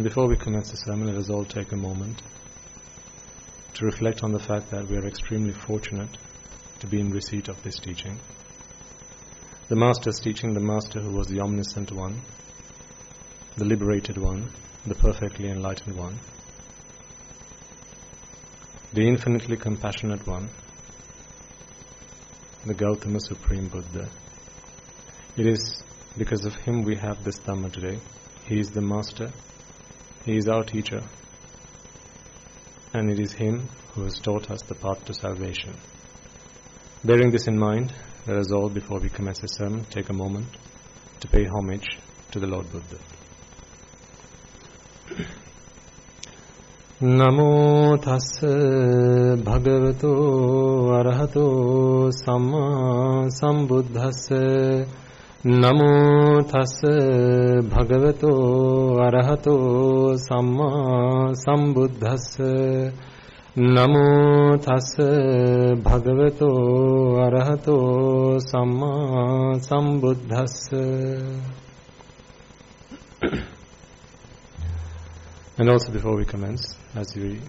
Before we commence the sermon, let us all take a moment to reflect on the fact that we are extremely fortunate to be in receipt of this teaching. The Master's teaching, the Master who was the omniscient one, the liberated one, the perfectly enlightened one, the infinitely compassionate one, the Gautama Supreme Buddha. It is because of him we have this Dhamma today. He is the Master, he is our teacher, and it is him who has taught us the path to salvation. Bearing this in mind, let us all, before we commence the sermon, take a moment to pay homage to the Lord Buddha. Namo tassa bhagavato arahato samma sambuddhassa. Namo tassa bhagavato arahato samma sambuddhassa. Namo tassa bhagavato arahato samma sambuddhassa. And also, before we commence, as we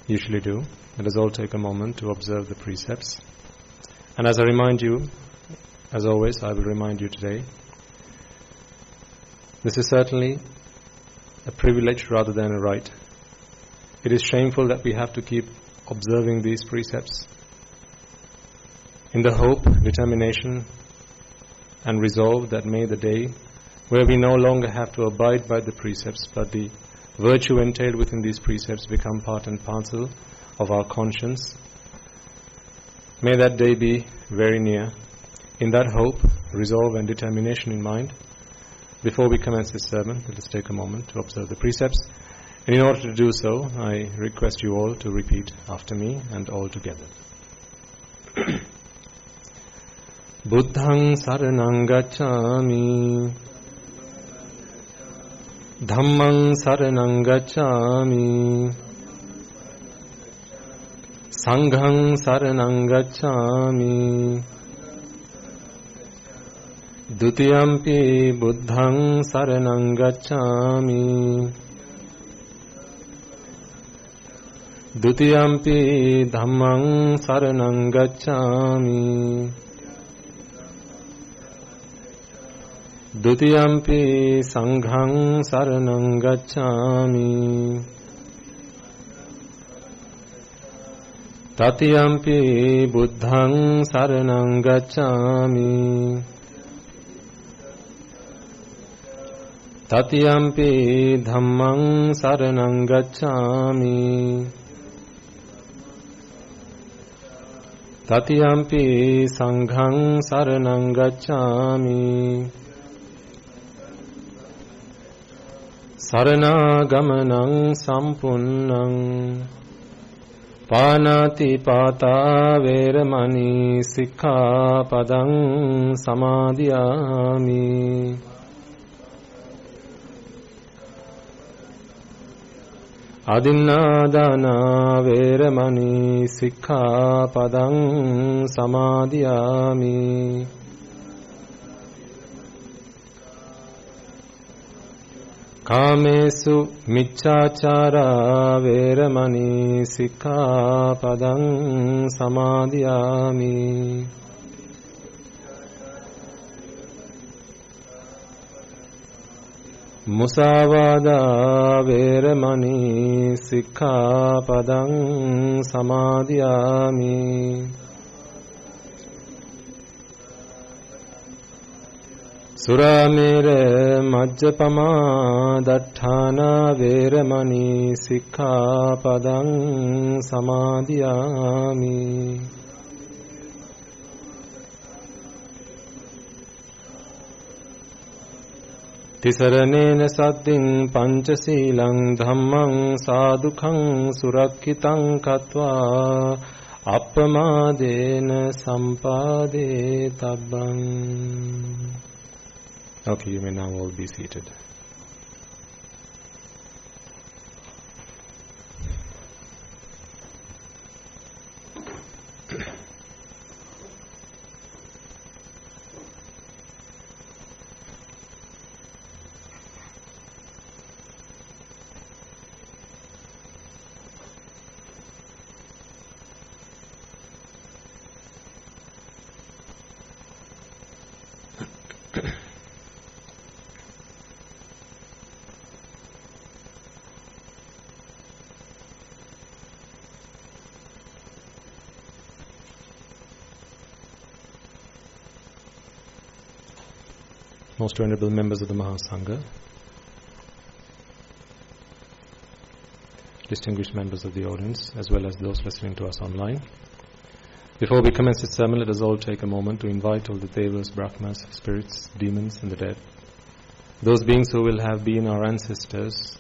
usually do, let us all take a moment to observe the precepts. And as I remind you, as always, I will remind you today, this is certainly a privilege rather than a right. It is shameful that we have to keep observing these precepts in the hope, determination, and resolve that may the day where we no longer have to abide by the precepts, but the virtue entailed within these precepts become part and parcel of our conscience. May that day be very near. In that hope, resolve and determination in mind, before we commence this sermon, let us take a moment to observe the precepts. And in order to do so, I request you all to repeat after me and all together. Buddhaṃ saranang gacchāmi. Dhammaṃ saranang gacchāmi. Sanghaṃ saranang gacchāmi. Dutiyampi buddhaṃ saranang gacchāmi. Dutiyampi dhammaṃ saranang gacchāmi. Dutiyampi sanghaṃ saranang gacchāmi. Tatiyampi buddhaṃ saranang gacchāmi. Tatiyampi dhammaṃ saranang gacchāmi. Tatiyampi sanghaṃ saranang gacchāmi. Saranagamaṇaṃ sampunnaṃ. Pānati pātā veramani sikkhapadam samadhiyāmi. Adinādana veramani sikkhapadam samadhiyāmi. Kāmesu micchāchārā veramani sikkhapadam samadhiyāmi. Musāvādā veramani sikkhapadam samadhiyāmi. Suramera majjapamā datthāna veramani sikkhapadam samadhiyāmi. Tisaranena saddin pañcasīlaṃ dhammaṃ sādhukaṃ surakkitaṃ kattvā appamādena sampādē tabbam. Okay, you may now all be seated. most venerable members of the Mahasangha, distinguished members of the audience, as well as those listening to us online. Before we commence this sermon, let us all take a moment to invite all the Devas, Brahmas, spirits, demons and the dead, those beings who will have been our ancestors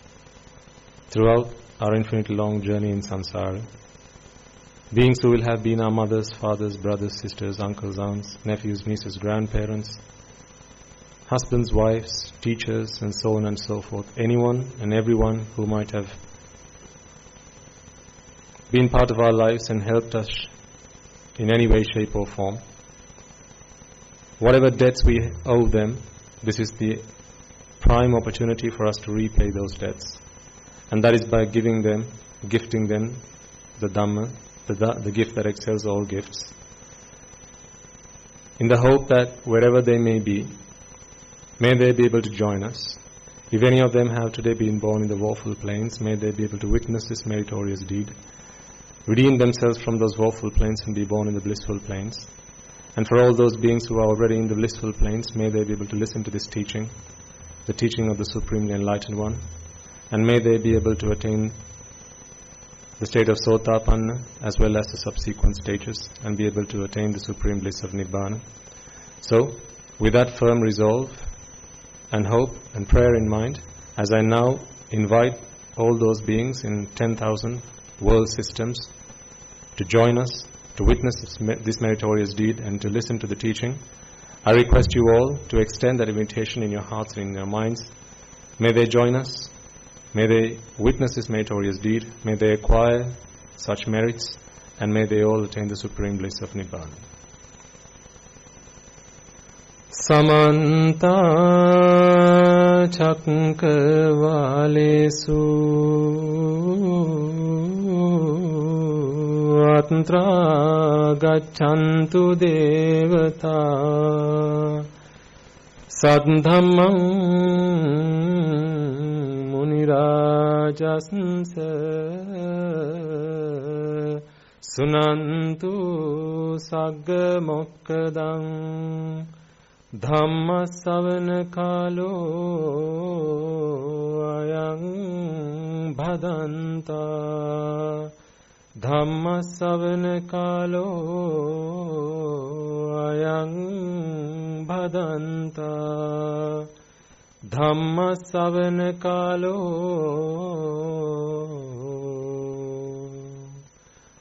throughout our infinitely long journey in samsara, beings who will have been our mothers, fathers, brothers, sisters, uncles, aunts, nephews, nieces, grandparents, husbands, wives, teachers, and so on and so forth. Anyone and everyone who might have been part of our lives and helped us in any way, shape or form. Whatever debts we owe them, this is the prime opportunity for us to repay those debts. And that is by gifting them the Dhamma, the gift that excels all gifts, in the hope that wherever they may be, may they be able to join us. If any of them have today been born in the woeful plains, may they be able to witness this meritorious deed, redeem themselves from those woeful plains and be born in the blissful plains. And for all those beings who are already in the blissful plains, may they be able to listen to this teaching, the teaching of the Supremely Enlightened One, and may they be able to attain the state of Sotapanna as well as the subsequent stages and be able to attain the supreme bliss of Nibbana. So, with that firm resolve and hope and prayer in mind, as I now invite all those beings in 10,000 world systems to join us, to witness this meritorious deed and to listen to the teaching, I request you all to extend that invitation in your hearts and in your minds. May they join us. May they witness this meritorious deed. May they acquire such merits, and may they all attain the supreme bliss of Nibbana. Samanta Chakravalesu Atra Gacchantu Devata Sadhammam Munirajasansa Sunantu Sagga Mokkadang Dhamma Savana Kalo Ayang Bhadanta Dhamma Savana Kalo Ayang Bhadanta Dhamma Savana Kalo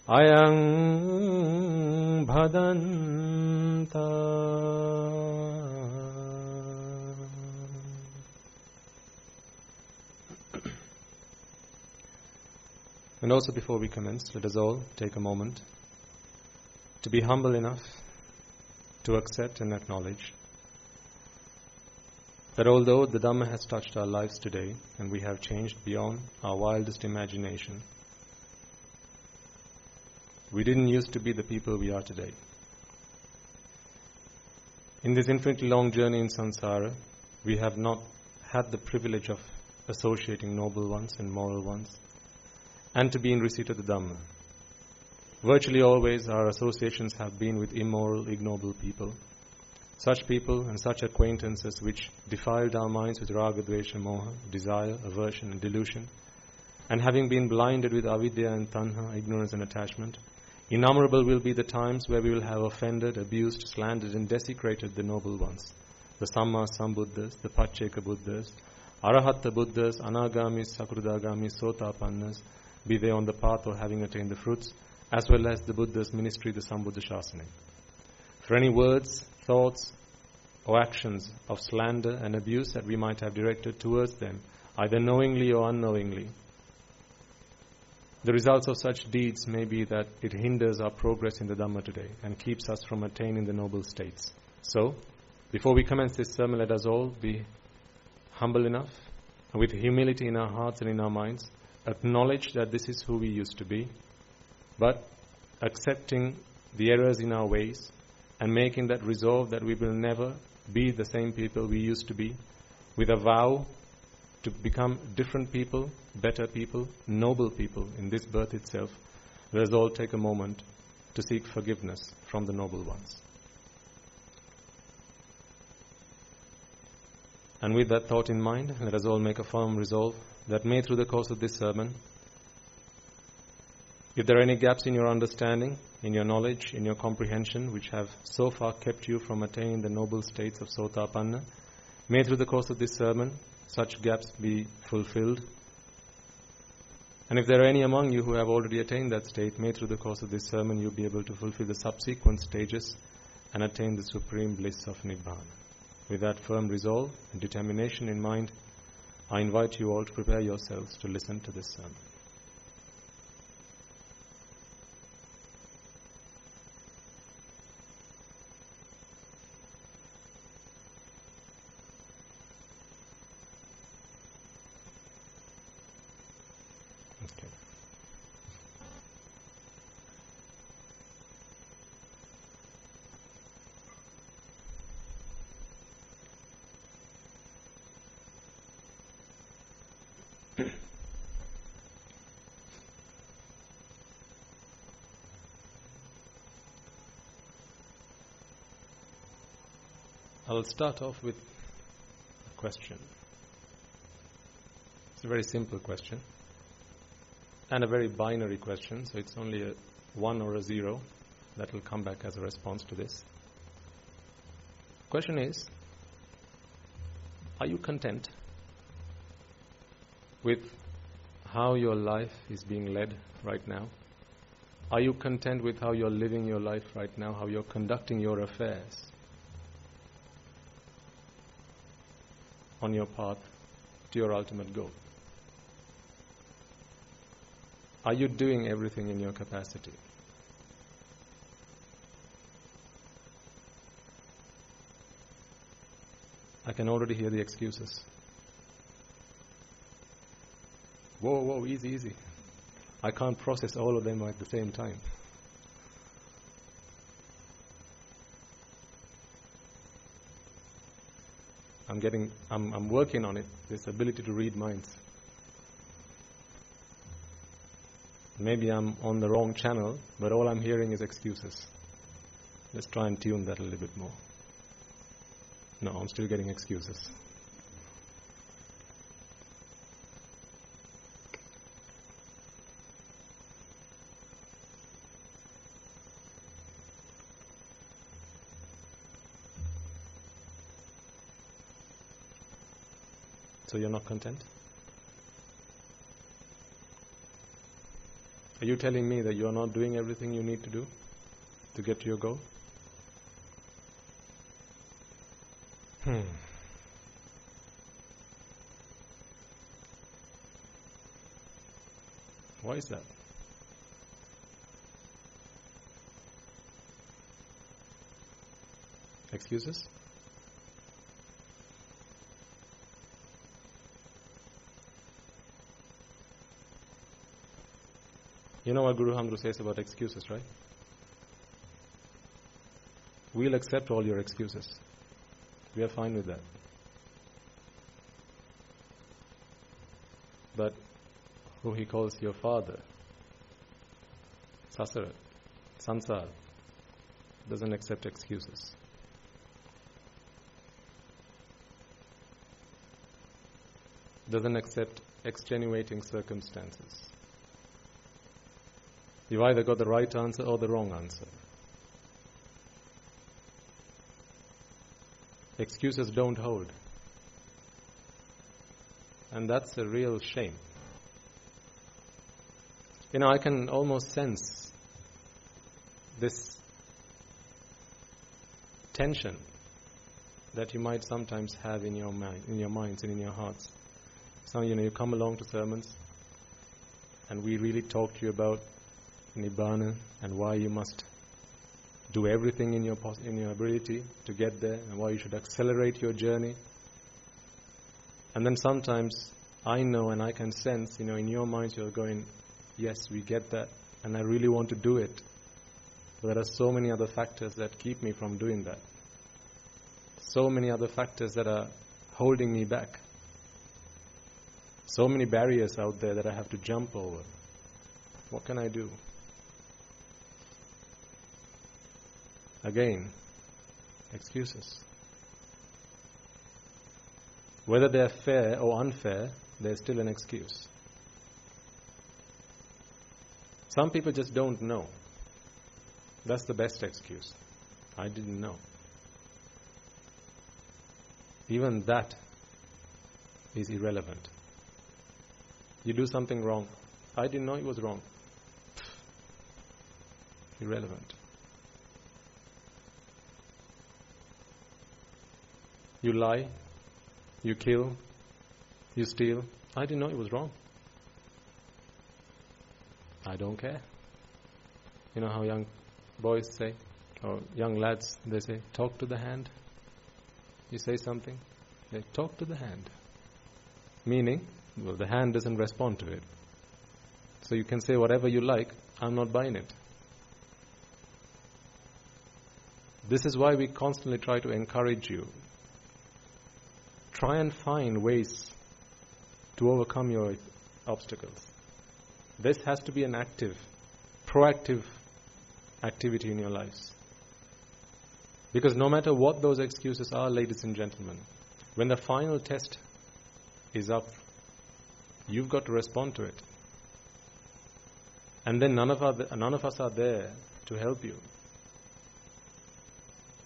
Ayang Bhadanta. And also before we commence, let us all take a moment to be humble enough to accept and acknowledge that although the Dhamma has touched our lives today and we have changed beyond our wildest imagination, we didn't used to be the people we are today. In this infinitely long journey in samsara, we have not had the privilege of associating noble ones and moral ones, and to be in receipt of the Dhamma. Virtually always our associations have been with immoral, ignoble people. Such people and such acquaintances which defiled our minds with raga, dvesha, moha, desire, aversion and delusion, and having been blinded with avidya and tanha, ignorance and attachment, innumerable will be the times where we will have offended, abused, slandered and desecrated the noble ones, the Samma Sambuddhas, the Pacceka Buddhas, Arahata Buddhas, Anagamis, Sakrudagamis, Sotapannas, be they on the path or having attained the fruits, as well as the Buddha's ministry, the Sambuddha Shasana. For any words, thoughts, or actions of slander and abuse that we might have directed towards them, either knowingly or unknowingly, the results of such deeds may be that it hinders our progress in the Dhamma today and keeps us from attaining the noble states. So, before we commence this sermon, let us all be humble enough, and with humility in our hearts and in our minds, acknowledge that this is who we used to be, but accepting the errors in our ways and making that resolve that we will never be the same people we used to be, with a vow to become different people, better people, noble people in this birth itself. Let us all take a moment to seek forgiveness from the noble ones. And with that thought in mind, let us all make a firm resolve that may through the course of this sermon, if there are any gaps in your understanding, in your knowledge, in your comprehension, which have so far kept you from attaining the noble states of Sotapanna, may through the course of this sermon, such gaps be fulfilled. And if there are any among you who have already attained that state, may through the course of this sermon you be able to fulfill the subsequent stages and attain the supreme bliss of Nibbana. With that firm resolve and determination in mind, I invite you all to prepare yourselves to listen to this sermon. Okay. I'll start off with a question. It's a very simple question and a very binary question, so it's only a 1 or a 0 that will come back as a response to this. The question is, are you content with how your life is being led right now? Are you content with how you're living your life right now, how you're conducting your affairs on your path to your ultimate goal? Are you doing everything in your capacity? I can already hear the excuses. Whoa, easy. I can't process all of them at the same time. I'm working on it, this ability to read minds. Maybe I'm on the wrong channel, but all I'm hearing is excuses. Let's try and tune that a little bit more. No, I'm still getting excuses. So you're not content? Are you telling me that you're not doing everything you need to do to get to your goal? Why is that? Excuses? You know what Guru Hamdru says about excuses, right? We'll accept all your excuses. We are fine with that. But who he calls your father, Sasara, Sansar, doesn't accept excuses. Doesn't accept extenuating circumstances. You've either got the right answer or the wrong answer. Excuses don't hold. And that's a real shame. You know, I can almost sense this tension that you might sometimes have in your mind, in your minds and in your hearts. So, you come along to sermons and we really talk to you about Nibbana and why you must do everything in your ability to get there and why you should accelerate your journey. And then sometimes I know and I can sense, in your minds you're going, yes, we get that and I really want to do it. But there are so many other factors that keep me from doing that. So many other factors that are holding me back. So many barriers out there that I have to jump over. What can I do? Again, excuses. Whether they are fair or unfair, there's still an excuse. Some people just don't know. That's the best excuse. I didn't know. Even that is irrelevant. You do something wrong. I didn't know it was wrong. Irrelevant. You lie, you kill, you steal. I didn't know it was wrong. I don't care. You know how young boys say, or young lads, they say, talk to the hand. You say something, they talk to the hand. Meaning, well, the hand doesn't respond to it. So you can say whatever you like, I'm not buying it. This is why we constantly try to encourage you. Try and find ways to overcome your obstacles. This has to be an active, proactive activity in your lives. Because no matter what those excuses are, ladies and gentlemen, when the final test is up, you've got to respond to it. And then none of us are there to help you.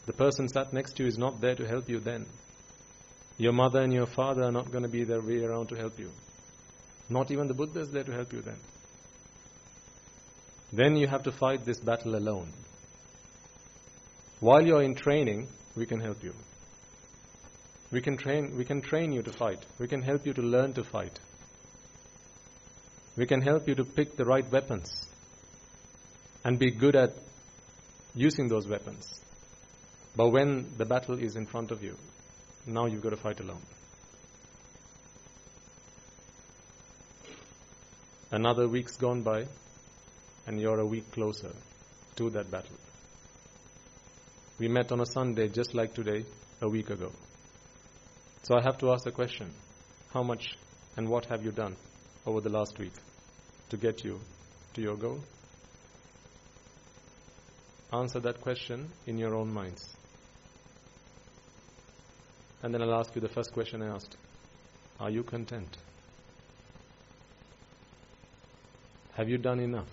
The person sat next to you is not there to help you then. Your mother and your father are not going to be there way around to help you. Not even the Buddha is there to help you then. Then you have to fight this battle alone. While you're in training, we can help you. We can train you to fight. We can help you to learn to fight. We can help you to pick the right weapons and be good at using those weapons. But when the battle is in front of you, now you've got to fight alone. Another week's gone by, and you're a week closer to that battle. We met on a Sunday just like today, a week ago. So I have to ask the question, how much and what have you done over the last week to get you to your goal? Answer that question in your own minds. And then I'll ask you the first question I asked. Are you content? Have you done enough?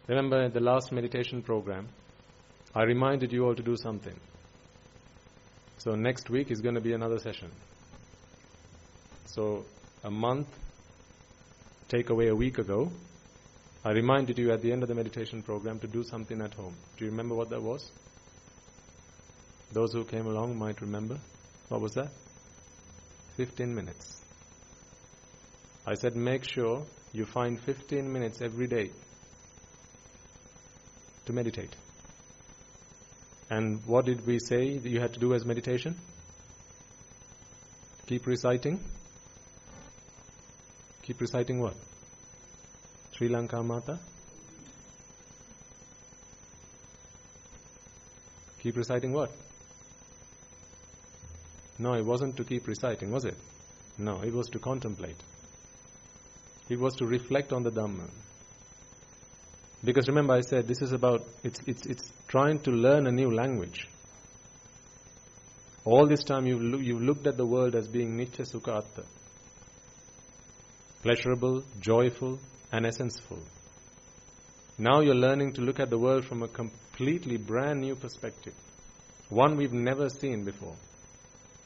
Remember at the last meditation program, I reminded you all to do something. So next week is going to be another session. So a month, take away a week ago, I reminded you at the end of the meditation program to do something at home. Do you remember what that was? Those who came along might remember. What was that? 15 minutes. I said make sure you find 15 minutes every day to meditate. And what did we say that you had to do as meditation? Keep reciting. Keep reciting what? Sri Lanka Mata? Keep reciting what? No, it wasn't to keep reciting, was it? No, it was to contemplate. It was to reflect on the Dhamma. Because remember I said this is about, it's trying to learn a new language. All this time you've looked at the world as being Nitya Sukha Atta. Pleasurable, joyful and essence-full. Now you're learning to look at the world from a completely brand new perspective. One we've never seen before.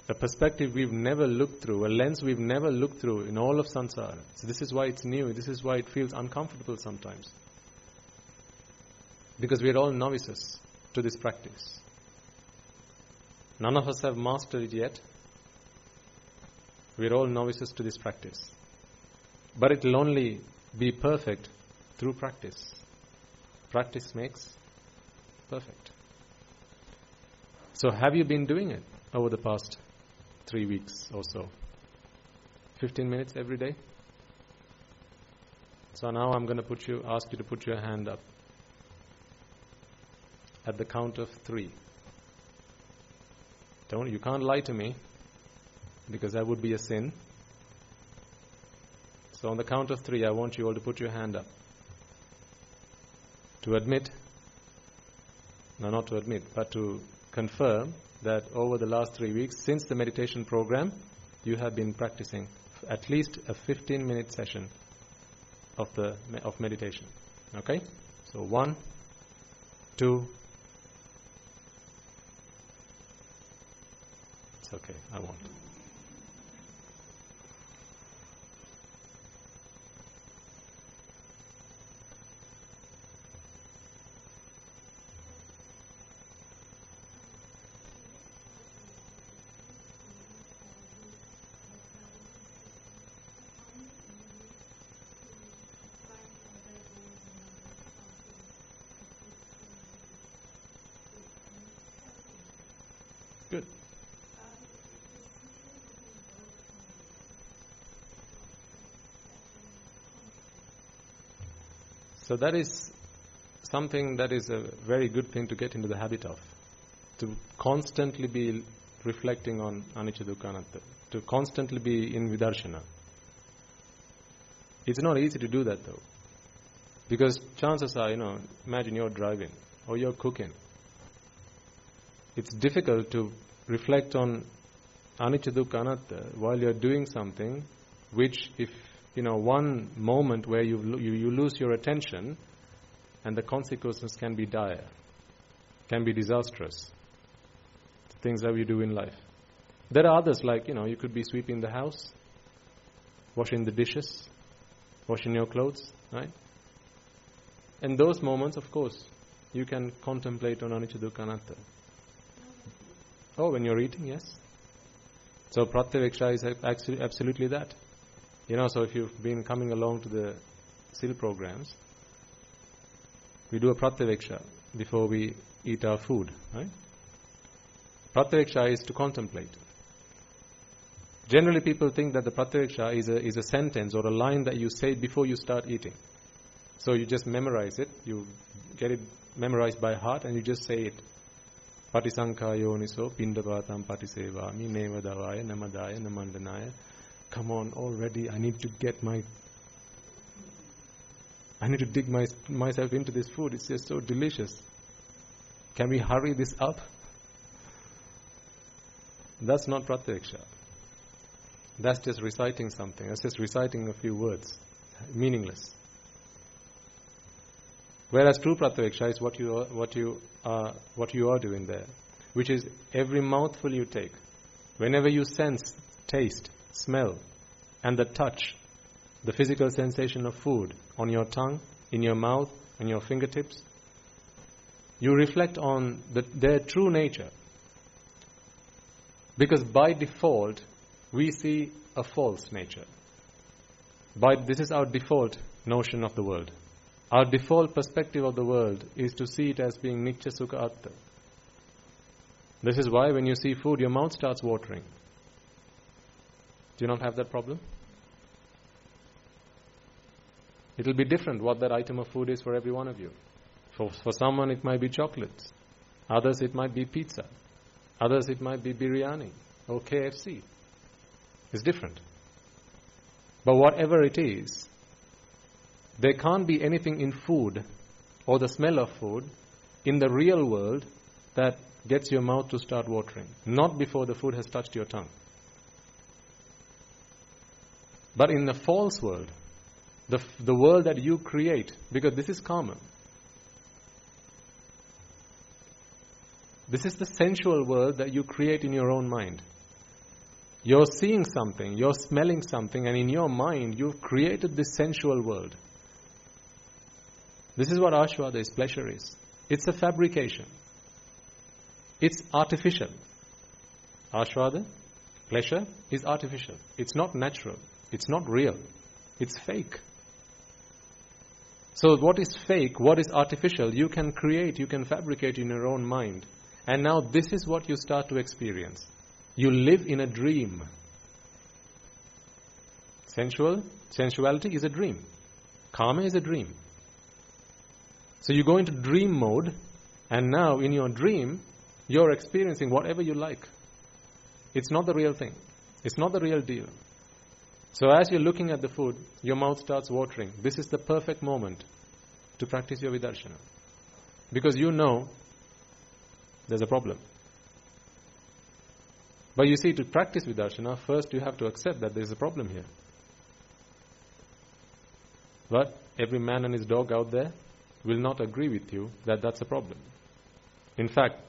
A perspective we've never looked through, a lens we've never looked through in all of samsara. So this is why it's new, this is why it feels uncomfortable sometimes. Because we're all novices to this practice. None of us have mastered it yet. We're all novices to this practice. But it will only be perfect through practice. Practice makes perfect. So have you been doing it over the past 3 weeks or so? 15 minutes every day? So now I'm going to ask you to put your hand up. At the count of 3. You can't lie to me, because that would be a sin. So on the count of 3, I want you all to put your hand up. To admit, no, not to admit, but to confirm that over the last 3 weeks, since the meditation program, you have been practicing at least a 15-minute session of meditation. Okay? So 1, 2. It's okay, I won't. Good. So that is something that is a very good thing to get into the habit of. To constantly be reflecting on anicca dukkha anatta. To constantly be in vidarshana. It's not easy to do that though. Because chances are, imagine you're driving or you're cooking. It's difficult to reflect on anicca dukkha anatta while you're doing something which, if one moment where you lose your attention, and the consequences can be dire, can be disastrous. The things that we do in life. There are others like, you could be sweeping the house, washing the dishes, washing your clothes, right? And those moments, of course, you can contemplate on anicca dukkha anatta. Oh, when you're eating, yes. So pratyaveksha is absolutely that. So if you've been coming along to the SIL programs, we do a pratyaveksha before we eat our food, right? Pratyaveksha is to contemplate. Generally people think that the pratyaveksha is a sentence or a line that you say before you start eating. So you just memorize it, you get it memorized by heart and you just say it. Patisankayoniso pindapatam patisevami nevadavaya namadaya namandanaya. Come on, already I need to dig myself into this food. It's just so delicious. Can we hurry this up? That's not pratyaveksha. That's just reciting something. That's just reciting a few words. Meaningless. Whereas true pratyaveksha is what you are doing there, which is every mouthful you take, whenever you sense, taste, smell, and the touch, the physical sensation of food on your tongue, in your mouth, on your fingertips, you reflect on their true nature. Because by default, we see a false nature. This is our default notion of the world. Our default perspective of the world is to see it as being nitya sukha atta. This is why when you see food, your mouth starts watering. Do you not have that problem? It will be different what that item of food is for every one of you. For someone it might be chocolates. Others it might be pizza. Others it might be biryani or KFC. It's different. But whatever it is, there can't be anything in food or the smell of food in the real world that gets your mouth to start watering. Not before the food has touched your tongue. But in the false world, the world that you create, because this is karma. This is the sensual world that you create in your own mind. You're seeing something, you're smelling something, and in your mind you've created this sensual world. This is what ashvada is, pleasure is. It's a fabrication. It's artificial. Ashvada, pleasure, is artificial. It's not natural. It's not real. It's fake. So what is fake, what is artificial, you can create, you can fabricate in your own mind. And now this is what you start to experience. You live in a dream. Sensuality is a dream. Karma is a dream. So you go into dream mode, and now in your dream, you're experiencing whatever you like. It's not the real thing. It's not the real deal. So as you're looking at the food, your mouth starts watering. This is the perfect moment to practice your vidarshana. Because you know there's a problem. But you see, to practice Vidarshana, first you have to accept that there is a problem here. But every man and his dog out there will not agree with you that that's a problem. In fact,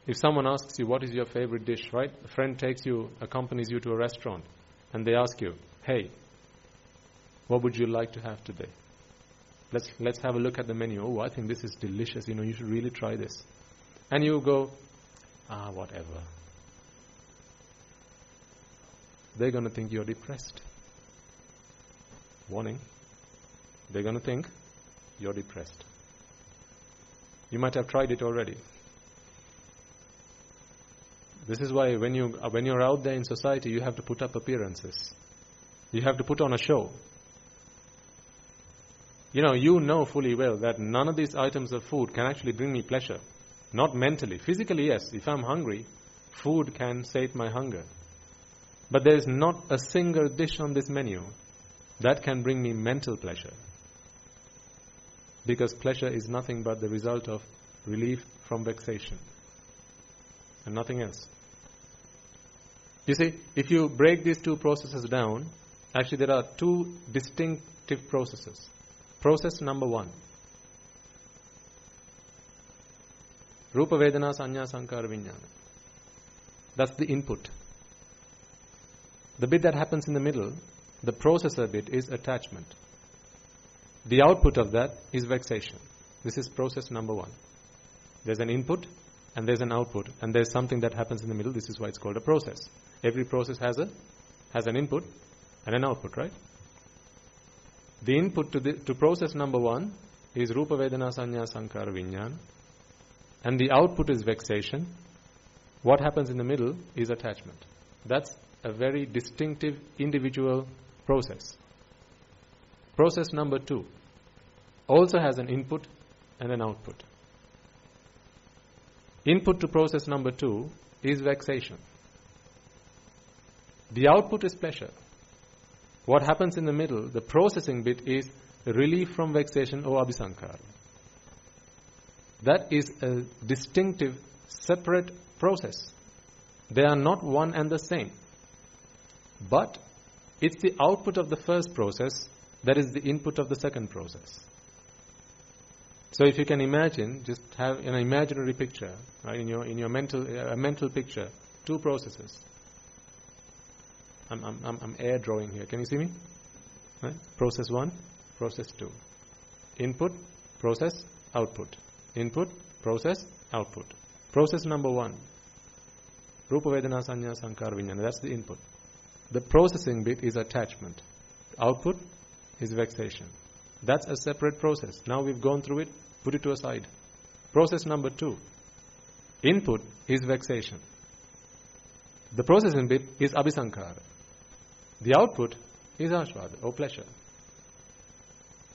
if someone asks you, what is your favorite dish, right? A friend accompanies you to a restaurant, and they ask you, hey, what would you like to have today? Let's have a look at the menu. Oh, I think this is delicious. You should really try this. And you go, whatever. They're going to think you're depressed. Warning. They're going to think you're depressed. You might have tried it already. This is why when you're out there in society, you have to put up appearances. You have to put on a show. You know fully well that none of these items of food can actually bring me pleasure. Not mentally. Physically, yes. If I'm hungry, food can sate my hunger. But there is not a single dish on this menu that can bring me mental pleasure. Because pleasure is nothing but the result of relief from vexation. And nothing else. You see, if you break these two processes down, actually there are two distinctive processes. Process number 1. Rupa Vedana Sanya Sankara Vijnana. That's the input. The bit that happens in the middle, the processor bit, is attachment. The output of that is vexation. This is process number 1. There's an input and there's an output, and there's something that happens in the middle. This is why it's called a process. Every process has an input and an output, right? The input to process number 1 is Rupa Vedana Sanya Sankara Vijnana, and the output is vexation. What happens in the middle is attachment. That's a very distinctive individual process. Process number 2 also has an input and an output. Input to process number 2 is vexation. The output is pleasure. What happens in the middle, the processing bit, is relief from vexation or abhisankara. That is a distinctive, separate process. They are not one and the same. But it's the output of the first process that is the input of the second process. So if you can imagine, just have an imaginary picture, right, in your mental picture, two processes. I'm air drawing here. Can you see me? Right? Process 1, process 2. Input, process, output. Input, process, output. Process number 1. Rupa Vedana Sanya Sankara Vijnana. That's the input. The processing bit is attachment. Output is vexation. That's a separate process. Now we've gone through it, put it to a side. Process number 2. Input is vexation. The processing bit is abhisankara. The output is ashvada, or pleasure.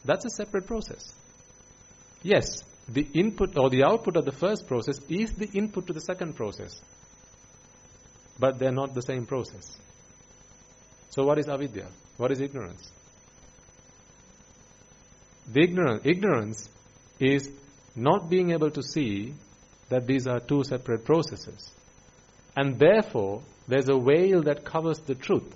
That's a separate process. Yes, the input or the output of the first process is the input to the second process. But they're not the same process. So what is avidya? What is ignorance? The ignorance is not being able to see that these are two separate processes. And therefore, there's a veil that covers the truth.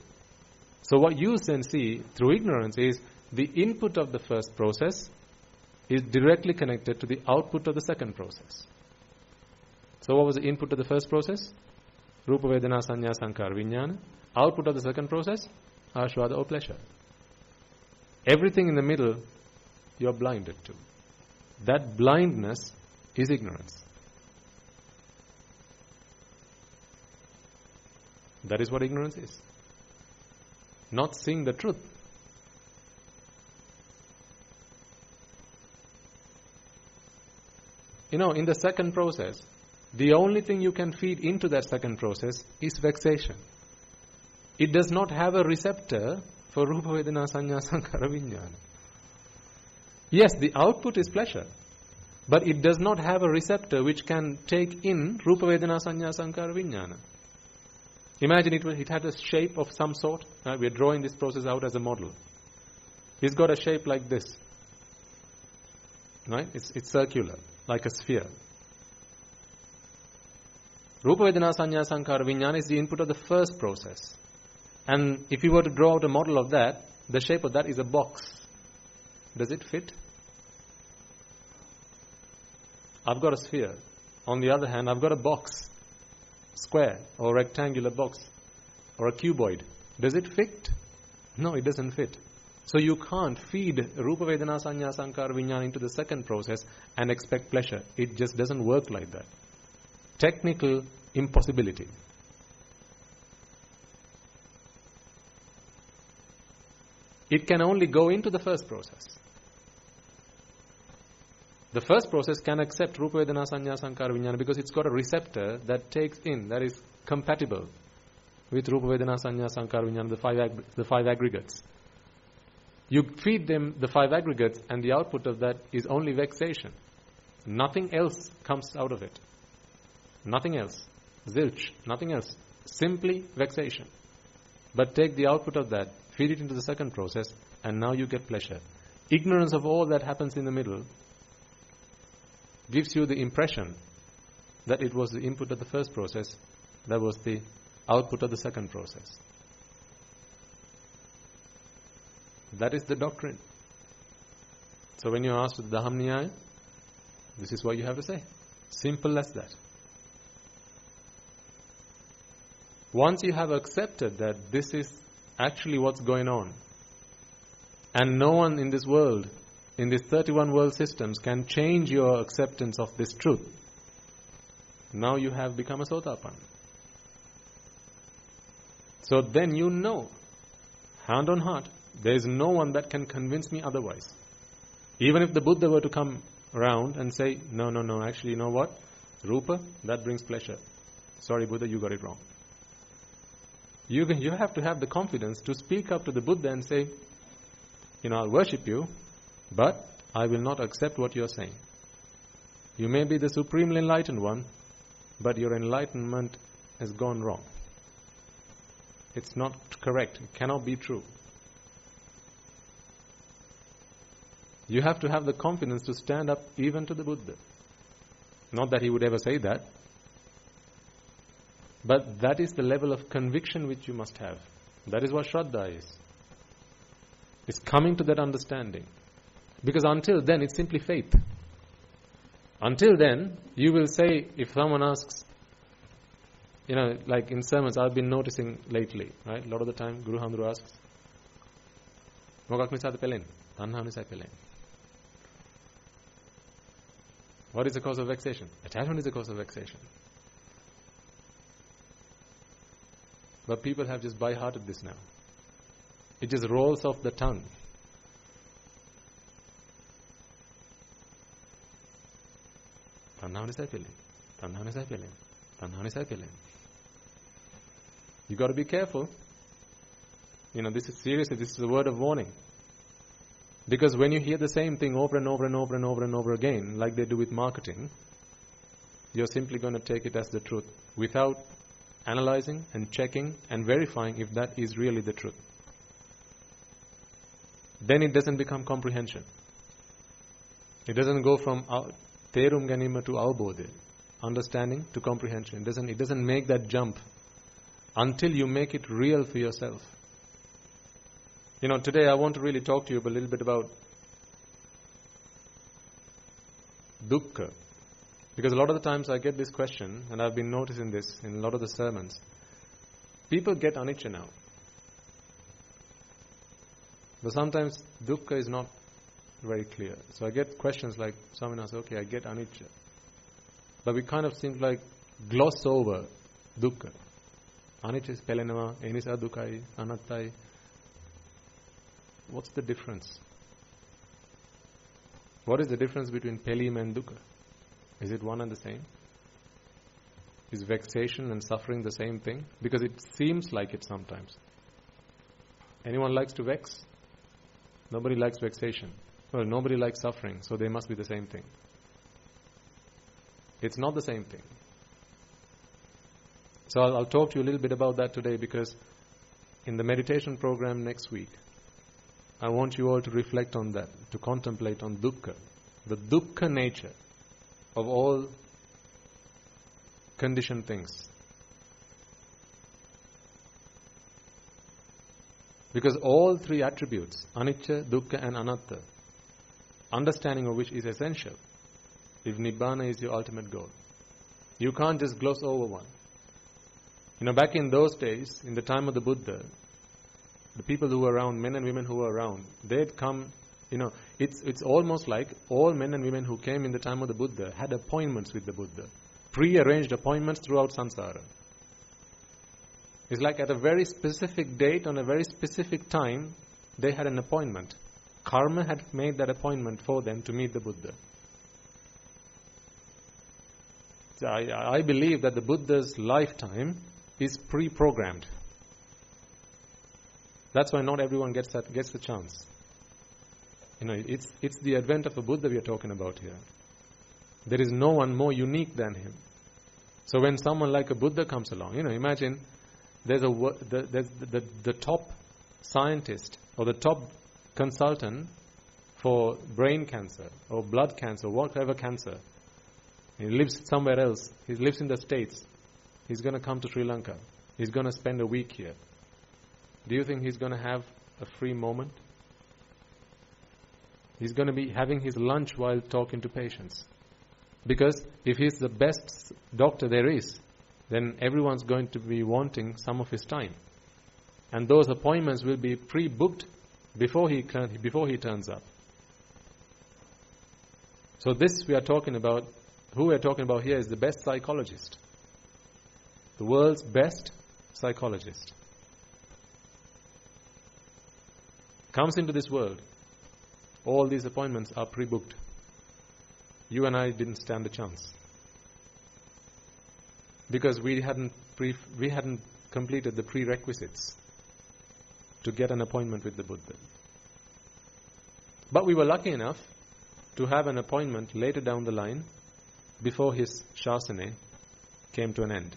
So what you then see through ignorance is the input of the first process is directly connected to the output of the second process. So what was the input of the first process? Rupa Vedana Sanya Sankara Vijnana. Output of the second process? Ashvada, or pleasure. Everything in the middle you're blinded to. That blindness is ignorance. That is what ignorance is. Not seeing the truth. In the second process, the only thing you can feed into that second process is vexation. It does not have a receptor for Rupa Vedana Sanya Sankara Vijnana. Yes, the output is pleasure, but it does not have a receptor which can take in Rupa Vedana Sanya Sankara Vijnana. Imagine it had a shape of some sort. We are drawing this process out as a model. It's got a shape like this. Right? It's circular, like a sphere. Rupa Vedana Sanya Sankara Vijnana is the input of the first process. And if you were to draw out a model of that, the shape of that is a box. Does it fit? I've got a sphere. On the other hand, I've got a box, square or rectangular box or a cuboid. Does it fit? No, it doesn't fit. So you can't feed Rupa Vedana Sanya Sankara Vijnana into the second process and expect pleasure. It just doesn't work like that. Technical impossibility. It can only go into the first process. The first process can accept Rupa Vedana Sanya Sankara Vijnana because it's got a receptor that takes in, that is compatible with Rupa Vedana Sanya Sankara Vijnana, the five aggregates. You feed them the five aggregates and the output of that is only vexation. Nothing else comes out of it. Nothing else. Zilch. Nothing else. Simply vexation. But take the output of that, feed it into the second process, and now you get pleasure. Ignorance of all that happens in the middle gives you the impression that it was the input of the first process, that was the output of the second process. That is the doctrine. So when you ask the Dharamayai, this is what you have to say. Simple as that. Once you have accepted that this is actually what's going on, and no one in this world, in these 31 world systems, can change your acceptance of this truth, now you have become a Sotapanna. So then you know, hand on heart, there is no one that can convince me otherwise. Even if the Buddha were to come around and say, no, actually, you know what? Rupa, that brings pleasure. Sorry, Buddha, you got it wrong. You have to have the confidence to speak up to the Buddha and say, I'll worship you, but I will not accept what you're saying. You may be the supremely enlightened one, but your enlightenment has gone wrong. It's not correct. It cannot be true. You have to have the confidence to stand up even to the Buddha. Not that he would ever say that, but that is the level of conviction which you must have. That is what Shraddha is. It's coming to that understanding. Because until then, it's simply faith. Until then, you will say, if someone asks, like in sermons I've been noticing lately, right? A lot of the time, Guru Handru asks, Mogak nisada pelen? Tanha nisada pelen. What is the cause of vexation? Attachment is the cause of vexation. But people have just by-hearted this now. It just rolls off the tongue. You got to be careful. This is seriously, this is a word of warning. Because when you hear the same thing over and over and over and over and over again, like they do with marketing, you're simply going to take it as the truth without analyzing and checking and verifying if that is really the truth. Then it doesn't become comprehension. It doesn't go from Therum ganima to avbodha, understanding to comprehension. It doesn't make that jump until you make it real for yourself. Today I want to really talk to you a little bit about dukkha. Because a lot of the times I get this question, and I've been noticing this in a lot of the sermons. People get anicca now. But sometimes dukkha is not very clear. So I get questions like, someone asks, okay, I get anicca. But we kind of seem like gloss over dukkha. Anicca is pelenava, enisa dukkai, anattai. What's the difference? What is the difference between pelim and dukkha? Is it one and the same? Is vexation and suffering the same thing? Because it seems like it sometimes. Anyone likes to vex? Nobody likes vexation. Well, nobody likes suffering, so they must be the same thing. It's not the same thing. So I'll talk to you a little bit about that today, because in the meditation program next week, I want you all to reflect on that, to contemplate on dukkha, the dukkha nature of all conditioned things. Because all three attributes, anicca, dukkha and anatta, understanding of which is essential if Nibbana is your ultimate goal. You can't just gloss over one. Back in those days, in the time of the Buddha, the people who were around, men and women who were around, they'd come, it's almost like all men and women who came in the time of the Buddha had appointments with the Buddha, pre-arranged appointments throughout samsara. It's like at a very specific date, on a very specific time, they had an appointment. Karma had made that appointment for them to meet the Buddha. So I believe that the Buddha's lifetime is pre-programmed. That's why not everyone gets the chance. It's the advent of a Buddha we are talking about here. There is no one more unique than him. So when someone like a Buddha comes along, imagine there's the top scientist or the top consultant for brain cancer or blood cancer, whatever cancer. He lives somewhere else. He lives in the States. He's going to come to Sri Lanka. He's going to spend a week here. Do you think he's going to have a free moment? He's going to be having his lunch while talking to patients. Because if he's the best doctor there is, then everyone's going to be wanting some of his time. And those appointments will be pre-booked before he turns up. So this we are talking about, who we are talking about here is the best psychologist. The world's best psychologist. Comes into this world. All these appointments are pre-booked. You and I didn't stand a chance. Because we hadn't completed the prerequisites to get an appointment with the Buddha. But we were lucky enough to have an appointment later down the line before his Shasana came to an end.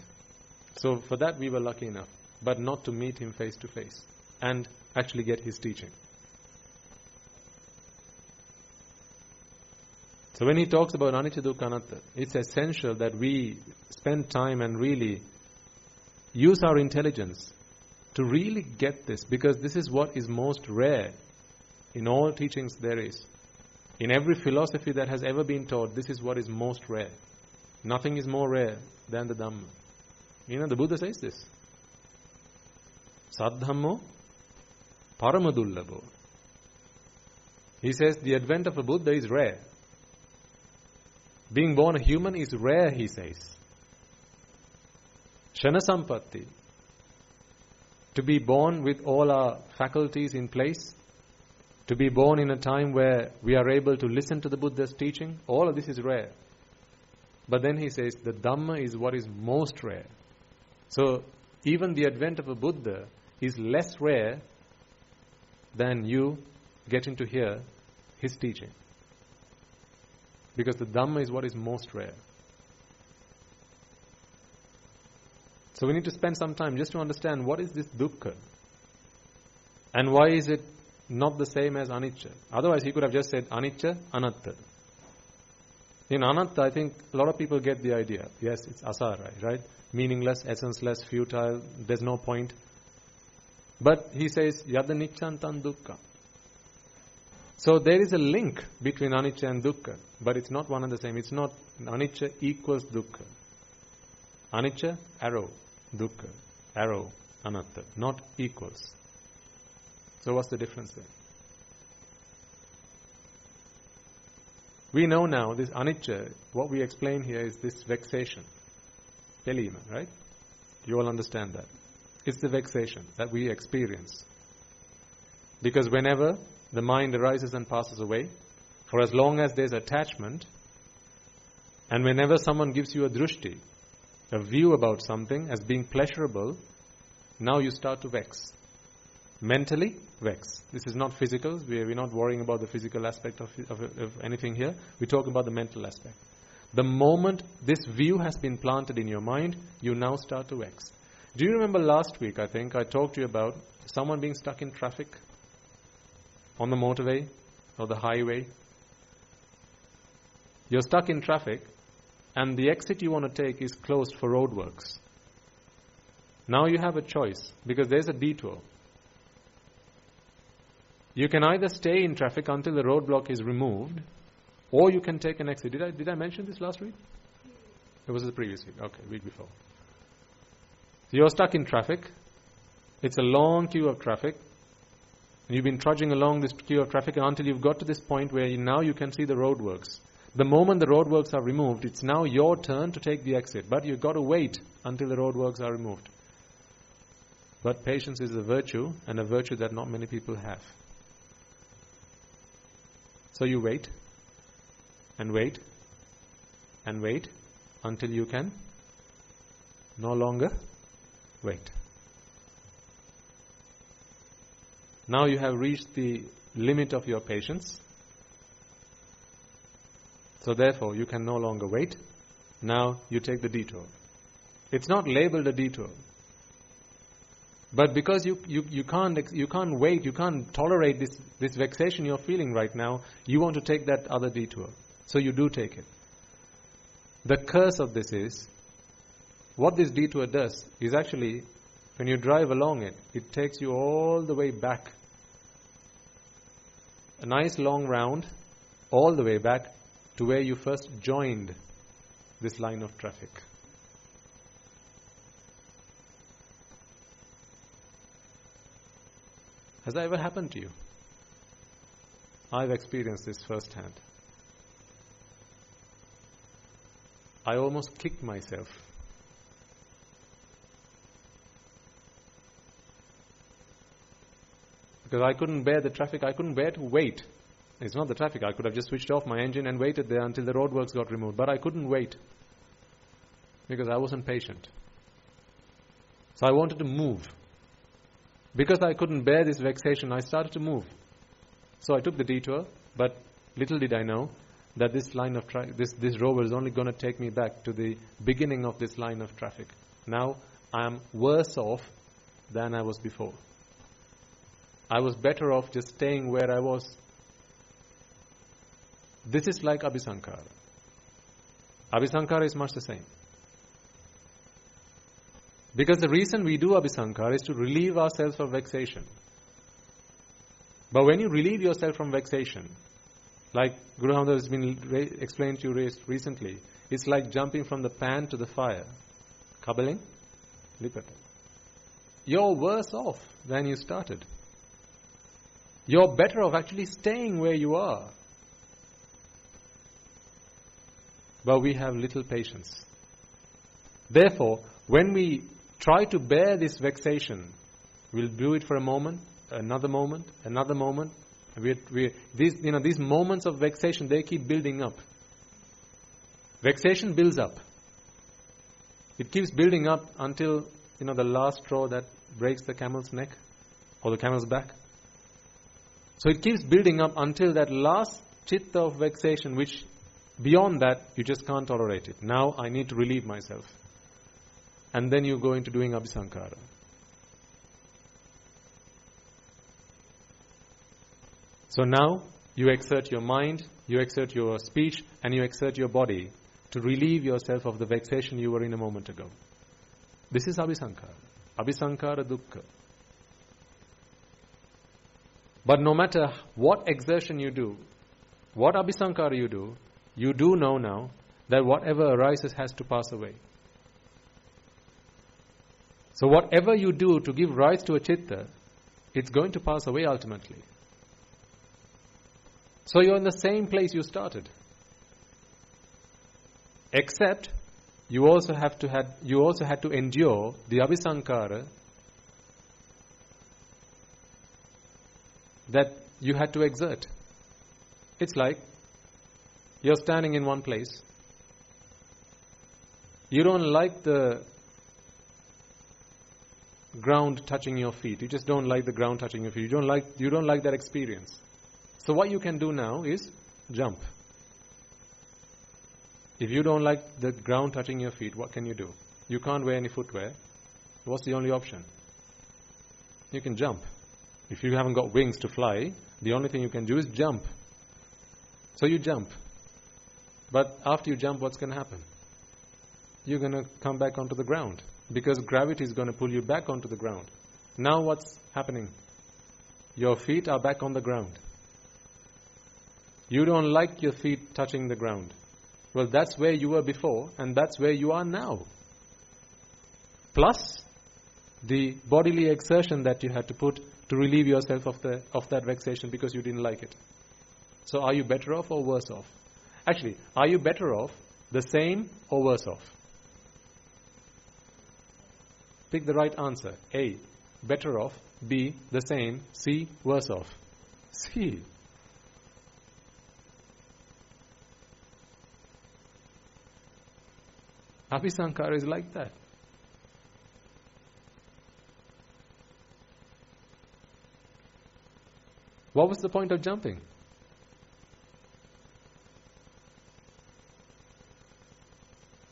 So for that we were lucky enough, but not to meet him face to face and actually get his teaching. So when he talks about anicca, dukkha, anatta, it's essential that we spend time and really use our intelligence to really get this, because this is what is most rare in all teachings there is. In every philosophy that has ever been taught, this is what is most rare. Nothing is more rare than the Dhamma. The Buddha says this. Saddhammo paramadullabho. He says the advent of a Buddha is rare. Being born a human is rare, he says. Shana sampatti. To be born with all our faculties in place, to be born in a time where we are able to listen to the Buddha's teaching, all of this is rare. But then he says the Dhamma is what is most rare. So even the advent of a Buddha is less rare than you getting to hear his teaching. Because the Dhamma is what is most rare. So we need to spend some time just to understand what is this dukkha and why is it not the same as anicca. Otherwise he could have just said anicca, anatta. In anatta, I think a lot of people get the idea. Yes, it's asara, right? Meaningless, essenceless, futile, there's no point. But he says, yada nicchantan dukkha. So there is a link between anicca and dukkha, but it's not one and the same. It's not anicca equals dukkha. Anicca, arrow, dukkha, arrow, anatta, not equals. So what's the difference there? We know now this anicca, what we explain here is this vexation. Pelima, right? You all understand that. It's the vexation that we experience. Because whenever the mind arises and passes away, for as long as there's attachment, and whenever someone gives you a drushti, a view about something as being pleasurable, now you start to vex. Mentally, vex. This is not physical. We're not worrying about the physical aspect of anything here. We're talking about the mental aspect. The moment this view has been planted in your mind, you now start to vex. Do you remember last week, I think, I talked to you about someone being stuck in traffic on the motorway or the highway? You're stuck in traffic and the exit you want to take is closed for roadworks. Now you have a choice, because there's a detour. You can either stay in traffic until the roadblock is removed, or you can take an exit. Did I mention this last week? It was the previous week. Okay, week before. So you're stuck in traffic. It's a long queue of traffic. And you've been trudging along this queue of traffic until you've got to this point where now you can see the roadworks. The moment the roadworks are removed, it's now your turn to take the exit. But you've got to wait until the roadworks are removed. But patience is a virtue, and a virtue that not many people have. So you wait, and wait, and wait, until you can no longer wait. Now you have reached the limit of your patience. So therefore you can no longer wait. Now you take the detour. It's not labeled a detour. But because you can't wait, you can't tolerate this vexation you're feeling right now, you want to take that other detour. So you do take it. The curse of this is, what this detour does is actually, when you drive along it, it takes you all the way back. A nice long round, all the way back to where you first joined this line of traffic. Has that ever happened to you? I've experienced this firsthand. I almost kicked myself. Because I couldn't bear the traffic, I couldn't bear to wait. It's not the traffic, I could have just switched off my engine and waited there until the roadworks got removed. But I couldn't wait. Because I wasn't patient. So I wanted to move. Because I couldn't bear this vexation, I started to move. So I took the detour, but little did I know that this line of this road was only going to take me back to the beginning of this line of traffic. Now I am worse off than I was before. I was better off just staying where I was. This is like Abhisankara. Abhisankara is much the same. Because the reason we do Abhisankara is to relieve ourselves of vexation. But when you relieve yourself from vexation, like Guru Hamda has been explained to you recently, it's like jumping from the pan to the fire. Kabbaling, lipata. You're worse off than you started. You're better off actually staying where you are. But we have little patience. Therefore, when we try to bear this vexation, we'll do it for a moment, another moment, another moment. These moments of vexation, they keep building up. Vexation builds up. It keeps building up until the last straw that breaks the camel's neck or the camel's back. So it keeps building up until that last chitta of vexation, which beyond that you just can't tolerate it. Now I need to relieve myself. And then you go into doing Abhisankara. So now you exert your mind, you exert your speech, and you exert your body to relieve yourself of the vexation you were in a moment ago. This is Abhisankara. Abhisankara dukkha. But no matter what exertion you do, what Abhisankara you do know now that whatever arises has to pass away. So whatever you do to give rise to a chitta, it's going to pass away ultimately. So you're in the same place you started. Except you also had to endure the Abhisankara that you had to exert. It's like you're standing in one place. You don't like the ground touching your feet. You just don't like the ground touching your feet. You don't like that experience. So what you can do now is jump. If you don't like the ground touching your feet, what can you do? You can't wear any footwear. What's the only option? You can jump. If you haven't got wings to fly, the only thing you can do is jump. So you jump. But after you jump, what's going to happen? you're going to come back onto the ground, because gravity is going to pull you back onto the ground. Now what's happening? Your feet are back on the ground. You don't like your feet touching the ground. Well, that's where you were before, and that's where you are now. Plus the bodily exertion that you had to put to relieve yourself of that vexation because you didn't like it. So are you better off or worse off? Actually, are you better off, the same, or worse off? Pick the right answer. A, better off. B, the same. C, worse off. C. Abhisankara is like that. What was the point of jumping?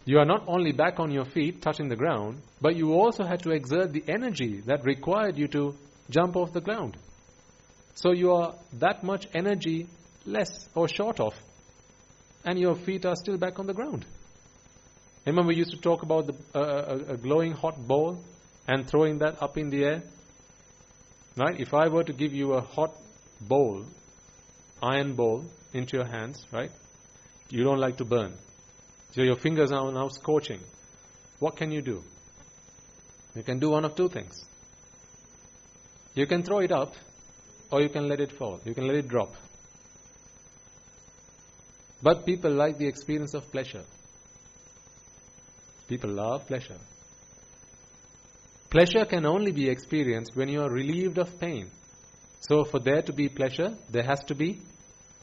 You are not only back on your feet, touching the ground, but you also had to exert the energy that required you to jump off the ground. So you are that much energy less or short of, and your feet are still back on the ground. Remember we used to talk about a glowing hot bowl and throwing that up in the air? Right? If I were to give you a hot bowl, iron bowl, into your hands, right? You don't like to burn. So your fingers are now scorching. What can you do? You can do one of two things. You can throw it up, or you can let it fall. You can let it drop. But people like the experience of pleasure. People love pleasure. Pleasure can only be experienced when you are relieved of pain. So for there to be pleasure, there has to be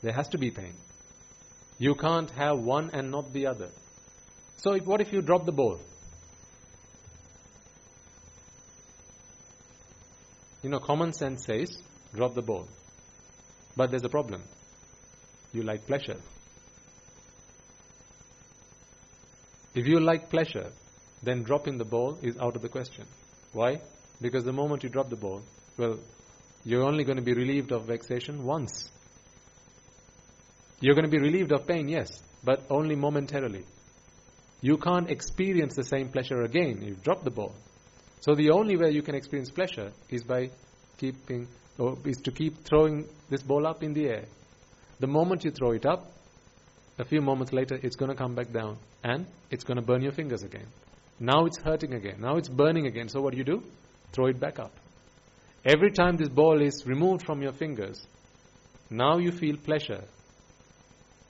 pain. You can't have one and not the other. So what if you drop the bowl? Common sense says, drop the bowl. But there's a problem. You like pleasure. If you like pleasure, then dropping the bowl is out of the question. Why? Because the moment you drop the bowl, you're only going to be relieved of vexation once. You're going to be relieved of pain, yes, but only momentarily. You can't experience the same pleasure again. You've dropped the ball. So the only way you can experience pleasure is by to keep throwing this ball up in the air. The moment you throw it up, a few moments later it's going to come back down and it's going to burn your fingers again. Now it's hurting again. Now it's burning again. So what do? Throw it back up. Every time this ball is removed from your fingers, now you feel pleasure.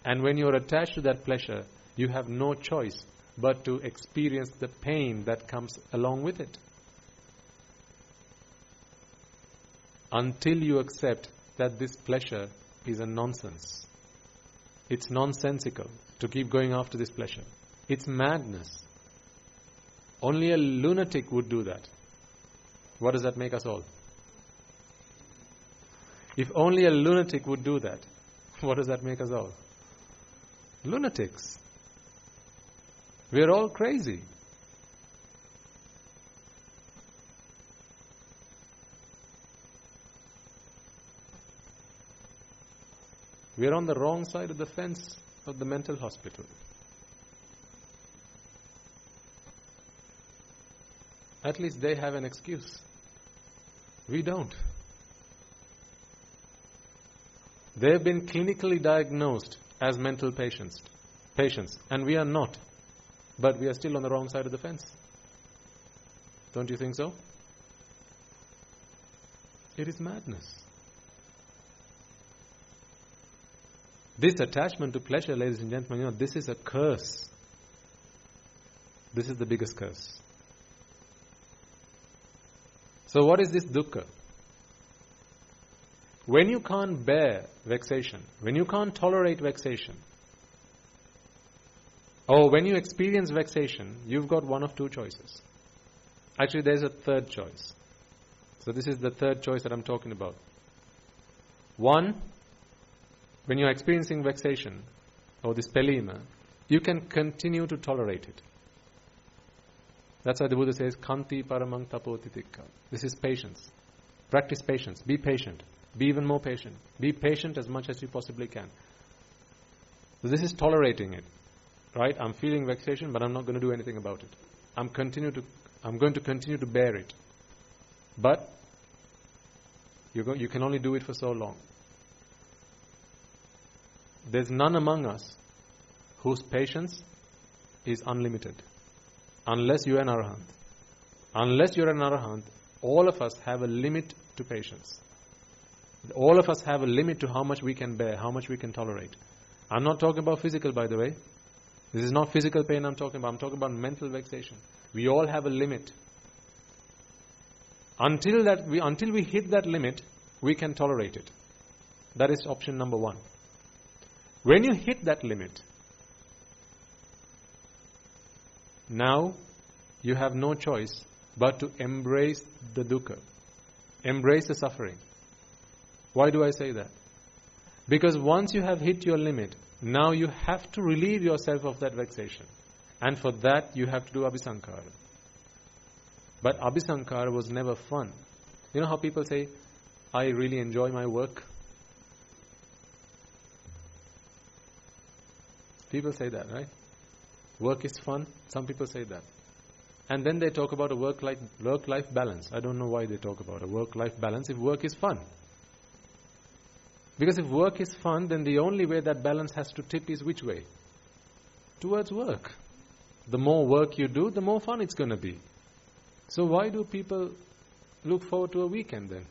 And when you're attached to that pleasure, you have no choice but to experience the pain that comes along with it. Until you accept that this pleasure is a nonsense. It's nonsensical to keep going after this pleasure. It's madness. Only a lunatic would do that. What does that make us all? If only a lunatic would do that, what does that make us all? Lunatics. We're all crazy. We're on the wrong side of the fence of the mental hospital. At least they have an excuse. We don't. They've been clinically diagnosed as mental patients, and we are not. But we are still on the wrong side of the fence. Don't you think so? It is madness. This attachment to pleasure, ladies and gentlemen, this is a curse. This is the biggest curse. So what is this dukkha? When you can't bear vexation, when you can't tolerate vexation, or when you experience vexation, you've got one of two choices. Actually, there's a third choice. So this is the third choice that I'm talking about. One, when you're experiencing vexation, or this pelima, you can continue to tolerate it. That's why the Buddha says, Kanti paramang tapotitikka. This is patience. Practice patience. Be patient. Be even more patient. Be patient as much as you possibly can. So this is tolerating it. Right? I'm feeling vexation, but I'm not going to do anything about it. I'm going to continue to bear it. But you can only do it for so long. There's none among us whose patience is unlimited. Unless you're an arahant. Unless you're an arahant, all of us have a limit to patience. All of us have a limit to how much we can bear, how much we can tolerate. I'm not talking about physical, by the way. This is not physical pain I'm talking about. I'm talking about mental vexation. We all have a limit. Until we hit that limit, we can tolerate it. That is option number one. When you hit that limit, now you have no choice but to embrace the dukkha. Embrace the suffering. Why do I say that? Because once you have hit your limit, now you have to relieve yourself of that vexation. And for that, you have to do abhisankara. But abhisankara was never fun. You know how people say, I really enjoy my work? People say that, right? Work is fun. Some people say that. And then they talk about a work-life balance. I don't know why they talk about a work-life balance if work is fun. Because if work is fun, then the only way that balance has to tip is which way? Towards work. The more work you do, the more fun it's going to be. So why do people look forward to a weekend then?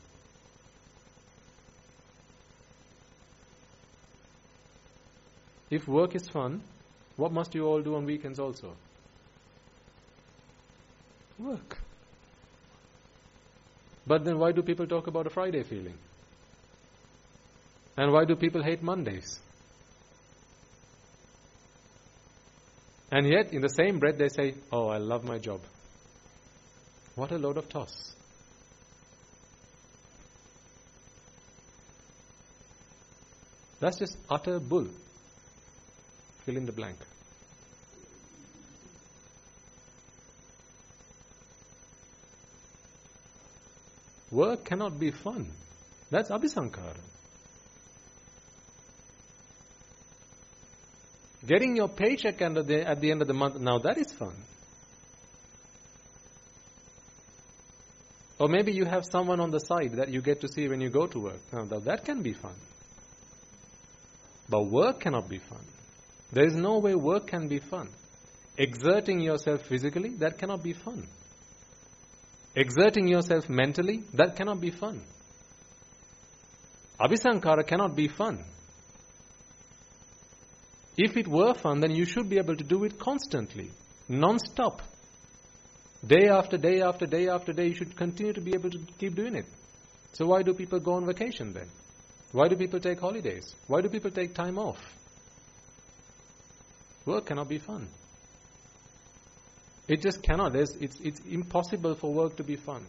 If work is fun, what must you all do on weekends also? Work. But then why do people talk about a Friday feeling? And why do people hate Mondays? And yet, in the same breath, they say, oh, I love my job. What a load of toss. That's just utter bull. Fill in the blank. Work cannot be fun. That's abhisankara. Getting your paycheck at the end of the month, now that is fun. Or maybe you have someone on the side that you get to see when you go to work. Now that can be fun. But work cannot be fun. There is no way work can be fun. Exerting yourself physically, that cannot be fun. Exerting yourself mentally, that cannot be fun. Abhisankara cannot be fun. If it were fun, then you should be able to do it constantly, non-stop. Day after day after day after day, you should continue to be able to keep doing it. So why do people go on vacation then? Why do people take holidays? Why do people take time off? Work cannot be fun. It just cannot. It's impossible for work to be fun.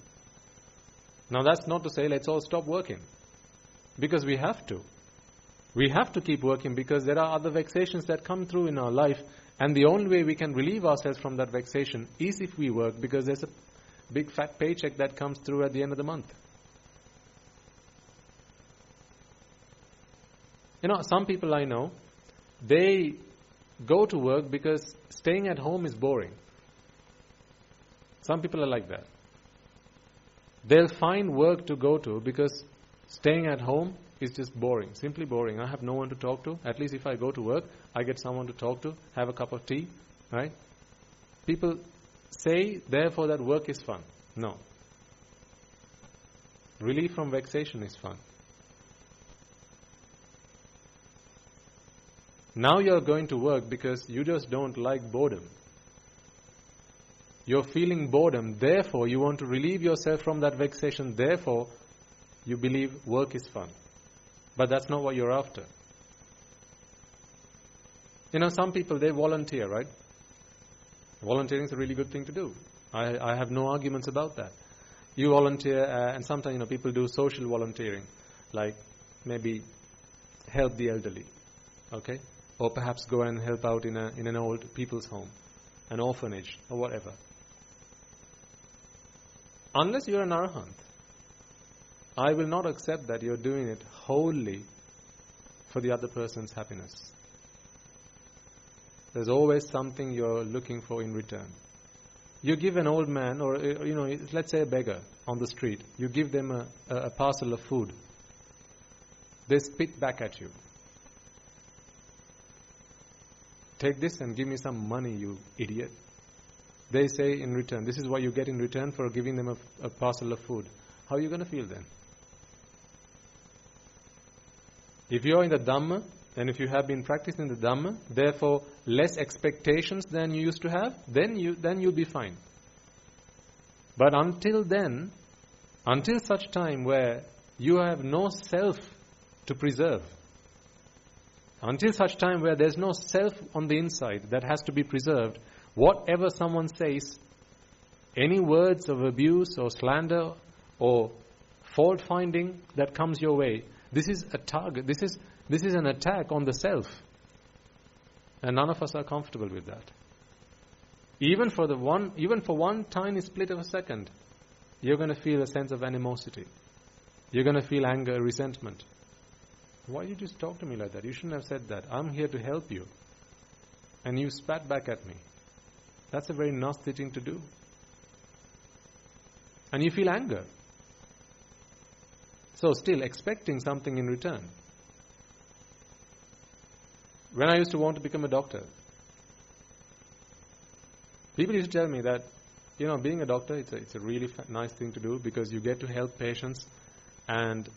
Now that's not to say let's all stop working. Because we have to. We have to keep working because there are other vexations that come through in our life, and the only way we can relieve ourselves from that vexation is if we work, because there's a big fat paycheck that comes through at the end of the month. You know, some people I know, they go to work because staying at home is boring. Some people are like that. They'll find work to go to because staying at home is just boring, simply boring. I have no one to talk to. At least if I go to work, I get someone to talk to, have a cup of tea, right? People say, therefore, that work is fun. No. Relief from vexation is fun. Now you're going to work because you just don't like boredom. You're feeling boredom, therefore you want to relieve yourself from that vexation, therefore you believe work is fun. But that's not what you're after. You know, some people, they volunteer, right? Volunteering is a really good thing to do. I have no arguments about that. You volunteer, and sometimes, you know, people do social volunteering, like maybe help the elderly, okay? Or perhaps go and help out in an old people's home, an orphanage, or whatever. Unless you're an arahant, I will not accept that you're doing it wholly for the other person's happiness. there's always something you're looking for in return. You give an old man, or let's say a beggar on the street, you give them a parcel of food. They spit back at you. Take this and give me some money, you idiot. They say in return, this is what you get in return for giving them a parcel of food. How are you going to feel then? If you're in the Dhamma, and if you have been practicing the Dhamma, therefore less expectations than you used to have, then you'll be fine. But until then, until such time where you have no self to preserve, until such time where there's no self on the inside that has to be preserved, whatever someone says, any words of abuse or slander or fault finding that comes your way, this is a target. This is an attack on the self. And none of us are comfortable with that. Even for one tiny split of a second, you're going to feel a sense of animosity. You're going to feel anger, resentment. Why you just talk to me like that? You shouldn't have said that. I'm here to help you. And you spat back at me. That's a very nasty thing to do. And you feel anger. So still expecting something in return. When I used to want to become a doctor, people used to tell me that, being a doctor, it's a really nice thing to do because you get to help patients, and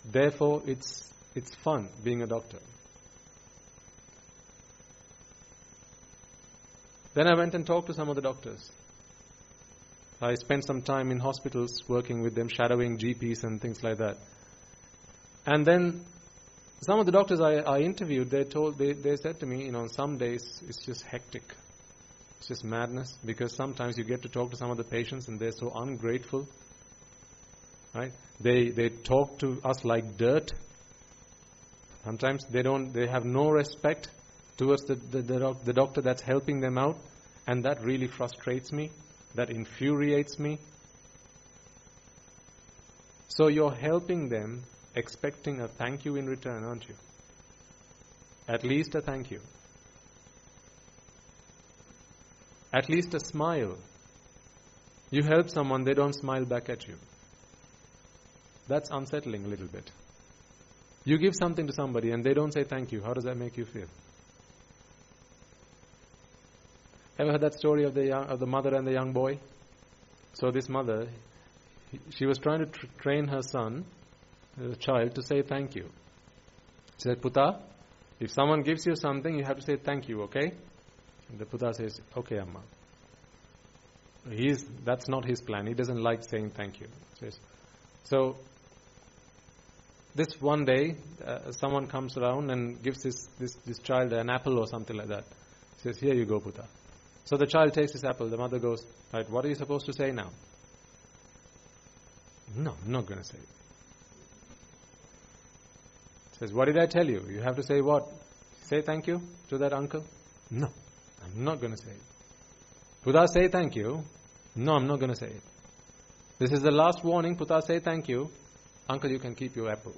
therefore it's fun being a doctor. Then I went and talked to some of the doctors. I spent some time in hospitals working with them, shadowing GPs and things like that. And then some of the doctors I interviewed, they said to me, some days it's just hectic. It's just madness, because sometimes you get to talk to some of the patients and they're so ungrateful. Right? They talk to us like dirt. Sometimes they have no respect towards the doctor that's helping them out, and that really frustrates me. That infuriates me. So you're helping them, expecting a thank you in return, aren't you? At least a thank you. At least a smile. You help someone, they don't smile back at you. That's unsettling a little bit. You give something to somebody and they don't say thank you. How does that make you feel? Ever heard that story of the mother and the young boy? So this mother, she was trying to train her son, the child, to say thank you. She said, Puta, if someone gives you something, you have to say thank you, okay? And the Puta says, okay, Amma. That's not his plan. He doesn't like saying thank you. So this one day, someone comes around and gives this child an apple or something like that. He says, here you go, Puta. So the child takes his apple. The mother goes, right, what are you supposed to say now? No, I'm not going to say it. Says, what did I tell you? You have to say what? Say thank you to that uncle? No, I'm not going to say it. Puta, say thank you. No, I'm not going to say it. This is the last warning. Puta, say thank you. Uncle, you can keep your apple.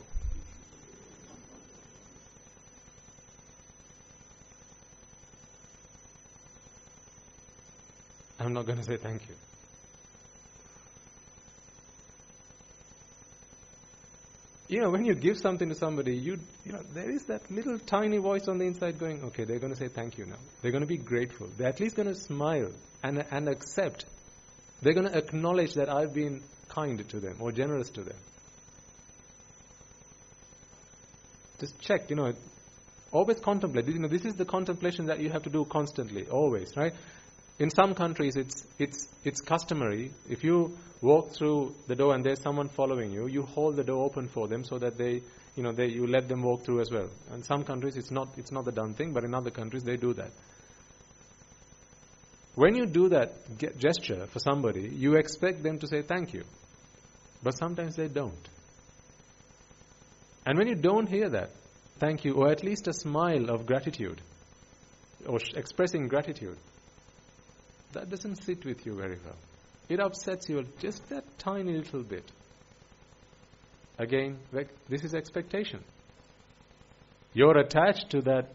I'm not going to say thank you. When you give something to somebody, there is that little tiny voice on the inside going, okay, they're going to say thank you now. They're going to be grateful. They're at least going to smile and accept. They're going to acknowledge that I've been kind to them or generous to them. Just check, always contemplate. This is the contemplation that you have to do constantly, always, right? In some countries, it's customary. If you walk through the door and there's someone following you, you hold the door open for them so that you let them walk through as well. In some countries, it's not the done thing, but in other countries, they do that. When you do that gesture for somebody, you expect them to say thank you, but sometimes they don't. And when you don't hear that thank you, or at least a smile of gratitude, or expressing gratitude, that doesn't sit with you very well. It upsets you just that tiny little bit. Again, this is expectation. You're attached to that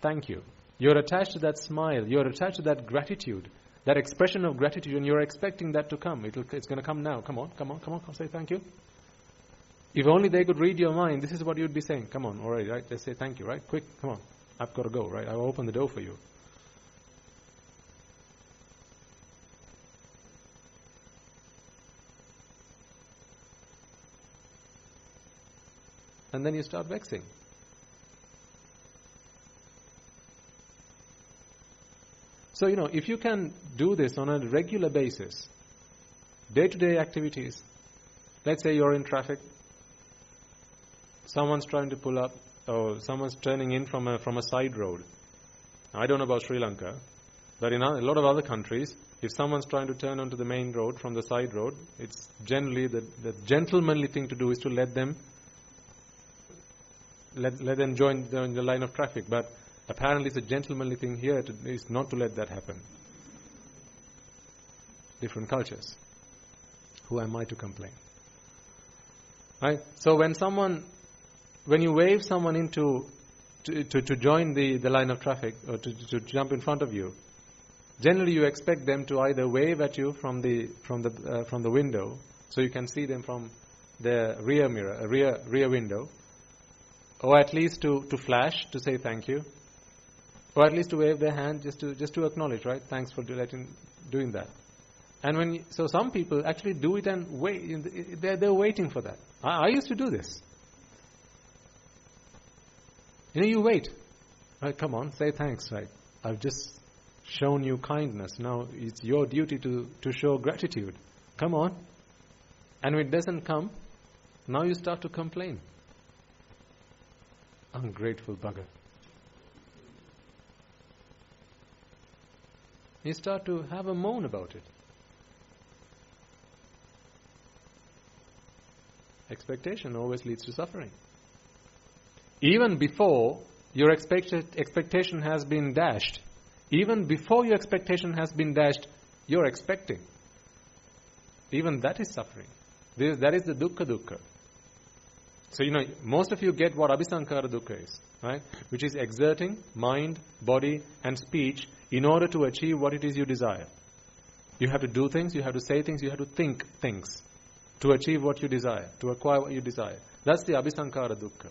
thank you. You're attached to that smile. You're attached to that gratitude, that expression of gratitude, and you're expecting that to come. It's going to come now. Come on, say thank you. If only they could read your mind, this is what you'd be saying. Come on, already, right? Just say thank you, right? Quick, come on. I've got to go, right? I'll open the door for you. And then you start vexing. So, if you can do this on a regular basis, day-to-day activities, let's say you're in traffic, someone's trying to pull up, or someone's turning in from a side road. I don't know about Sri Lanka, but in a lot of other countries, if someone's trying to turn onto the main road from the side road, it's generally the gentlemanly thing to do is to let them join the line of traffic. But apparently it's a gentlemanly thing here is not to let that happen. Different cultures. Who am I to complain? Right? So when you wave someone into to join the line of traffic, or to jump in front of you, generally you expect them to either wave at you from the window, so you can see them from the rear mirror, rear window, or at least to flash to say thank you, or at least to wave their hand just to acknowledge, right? Thanks for doing that. And so some people actually do it and wait. They're waiting for that. I used to do this. You wait. Right, come on, say thanks, right? I've just shown you kindness. Now it's your duty to show gratitude. Come on. And when it doesn't come, now you start to complain. Ungrateful bugger. You start to have a moan about it. Expectation always leads to suffering. Even before your expectation has been dashed, even before your expectation has been dashed, you're expecting. Even that is suffering. That is the dukkha. So, most of you get what abhisankara dukkha is, right? Which is exerting mind, body, and speech in order to achieve what it is you desire. You have to do things, you have to say things, you have to think things to achieve what you desire, to acquire what you desire. That's the abhisankara dukkha.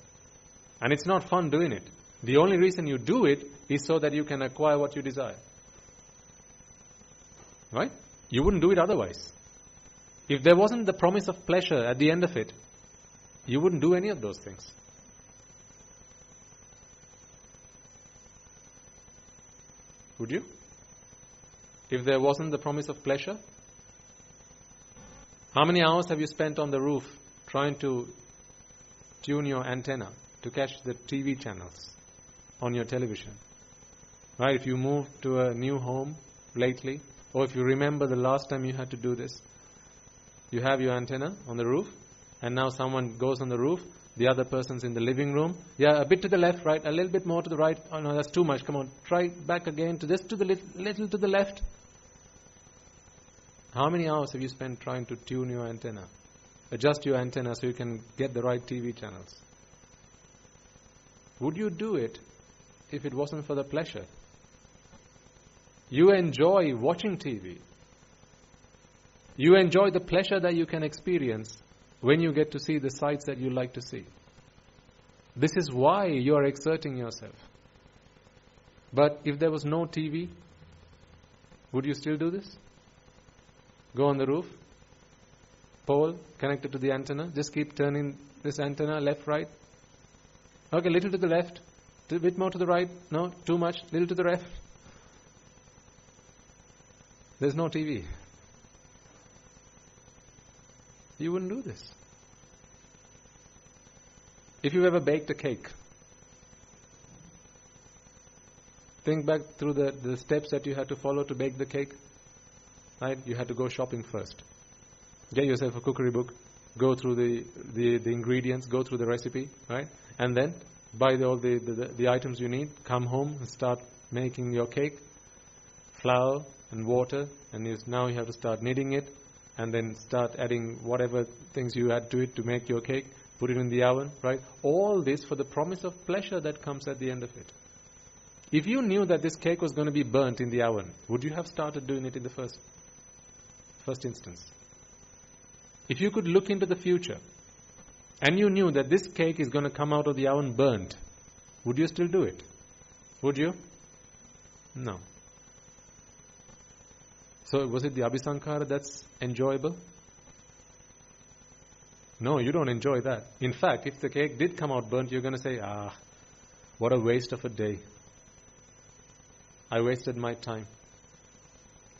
And it's not fun doing it. The only reason you do it is so that you can acquire what you desire. Right? You wouldn't do it otherwise. If there wasn't the promise of pleasure at the end of it, you wouldn't do any of those things. Would you? If there wasn't the promise of pleasure? How many hours have you spent on the roof trying to tune your antenna to catch the TV channels on your television? Right? If you move to a new home lately, or if you remember the last time you had to do this, you have your antenna on the roof, and now someone goes on the roof, the other person's in the living room. Yeah, a bit to the left, right? A little bit more to the right. Oh no, that's too much. Come on, try back again to the little to the left. How many hours have you spent trying to tune your antenna? Adjust your antenna so you can get the right TV channels. Would you do it if it wasn't for the pleasure? You enjoy watching TV. You enjoy the pleasure that you can experience when you get to see the sights that you like to see. This is why you are exerting yourself. But if there was no TV, would you still do this? Go on the roof, pole connected to the antenna, just keep turning this antenna left, right. Okay, little to the left, a bit more to the right, no, too much, little to the left. There's no TV. You wouldn't do this. If you ever baked a cake, think back through the steps that you had to follow to bake the cake. Right? You had to go shopping first. Get yourself a cookery book, go through the ingredients, go through the recipe, right? And then buy all the items you need, come home and start making your cake, flour and water, and now you have to start kneading it, and then start adding whatever things you add to it to make your cake, put it in the oven, right? All this for the promise of pleasure that comes at the end of it. If you knew that this cake was going to be burnt in the oven, would you have started doing it in the first instance? If you could look into the future and you knew that this cake is going to come out of the oven burnt, would you still do it? Would you? No. So was it the abhisankara that's enjoyable? No, you don't enjoy that. In fact, if the cake did come out burnt, you're going to say, what a waste of a day. I wasted my time.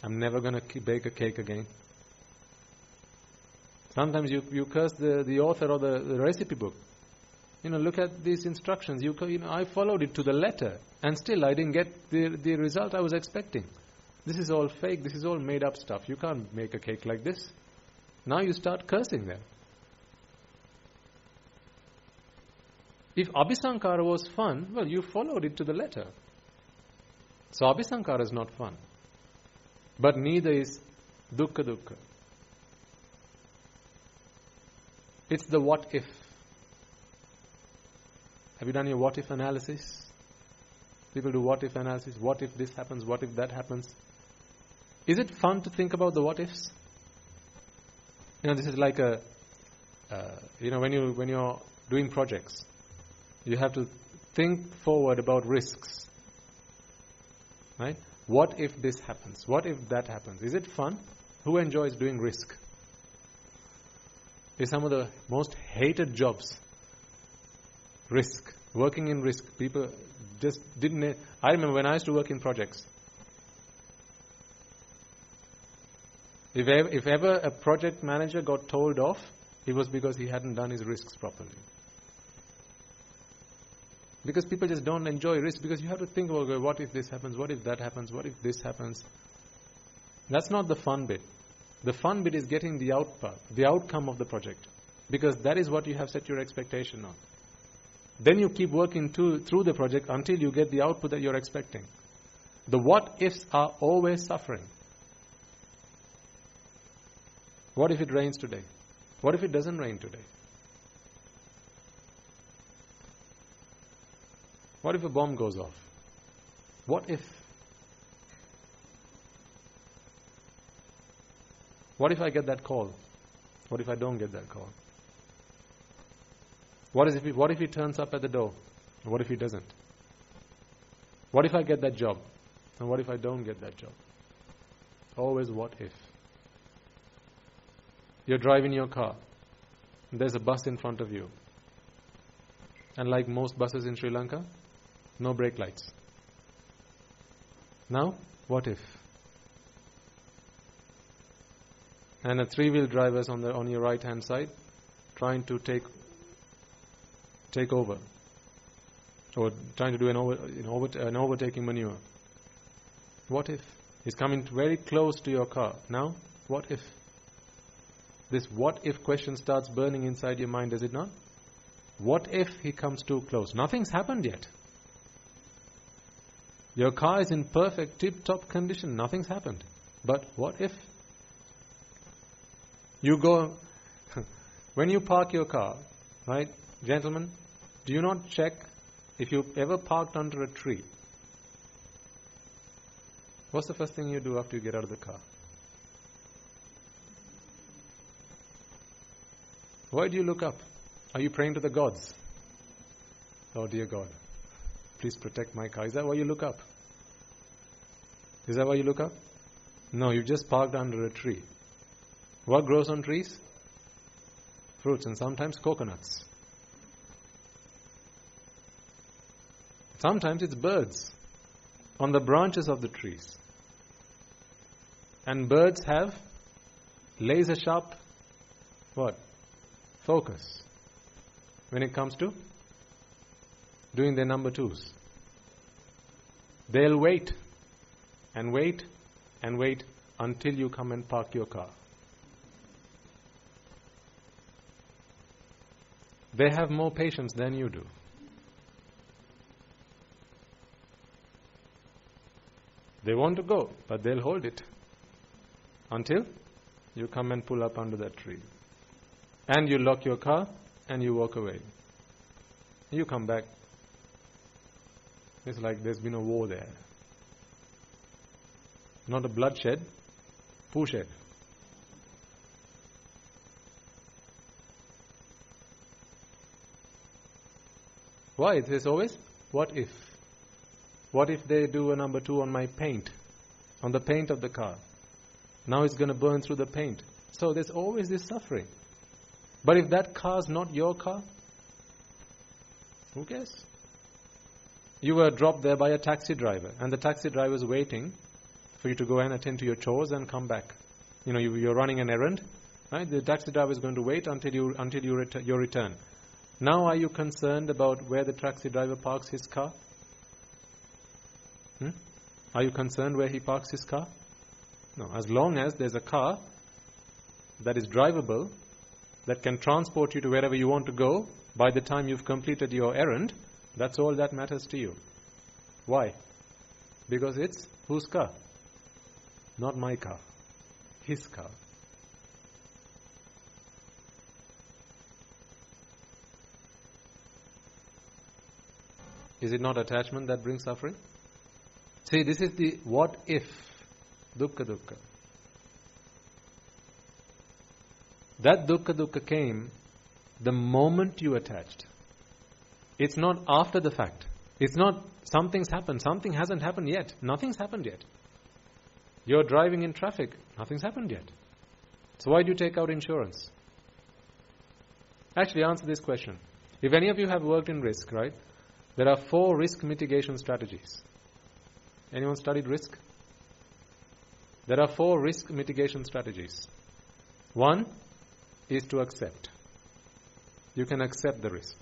I'm never going to bake a cake again. Sometimes you curse the author or the recipe book. Look at these instructions. I followed it to the letter, and still I didn't get the result I was expecting. This is all fake. This is all made up stuff. You can't make a cake like this. Now you start cursing them. If abhisankara was fun, well, you followed it to the letter. So abhisankara is not fun. But neither is dukkha. It's the what if. Have you done your what if analysis? People do what if analysis. What if this happens? What if that happens? Is it fun to think about the what ifs? This is like when you're doing projects, you have to think forward about risks. Right? What if this happens? What if that happens? Is it fun? Who enjoys doing risk? It's some of the most hated jobs. Risk. Working in risk. People just didn't... I remember when I used to work in projects. If ever a project manager got told off, it was because he hadn't done his risks properly. Because people just don't enjoy risk, because you have to think about what if this happens, what if that happens, what if this happens. That's not the fun bit. The fun bit is getting the outcome of the project, because that is what you have set your expectation on. Then you keep working through the project until you get the output that you're expecting. The what ifs are always suffering. What if it rains today? What if it doesn't rain today? What if a bomb goes off? What if? What if I get that call? What if I don't get that call? What if he turns up at the door? What if he doesn't? What if I get that job? And what if I don't get that job? Always what if. You're driving your car. There's a bus in front of you. And like most buses in Sri Lanka, no brake lights. Now, what if? And a three-wheel driver's on your right-hand side, trying to take over, or trying to do an overtaking maneuver. What if? He's coming very close to your car. Now, what if? This what if question starts burning inside your mind, does it not? What if he comes too close? Nothing's happened yet. Your car is in perfect tip-top condition. Nothing's happened. But what if? You go... when you park your car, right, gentlemen, do you not check if you've ever parked under a tree? What's the first thing you do after you get out of the car? Why do you look up? Are you praying to the gods? Oh dear God, please protect my car. Is that why you look up? Is that why you look up? No, you just parked under a tree. What grows on trees? Fruits, and sometimes coconuts. Sometimes it's birds on the branches of the trees. And birds have laser sharp what? Focus when it comes to doing their number twos. They'll wait and wait and wait until you come and park your car. They have more patience than you do. They want to go, but they'll hold it until you come and pull up under that tree. And you lock your car and you walk away. You come back. It's like there's been a war there. Not a bloodshed, poo-shed. Why? There's always, what if? What if they do a number 2 on my paint? On the paint of the car. Now it's going to burn through the paint. So there's always this suffering. But if that car's not your car, who cares? You were dropped there by a taxi driver, and the taxi driver is waiting for you to go and attend to your chores and come back. You're running an errand, right? The taxi driver is going to wait until your return. Now are you concerned about where the taxi driver parks his car? Are you concerned where he parks his car? No. As long as there's a car that is drivable, that can transport you to wherever you want to go, by the time you've completed your errand, that's all that matters to you. Why? Because it's whose car? Not my car. His car. Is it not attachment that brings suffering? See, this is the what if, dukkha dukkha. That dukkha dukkha came the moment you attached. It's not after the fact. It's not something's happened, something hasn't happened yet. Nothing's happened yet. You're driving in traffic, nothing's happened yet. So why do you take out insurance? Actually, answer this question. If any of you have worked in risk, right? There are 4 risk mitigation strategies. Anyone studied risk? There are 4 risk mitigation strategies. 1 is to accept. You can accept the risk.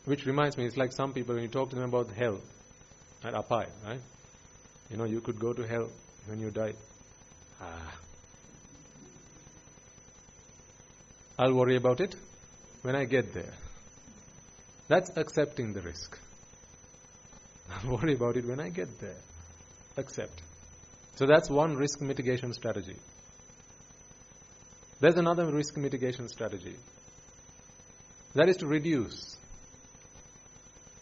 Which reminds me, it's like some people, when you talk to them about hell, at Apai, right? You could go to hell when you die. I'll worry about it when I get there. That's accepting the risk. I'll worry about it when I get there. Accept. So that's one risk mitigation strategy. There's another risk mitigation strategy. That is to reduce.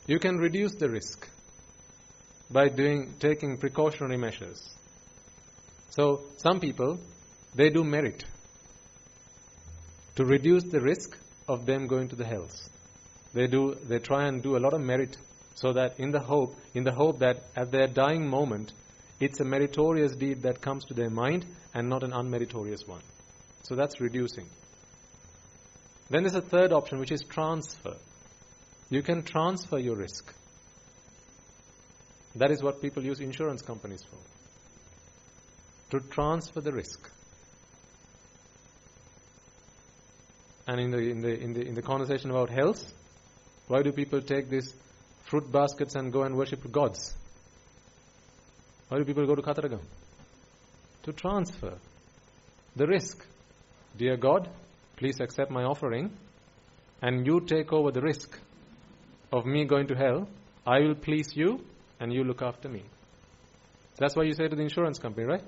You can reduce the risk by taking precautionary measures. So some people, they do merit to reduce the risk of them going to the hells. They try and do a lot of merit, so that in the hope that at their dying moment, it's a meritorious deed that comes to their mind and not an unmeritorious one. So that's reducing. Then there's a third option, which is transfer. You can transfer your risk. That is what people use insurance companies for. To transfer the risk. And in the conversation about health, why do people take these fruit baskets and go and worship gods? Why do people go to Kataragam? To transfer the risk. Dear God, please accept my offering, and you take over the risk of me going to hell. I will please you, and you look after me. That's why you say to the insurance company, right?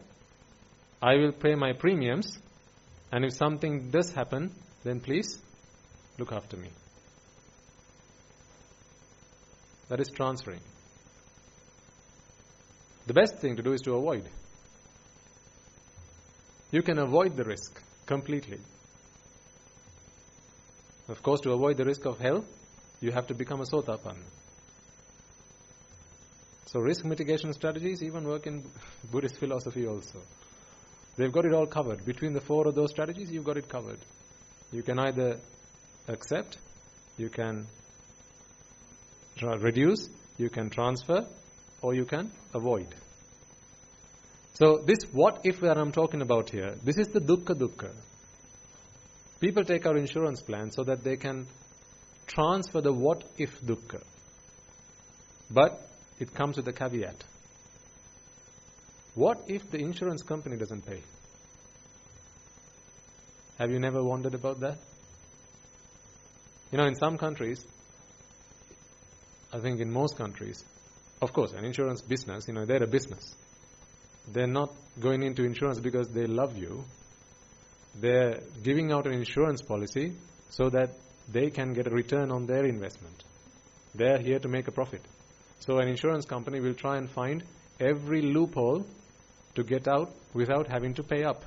I will pay my premiums, and if something does happen, then please look after me. That is transferring. The best thing to do is to avoid. You can avoid the risk completely. Of course, to avoid the risk of hell, you have to become a Sotapanna. So risk mitigation strategies even work in Buddhist philosophy also. They've got it all covered. Between the 4 of those strategies, you've got it covered. You can either accept, you can reduce, you can transfer, or you can avoid. So this what if that I'm talking about here, this is the dukkha dukkha. People take out insurance plans so that they can transfer the what if dukkha. But it comes with a caveat. What if the insurance company doesn't pay? Have you never wondered about that? In some countries, I think in most countries, of course, an insurance business, they're a business. They're not going into insurance because they love you. They're giving out an insurance policy so that they can get a return on their investment. They are here to make a profit. So an insurance company will try and find every loophole to get out without having to pay up.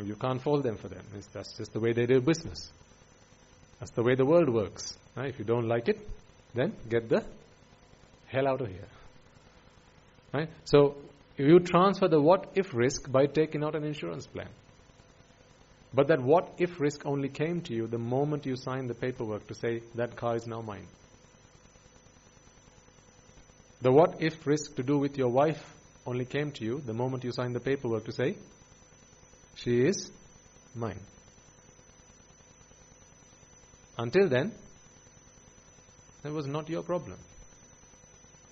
You can't fault them for them. That's just the way they do business. That's the way the world works. Right? If you don't like it, then get the hell out of here. Right? So you transfer the what-if risk by taking out an insurance plan. But that what-if risk only came to you the moment you signed the paperwork to say, that car is now mine. The what-if risk to do with your wife only came to you the moment you signed the paperwork to say, she is mine. Until then, that was not your problem.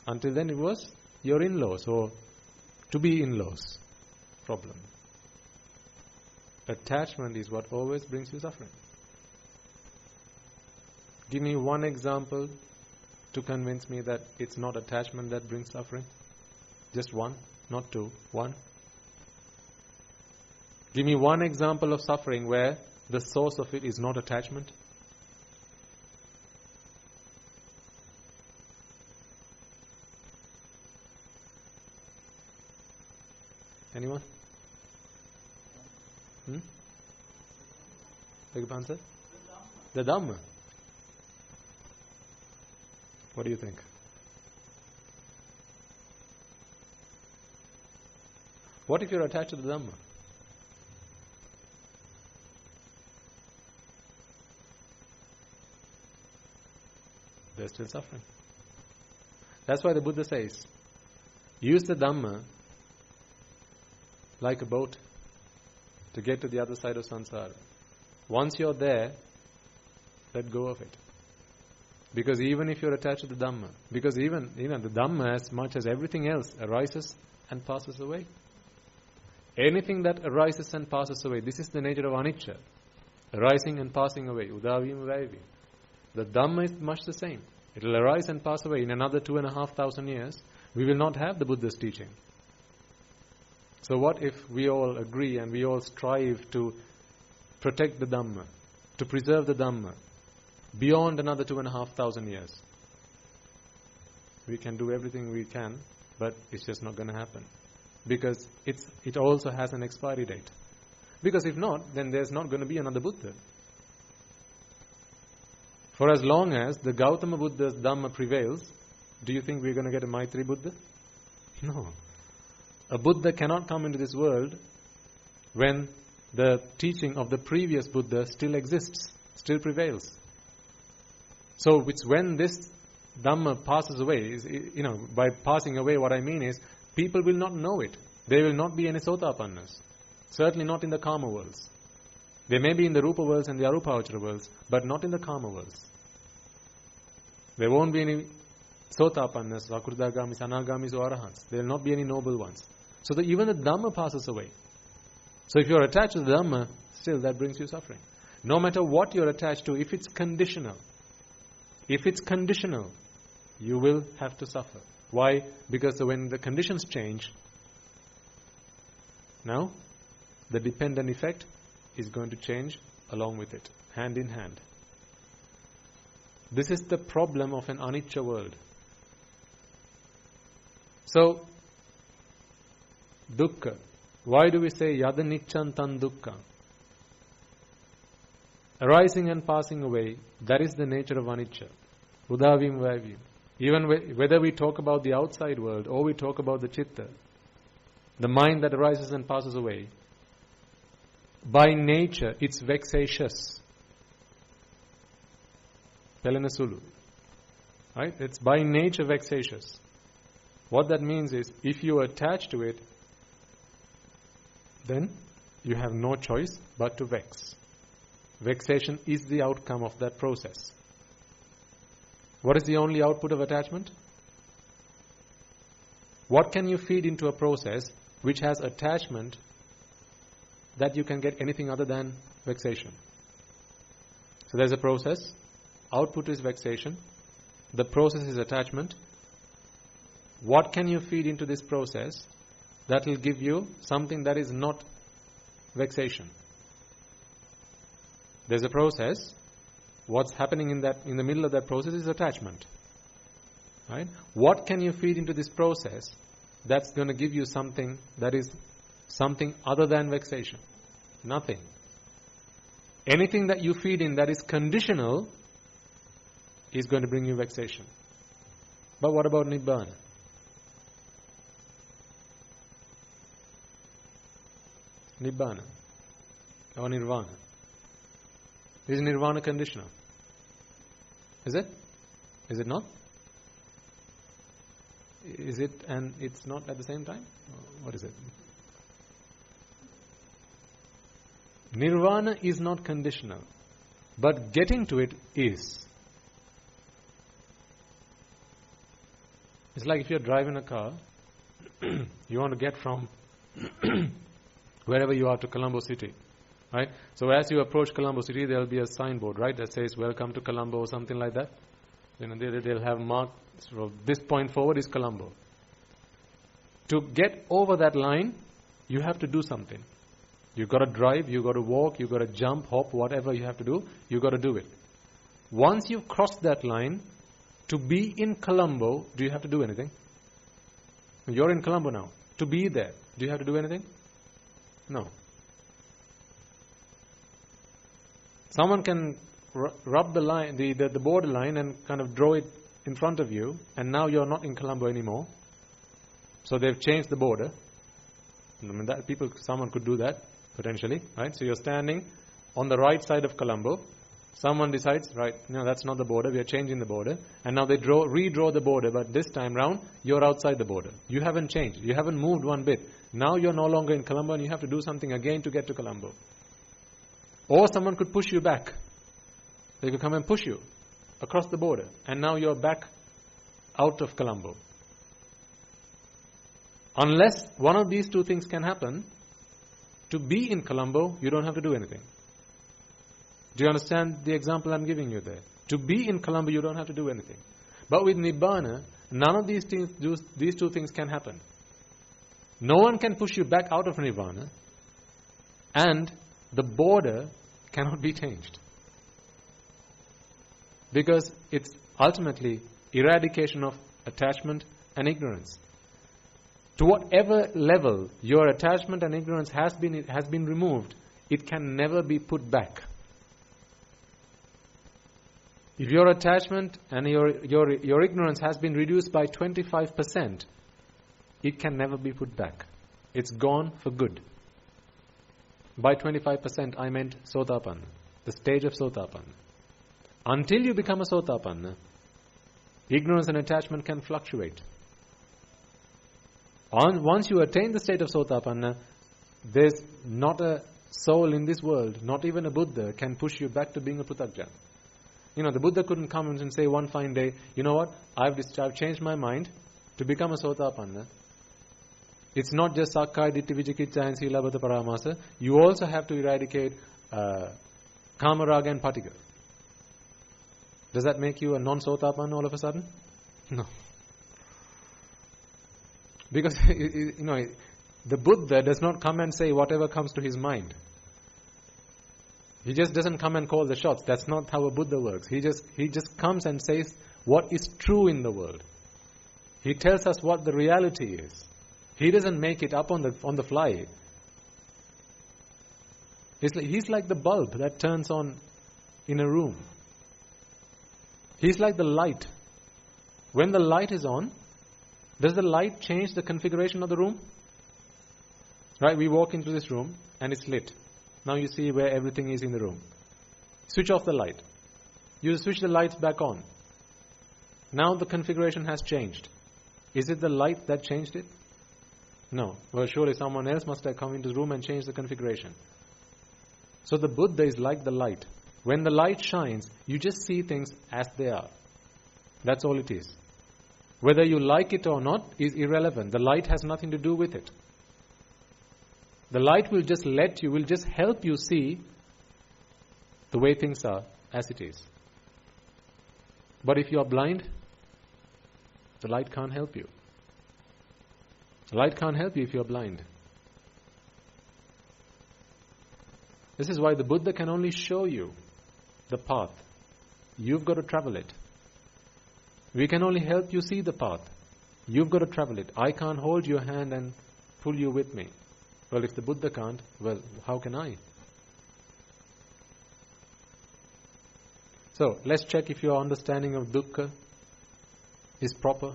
Until then it was your in-laws or to-be in-laws problem. Attachment is what always brings you suffering. Give me one example to convince me that it's not attachment that brings suffering. Just one, not two, one. Give me one example of suffering where the source of it is not attachment. Anyone? Beg your pardon, sir? The Dhamma. What do you think? What if you're attached to the Dhamma? There's still suffering. That's why the Buddha says, use the Dhamma like a boat to get to the other side of samsara. Once you're there, let go of it. Because even if you're attached to the Dhamma, because even the Dhamma, as much as everything else, arises and passes away. Anything that arises and passes away, this is the nature of anicca, arising and passing away, udavim vaivim. The Dhamma is much the same. It will arise and pass away. In another 2,500 years, we will not have the Buddha's teaching. So what if we all agree and we all strive to protect the Dhamma, to preserve the Dhamma, beyond another 2,500 years? We can do everything we can, but it's just not going to happen. Because it also has an expiry date. Because if not, then there's not going to be another Buddha. For as long as the Gautama Buddha's Dhamma prevails, do you think we're going to get a Maitri Buddha? No. A Buddha cannot come into this world when the teaching of the previous Buddha still exists, still prevails. So it's when this Dhamma passes away, by passing away what I mean is, people will not know it. There will not be any Sotapannas. Certainly not in the Kama worlds. They may be in the Rupa worlds and the Arupavachara worlds, but not in the Kama worlds. There won't be any Sotapannas, Vakrudagamis, Anagamis or Arahants. There will not be any noble ones. So that even the Dhamma passes away. So if you're attached to the Dhamma, still that brings you suffering. No matter what you're attached to, if it's conditional, you will have to suffer. Why? Because when the conditions change, now the dependent effect is going to change along with it, hand in hand. This is the problem of an anicca world. So, dukkha. Why do we say yada nicchan tan dukkha? Arising and passing away, that is the nature of anicca. Udavim vaivim. Even whether we talk about the outside world or we talk about the chitta, the mind that arises and passes away, by nature it's vexatious. Pelenasulu. Right? It's by nature vexatious. What that means is, if you attach to it, then you have no choice but to vex. Vexation is the outcome of that process. What is the only output of attachment? What can you feed into a process which has attachment that you can get anything other than vexation? So there's a process. Output is vexation. The process is attachment. What can you feed into this process that will give you something that is not vexation? There's a process. what's happening in the middle of that process is attachment. Right? What can you feed into this process that's going to give you something that is something other than vexation? Nothing. Anything that you feed in that is conditional is going to bring you vexation. But what about Nibbana? Nibbana or Nirvana. Is Nirvana conditional? Is it? Is it not? Is it and it's not at the same time? What is it? Nirvana is not conditional, but getting to it is. It's like if you're driving a car, you want to get from wherever you are to Colombo City, right? So as you approach Colombo City, there will be a signboard, right, that says "Welcome to Colombo" or something like that. They'll have marked, so this point forward is Colombo. To get over that line, you have to do something. You've got to drive, you've got to walk, you've got to jump, hop, whatever you have to do, you've got to do it. Once you've crossed that line, to be in Colombo, do you have to do anything? You're in Colombo now. To be there, do you have to do anything? No. Someone can rub the line, the border line, and kind of draw it in front of you, and now you're not in Colombo anymore. So they've changed the border. I mean, someone could do that potentially, right? So you're standing on the right side of Colombo. Someone decides, right, no, that's not the border. We are changing the border, and now they redraw the border. But this time round, you're outside the border. You haven't changed. You haven't moved one bit. Now you're no longer in Colombo, and you have to do something again to get to Colombo. Or someone could push you back. They could come and push you across the border, and now you're back out of Colombo. Unless one of these two things can happen, to be in Colombo, you don't have to do anything. Do you understand the example I'm giving you there? To be in Colombo, you don't have to do anything. But with Nibbana, none of these two things can happen. No one can push you back out of Nirvana, and the border cannot be changed. Because it's ultimately eradication of attachment and ignorance. To whatever level your attachment and ignorance has been removed, it can never be put back. If your attachment and your ignorance has been reduced by 25%, it can never be put back. It's gone for good. By 25%, I meant Sotapanna, the stage of Sotapanna. Until you become a Sotapanna, ignorance and attachment can fluctuate. Once you attain the state of Sotapanna, there's not a soul in this world, not even a Buddha, can push you back to being a Pruthagjan. The Buddha couldn't come and say one fine day, you know what, I've changed my mind to become a Sotapanna. It's not just Sakkaya Ditthi Vicikicca and Silabhata Paramasa. You also have to eradicate Kamaraga and Patigha. Does that make you a non-Sotapanna all of a sudden? No. Because, the Buddha does not come and say whatever comes to his mind. He just doesn't come and call the shots. That's not how a Buddha works. He just comes and says what is true in the world. He tells us what the reality is. He doesn't make it up on the fly. He's like the bulb that turns on in a room. He's like the light. When the light is on, does the light change the configuration of the room? Right, we walk into this room and it's lit. Now you see where everything is in the room. Switch off the light. You switch the lights back on. Now the configuration has changed. Is it the light that changed it? No. Well, surely someone else must have come into the room and changed the configuration. So the Buddha is like the light. When the light shines, you just see things as they are. That's all it is. Whether you like it or not is irrelevant. The light has nothing to do with it. The light will just help you see the way things are as it is. But if you are blind, the light can't help you. The light can't help you if you are blind. This is why the Buddha can only show you the path. You've got to travel it. We can only help you see the path. You've got to travel it. I can't hold your hand and pull you with me. Well, if the Buddha can't, well, how can I? So, let's check if your understanding of dukkha is proper.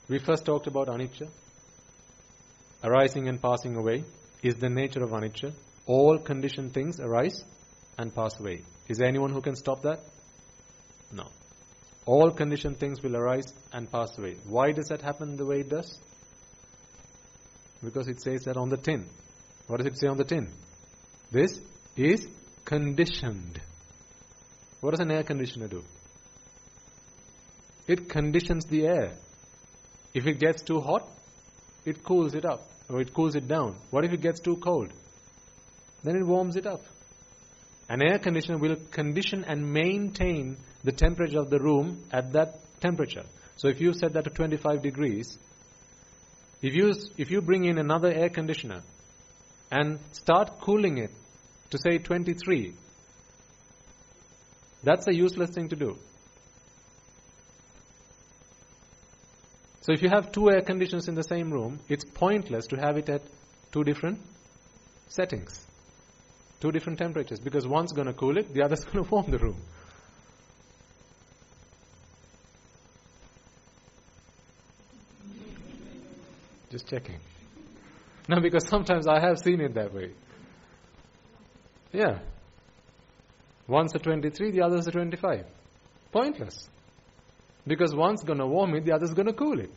We first talked about anicca. Arising and passing away is the nature of anicca. All conditioned things arise and pass away. Is there anyone who can stop that? No. All conditioned things will arise and pass away. Why does that happen the way it does? Because it says that on the tin. What does it say on the tin? This is conditioned. What does an air conditioner do? It conditions the air. If it gets too hot, it cools it up, or it cools it down. What if it gets too cold? Then it warms it up. An air conditioner will condition and maintain the temperature of the room at that temperature. So if you set that to 25 degrees, if you bring in another air conditioner and start cooling it to say 23, that's a useless thing to do. So if you have two air conditioners in the same room, it's pointless to have it at two different settings, two different temperatures, because one's going to cool it, the other's going to warm the room. Just checking. No, because sometimes I have seen it that way. Yeah. One's a 23, the other's a 25. Pointless. Because one's going to warm it, the other's going to cool it.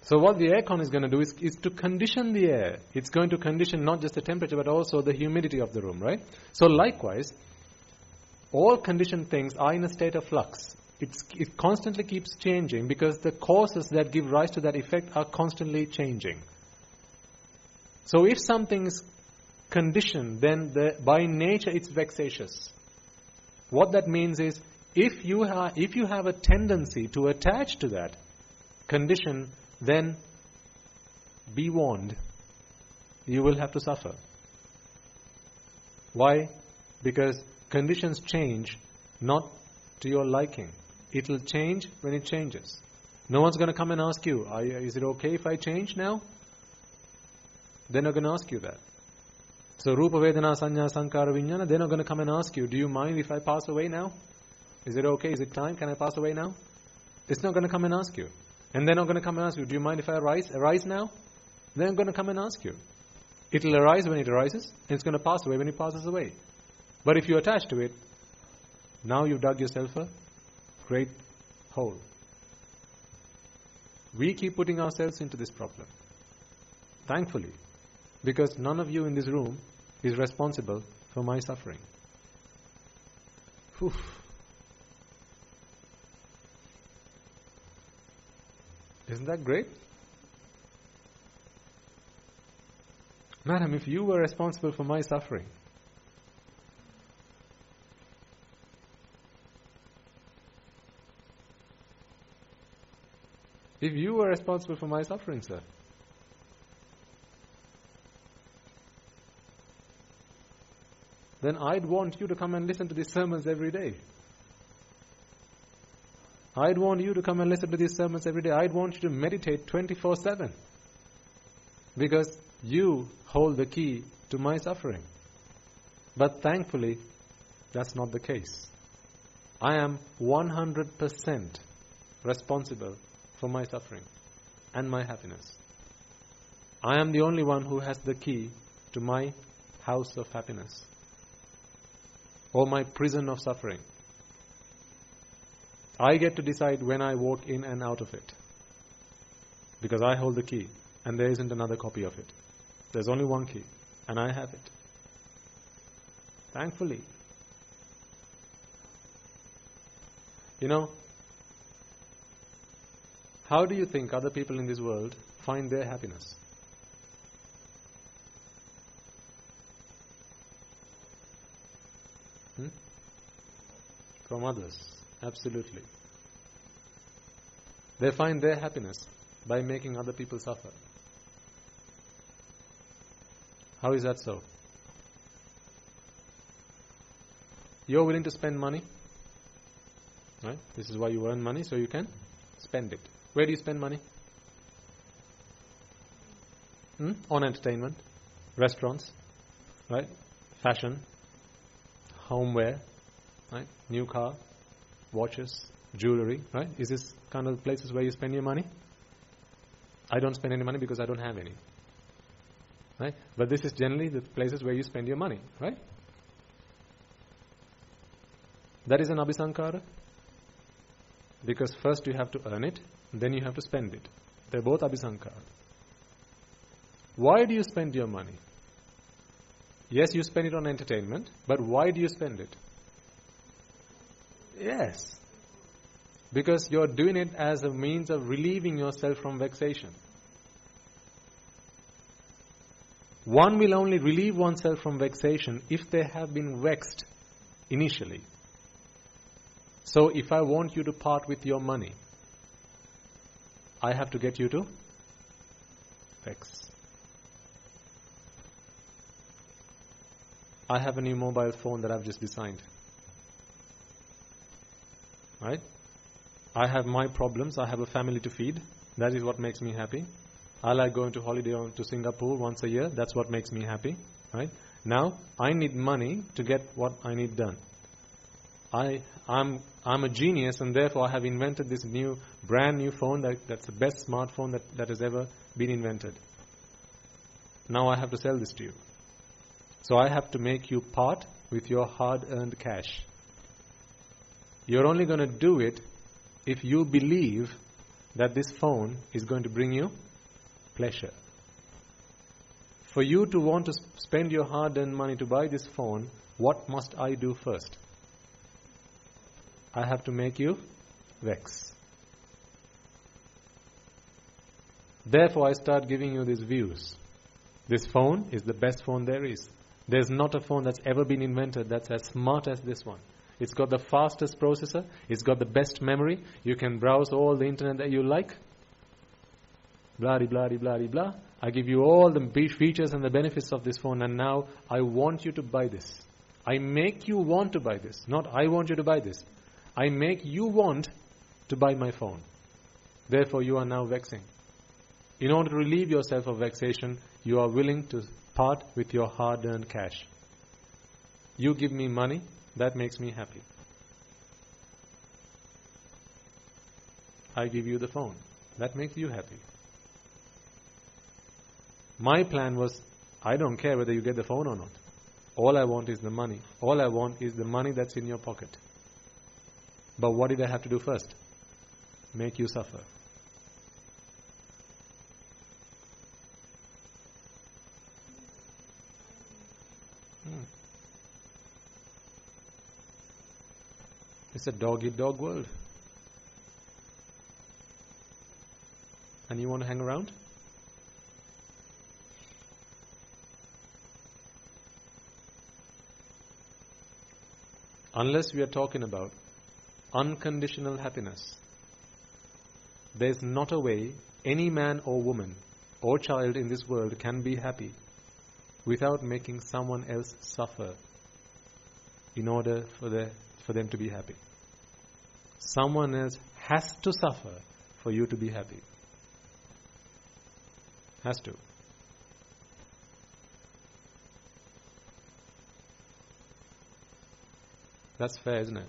So what the aircon is going to do is to condition the air. It's going to condition not just the temperature but also the humidity of the room, right? So likewise, all conditioned things are in a state of flux. It constantly keeps changing because the causes that give rise to that effect are constantly changing. So if something is conditioned, then by nature it's vexatious. What that means is, if you have a tendency to attach to that condition, then be warned, you will have to suffer. Why? Because conditions change not to your liking. It will change when it changes. No one's going to come and ask you, is it okay if I change now? They're not going to ask you that. So Rupa Vedana Sanya Sankara Vijnana, they're not going to come and ask you, do you mind if I pass away now? Is it okay? Is it time? Can I pass away now? It's not going to come and ask you. And they're not going to come and ask you, do you mind if I arise now? They're not going to come and ask you. It will arise when it arises, and it's going to pass away when it passes away. But if you attach to it, now you've dug yourself a great hole. We keep putting ourselves into this problem. Thankfully. Because none of you in this room is responsible for my suffering. Whew. Isn't that great? Madam, if you were responsible for my suffering, sir, then I'd want you to come and listen to these sermons every day. I'd want you to come and listen to these sermons every day. I'd want you to meditate 24/7. Because you hold the key to my suffering. But thankfully, that's not the case. I am 100% responsible for my suffering and my happiness. I am the only one who has the key to my house of happiness, or my prison of suffering. I get to decide when I walk in and out of it, because I hold the key, and there isn't another copy of it. There's only one key, and I have it. Thankfully. You know, how do you think other people in this world find their happiness? From others, absolutely. They find their happiness by making other people suffer. How is that so? You're willing to spend money, right? This is why you earn money, so you can spend it. Where do you spend money? On entertainment, restaurants, right? Fashion, homeware, right? New car, watches, jewelry, right? Is this kind of places where you spend your money? I don't spend any money because I don't have any, right? But this is generally the places where you spend your money, right? That is an abhisankara. Because first you have to earn it, then you have to spend it. They're both abhisankara. Why do you spend your money? Yes, you spend it on entertainment, but why do you spend it? Yes. Because you're doing it as a means of relieving yourself from vexation. One will only relieve oneself from vexation if they have been vexed initially. So if I want you to part with your money, I have to get you to vex. I have a new mobile phone that I've just designed. Right? I have my problems. I have a family to feed. That is what makes me happy. I like going to holiday to Singapore once a year. That's what makes me happy. Right? Now, I need money to get what I need done. I'm a genius, and therefore I have invented this brand new phone that's the best smartphone that has ever been invented. Now I have to sell this to you. So I have to make you part with your hard-earned cash. You're only going to do it if you believe that this phone is going to bring you pleasure. For you to want to spend your hard-earned money to buy this phone, what must I do first? I have to make you vex. Therefore, I start giving you these views. This phone is the best phone there is. There's not a phone that's ever been invented that's as smart as this one. It's got the fastest processor. It's got the best memory. You can browse all the internet that you like. Blah, blah, blah, blah, blah. I give you all the features and the benefits of this phone, and now I want you to buy this. I make you want to buy this. Not I want you to buy this. I make you want to buy my phone. Therefore, you are now vexing. In order to relieve yourself of vexation, you are willing to part with your hard-earned cash. You give me money, that makes me happy. I give you the phone, that makes you happy. My plan was, I don't care whether you get the phone or not. All I want is the money. All I want is the money that's in your pocket. But what did I have to do first? Make you suffer. It's a dog-eat-dog world. And you want to hang around? Unless we are talking about unconditional happiness, there's not a way any man or woman or child in this world can be happy without making someone else suffer in order for them to be happy. Someone else has to suffer for you to be happy. Has to. That's fair, isn't it?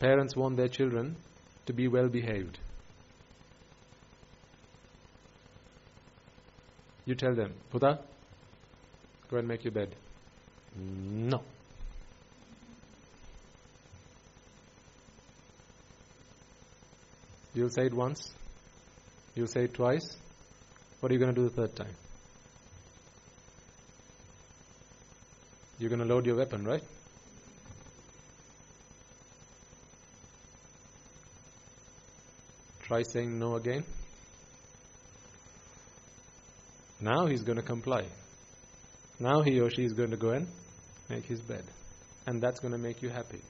Parents want their children to be well behaved. You tell them, Buddha, go and make your bed. No. You'll say it once. You'll say it twice. What are you going to do the third time? You're going to load your weapon, right? Try saying no again. Now he's going to comply. Now he or she is going to go and make his bed. And that's going to make you happy.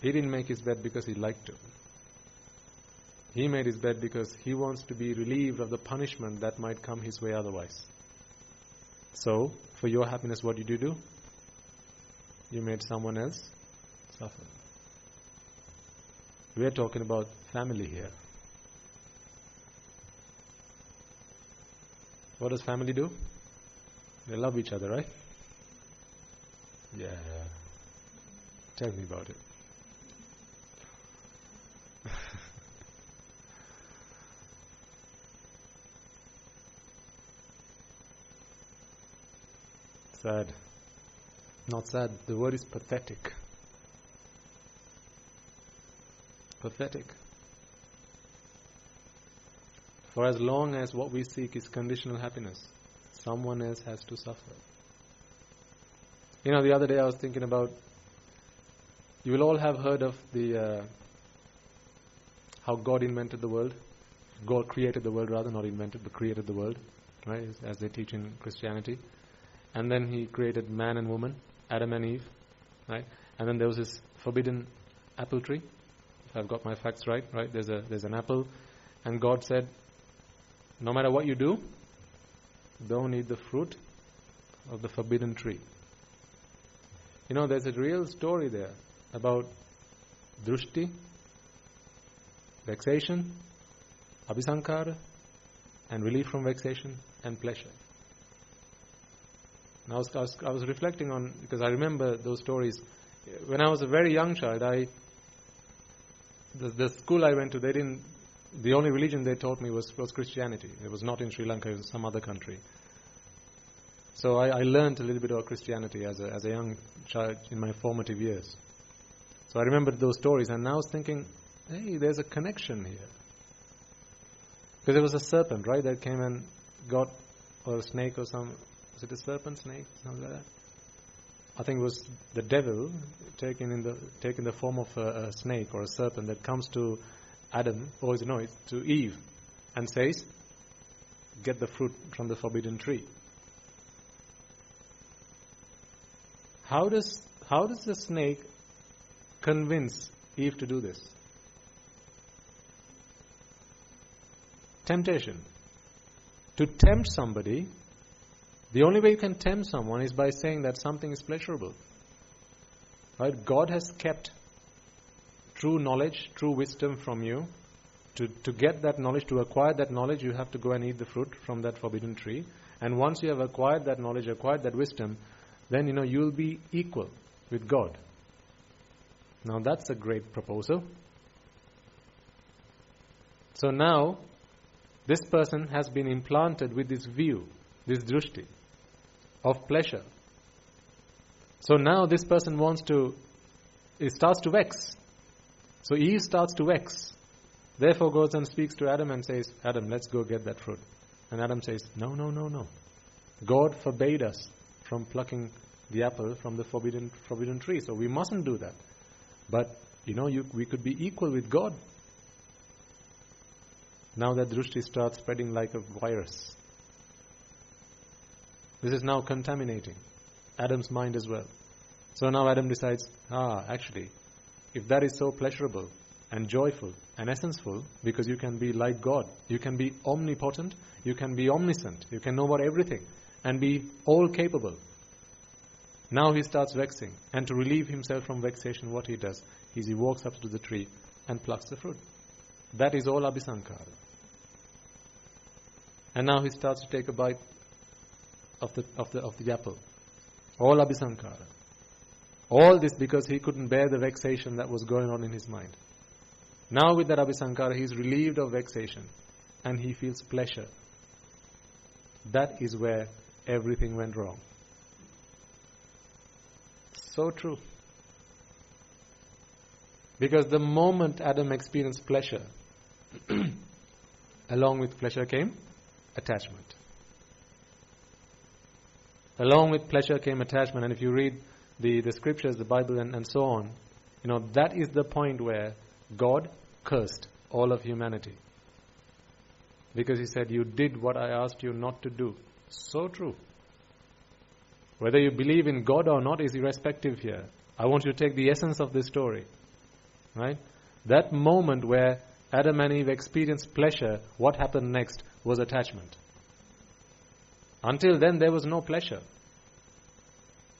He didn't make his bed because he liked to. He made his bed because he wants to be relieved of the punishment that might come his way otherwise. So, for your happiness, what did you do? You made someone else suffer. We are talking about family here. What does family do? They love each other, right? Yeah. Tell me about it. Sad. Not sad, the word is pathetic. Pathetic. For as long as what we seek is conditional happiness, someone else has to suffer. The other day I was thinking about, you will all have heard of the how God invented the world. God created the world, rather, not invented, but created the world, right? As they teach in Christianity. And then He created man and woman, Adam and Eve, right? And then there was this forbidden apple tree. If I've got my facts right? There's an apple, and God said, no matter what you do, don't eat the fruit of the forbidden tree. There's a real story there about drushti, vexation, abhisankara, and relief from vexation and pleasure. And I was reflecting on, because I remember those stories. When I was a very young child, the school I went to, the only religion they taught me was Christianity. It was not in Sri Lanka, it was some other country. So I learned a little bit about Christianity as a young child in my formative years. So I remembered those stories, and now I was thinking, hey, there's a connection here. Because there was a serpent, right, that came and got, or a snake or some, was it a serpent, snake, something like that? I think it was the devil taking the form of a snake or a serpent that comes to Adam, it's to Eve, and says, get the fruit from the forbidden tree. How does the snake convince Eve to do this? Temptation. To tempt somebody, the only way you can tempt someone is by saying that something is pleasurable. Right? God has kept true knowledge, true wisdom from you. To get that knowledge, to acquire that knowledge, you have to go and eat the fruit from that forbidden tree. And once you have acquired that knowledge, acquired that wisdom, then you'll be equal with God. Now that's a great proposal. So now, this person has been implanted with this view, this drushti, of pleasure. So now this person it starts to vex. So Eve starts to vex. Therefore goes and speaks to Adam and says, Adam, let's go get that fruit. And Adam says, no. God forbade us from plucking the apple from the forbidden tree. So we mustn't do that. But, we could be equal with God. Now that drushti starts spreading like a virus. This is now contaminating Adam's mind as well. So now Adam decides, actually, if that is so pleasurable and joyful and essential, because you can be like God, you can be omnipotent, you can be omniscient, you can know about everything and be all capable. Now he starts vexing, and to relieve himself from vexation, what he does is he walks up to the tree and plucks the fruit. That is all abhisankara. And now he starts to take a bite of the apple. All abhisankara. All this because he couldn't bear the vexation that was going on in his mind. Now with that abhisankara, he is relieved of vexation and he feels pleasure. That is where everything went wrong. So true. Because the moment Adam experienced pleasure, along with pleasure came attachment. Along with pleasure came attachment. And if you read the scriptures, the Bible and so on, that is the point where God cursed all of humanity. Because He said, you did what I asked you not to do. So true. Whether you believe in God or not is irrespective here. I want you to take the essence of this story. Right? That moment where Adam and Eve experienced pleasure, what happened next was attachment. Until then, there was no pleasure.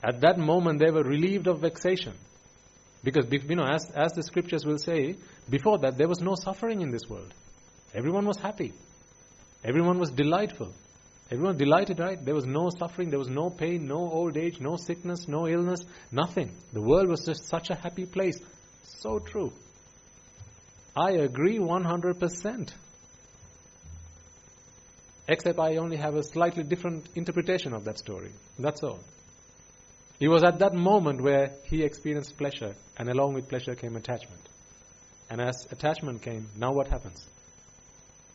At that moment, they were relieved of vexation. Because, as the scriptures will say, before that, there was no suffering in this world. Everyone was happy. Everyone was delightful. Everyone delighted, right? There was no suffering, there was no pain, no old age, no sickness, no illness, nothing. The world was just such a happy place. So true. I agree 100%. Except I only have a slightly different interpretation of that story. That's all. It was at that moment where he experienced pleasure, and along with pleasure came attachment. And as attachment came, now what happens?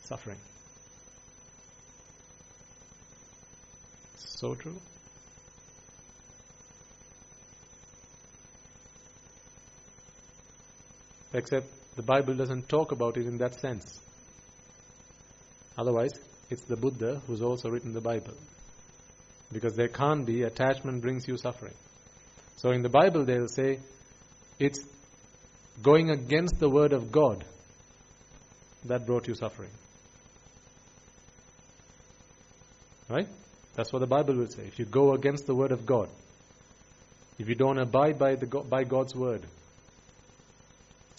Suffering. So true. Except the Bible doesn't talk about it in that sense. Otherwise, it's the Buddha who's also written the Bible. Because there can't be attachment brings you suffering. So in the Bible they'll say it's going against the word of God that brought you suffering. Right? That's what the Bible will say. If you go against the word of God, if you don't abide by God's word,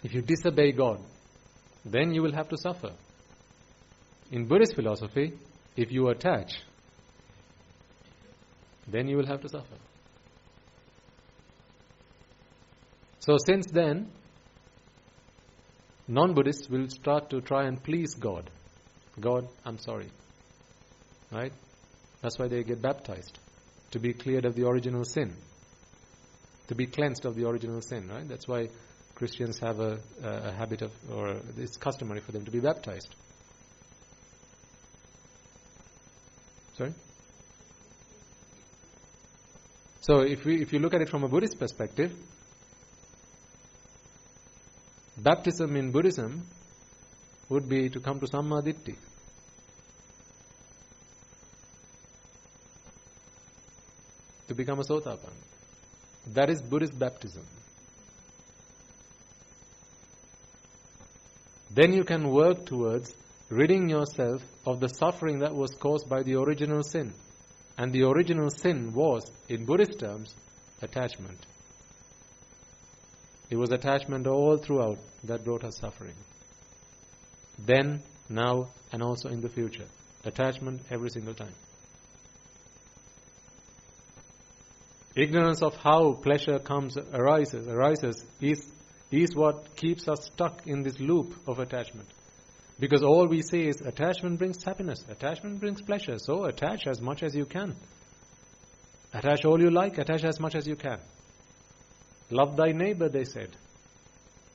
if you disobey God, then you will have to suffer. In Buddhist philosophy, if you attach, then you will have to suffer. So since then, non-Buddhists will start to try and please God. God, I'm sorry. Right? That's why they get baptized. To be cleared of the original sin. To be cleansed of the original sin. Right? That's why Christians have a habit of, or it's customary for them to be baptized. Sorry? So if you look at it from a Buddhist perspective, baptism in Buddhism would be to come to Sammaditthi. To become a Sotapan. That is Buddhist baptism. Then you can work towards ridding yourself of the suffering that was caused by the original sin. And the original sin was, in Buddhist terms, attachment. It was attachment all throughout that brought us suffering. Then, now, and also in the future. Attachment every single time. Ignorance of how pleasure arises is what keeps us stuck in this loop of attachment. Because all we say is attachment brings happiness, attachment brings pleasure, so attach as much as you can. Attach all you like, attach as much as you can. Love thy neighbor, they said.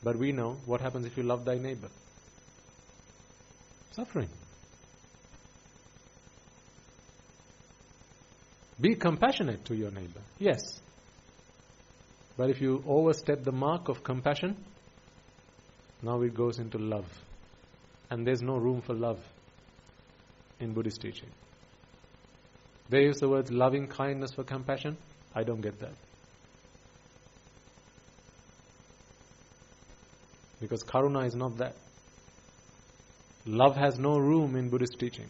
But we know what happens if you love thy neighbor. Suffering. Be compassionate to your neighbor, yes. But if you overstep the mark of compassion, now it goes into love. And there's no room for love in Buddhist teaching. They use the words loving kindness for compassion. I don't get that. Because karuna is not that. Love has no room in Buddhist teaching.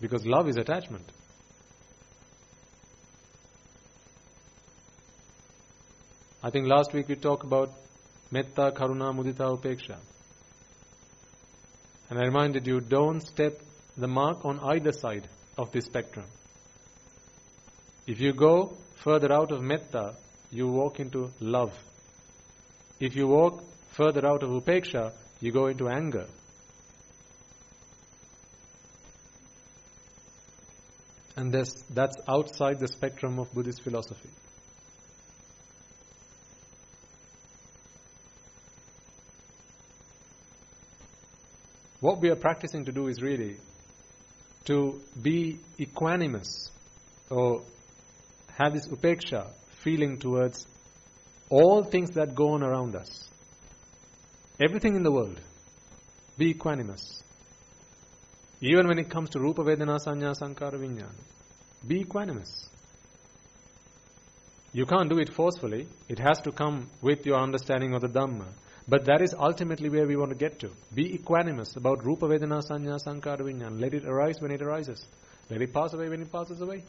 Because love is attachment. I think last week we talked about metta, karuna, mudita, upeksha. And I reminded you, don't step the mark on either side of this spectrum. If you go further out of metta, you walk into love. If you walk further out of upeksha, you go into anger. And that's outside the spectrum of Buddhist philosophy. What we are practicing to do is really to be equanimous or have this upeksha feeling towards all things that go on around us. Everything in the world. Be equanimous. Even when it comes to Rupa Vedana Sanya Sankara Vijnana. Be equanimous. You can't do it forcefully. It has to come with your understanding of the Dhamma. But that is ultimately where we want to get to. Be equanimous about Rupa Vedana Sanya Sankara Vijnana. Let it arise when it arises. Let it pass away when it passes away.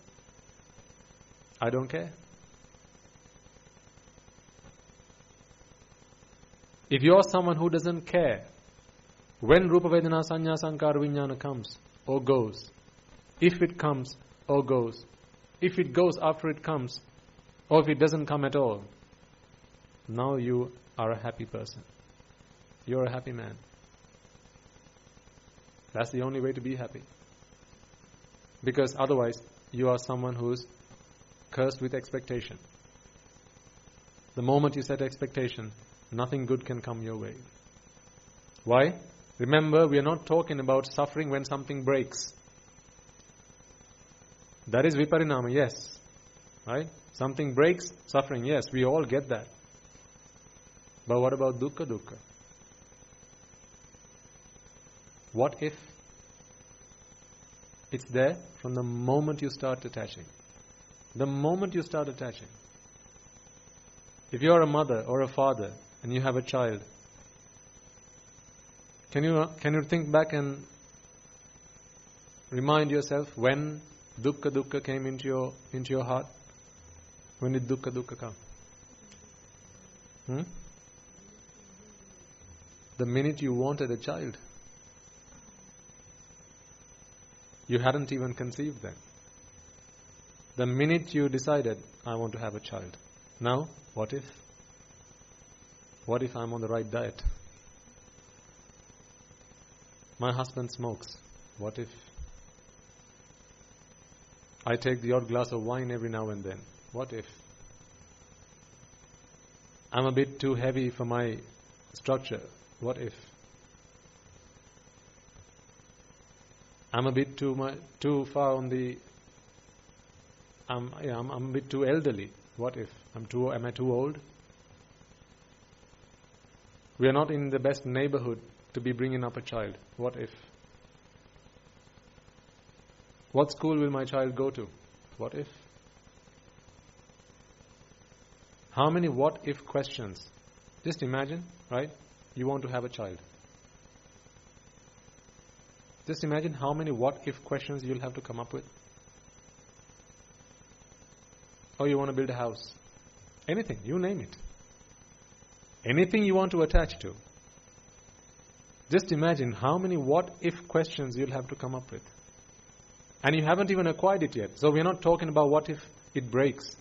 I don't care. If you're someone who doesn't care when Rupa Vedana Sanya Sankara Vijnana comes or goes, if it comes or goes, if it goes after it comes, or if it doesn't come at all, now you are a happy person. You're a happy man. That's the only way to be happy. Because otherwise, you are someone who's cursed with expectation. The moment you set expectation, nothing good can come your way. Why? Remember, we are not talking about suffering when something breaks. That is viparinama, yes. Right? Something breaks, suffering, yes, we all get that. But what about dukkha dukkha? What if it's there from the moment you start attaching? The moment you start attaching. If you are a mother or a father and you have a child, can you think back and remind yourself when dukkha dukkha came into your heart? When did dukkha dukkha come? The minute you wanted a child. You hadn't even conceived then. The minute you decided, I want to have a child. Now, what if? What if I'm on the right diet? My husband smokes. What if? I take the odd glass of wine every now and then. What if? I'm a bit too heavy for my structure. What if? I'm a bit too far on the. I'm a bit too elderly. What if? Am I too old? We are not in the best neighborhood to be bringing up a child. What if? What school will my child go to? What if? How many what if questions? Just imagine, right? You want to have a child. Just imagine how many what if questions you'll have to come up with. Or you want to build a house. Anything, you name it. Anything you want to attach to. Just imagine how many what if questions you'll have to come up with. And you haven't even acquired it yet. So we're not talking about what if it breaks.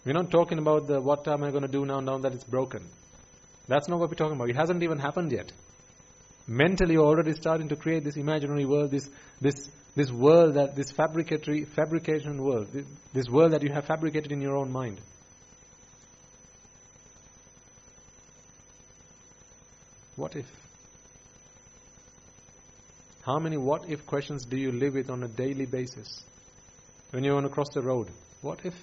We're not talking about the what am I going to do now that it's broken. That's not what we're talking about. It hasn't even happened yet. Mentally you're already starting to create this imaginary world, this world, this fabrication world, this world that you have fabricated in your own mind. What if? How many what if questions do you live with on a daily basis? When you want to cross the road, what if?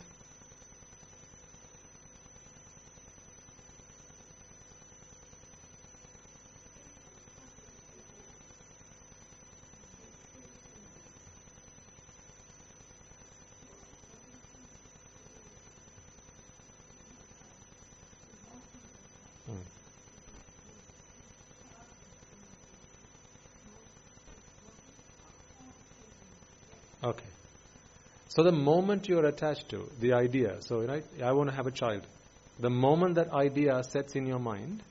Okay. So the moment you're attached to the idea, so right, I want to have a child. The moment that idea sets in your mind,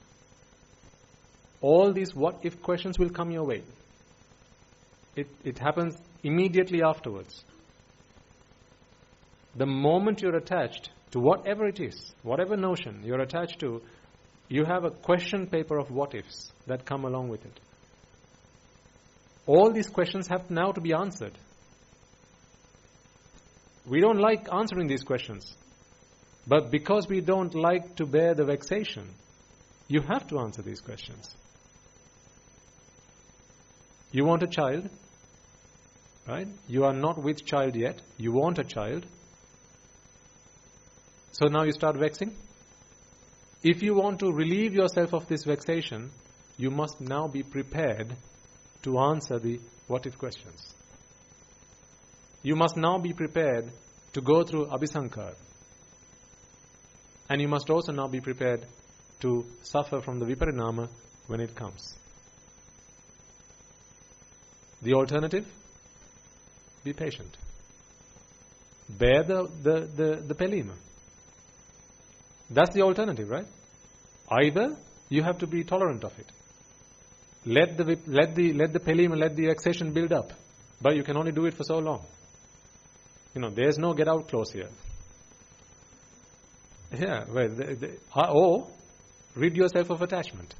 all these what if questions will come your way. It happens immediately afterwards. The moment you're attached to whatever it is, whatever notion you're attached to, you have a question paper of what ifs that come along with it. All these questions have now to be answered. We don't like answering these questions. But because we don't like to bear the vexation, you have to answer these questions. You want a child, right? You are not with child yet. You want a child. So now you start vexing. If you want to relieve yourself of this vexation, you must now be prepared to answer the what if questions. You must now be prepared to go through abhisankar. And you must also now be prepared to suffer from the viparinama when it comes. The alternative? Be patient. Bear the pelima. That's the alternative, right? Either you have to be tolerant of it. Let the pelima, let the vexation build up. But you can only do it for so long. There's no get out clause here. Yeah, or rid yourself of attachment.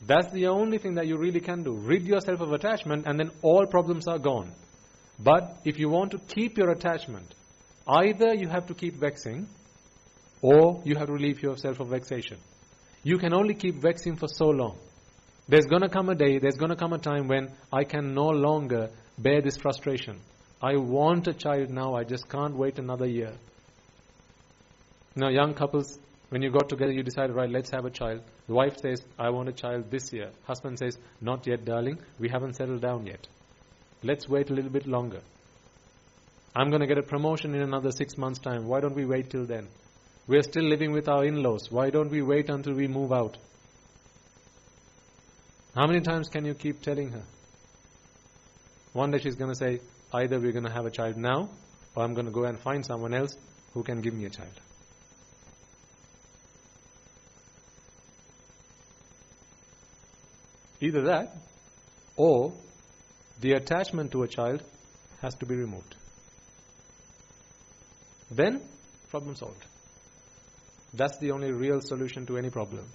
That's the only thing that you really can do. Rid yourself of attachment and then all problems are gone. But if you want to keep your attachment, either you have to keep vexing or you have to relieve yourself of vexation. You can only keep vexing for so long. There's going to come a day, there's going to come a time when I can no longer bear this frustration. I want a child now, I just can't wait another year. Now young couples, when you got together, you decided, right, let's have a child. The wife says, I want a child this year. Husband says, not yet, darling, we haven't settled down yet. Let's wait a little bit longer. I'm going to get a promotion in another 6 months' time. Why don't we wait till then? We're still living with our in-laws. Why don't we wait until we move out? How many times can you keep telling her? One day she's going to say, either we're going to have a child now, or I'm going to go and find someone else who can give me a child. Either that, or the attachment to a child has to be removed. Then, problem solved. That's the only real solution to any problem.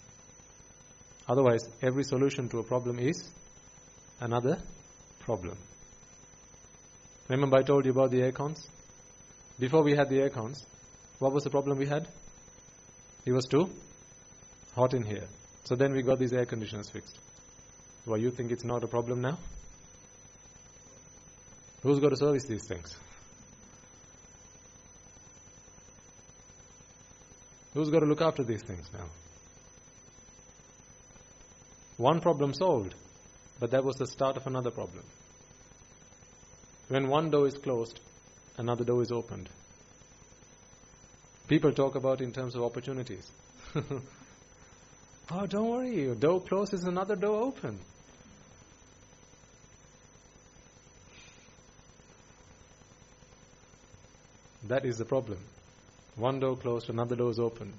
Otherwise, every solution to a problem is another problem. Remember I told you about the air cons? Before we had the air cons, what was the problem we had? It was too hot in here. So then we got these air conditioners fixed. Well, you think it's not a problem now? Who's got to service these things? Who's got to look after these things now? One problem solved, but that was the start of another problem. When one door is closed, another door is opened. People talk about in terms of opportunities. Oh, don't worry, a door closes, another door open. That is the problem. One door closed, another door is opened.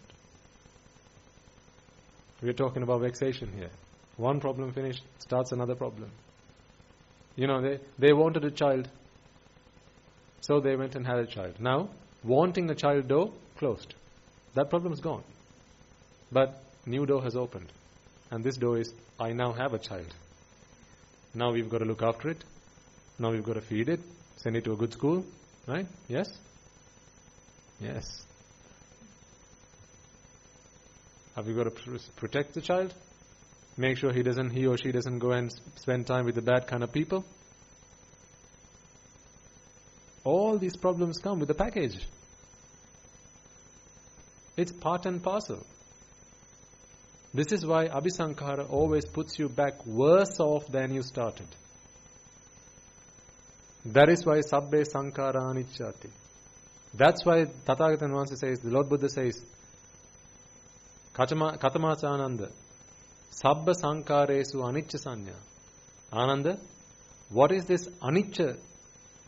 We're talking about vexation here. One problem finished, starts another problem. They wanted a child, so they went and had a child. Now, wanting a child door closed. That problem's gone. But new door has opened. And this door is, I now have a child. Now we've got to look after it. Now we've got to feed it, send it to a good school. Right? Yes? Yes. Have we got to protect the child? Make sure he or she doesn't go and spend time with the bad kind of people? All these problems come with the package. It's part and parcel. This is why Abhisankhara always puts you back worse off than you started. That is why Sabbe Sankhara Anicchati. That's why Tathagatan Vānsa says, the Lord Buddha says, Katamasa Ananda, Sabba Sankharesu Anicca Sanya. Ananda, what is this Anicca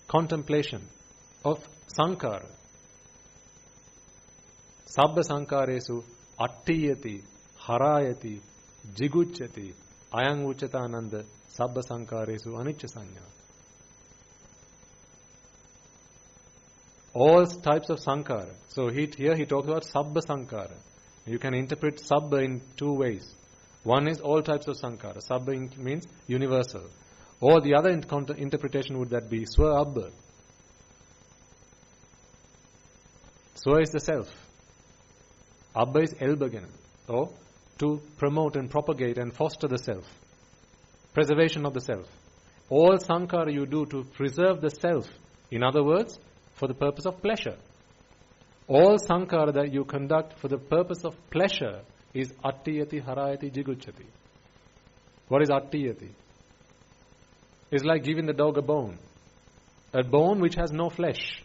contemplation of Sankhara? Sabba Sankharesu Attiyati, Harayati, Jigucchati, Ayang Uchata Ananda, Sabba Sankharesu Anicca Sanya. All types of sankhara. So here he talks about sabba sankhara. You can interpret sabba in two ways. One is all types of sankhara. Sabba means universal. Or the other interpretation would that be swa abba. Swa is the self. Abba is elbagen. Or to promote and propagate and foster the self. Preservation of the self. All sankhara you do to preserve the self. In other words, for the purpose of pleasure. All sankhara that you conduct for the purpose of pleasure is attiyati, harayati, jigucchati. What is attiyati? It's like giving the dog a bone which has no flesh.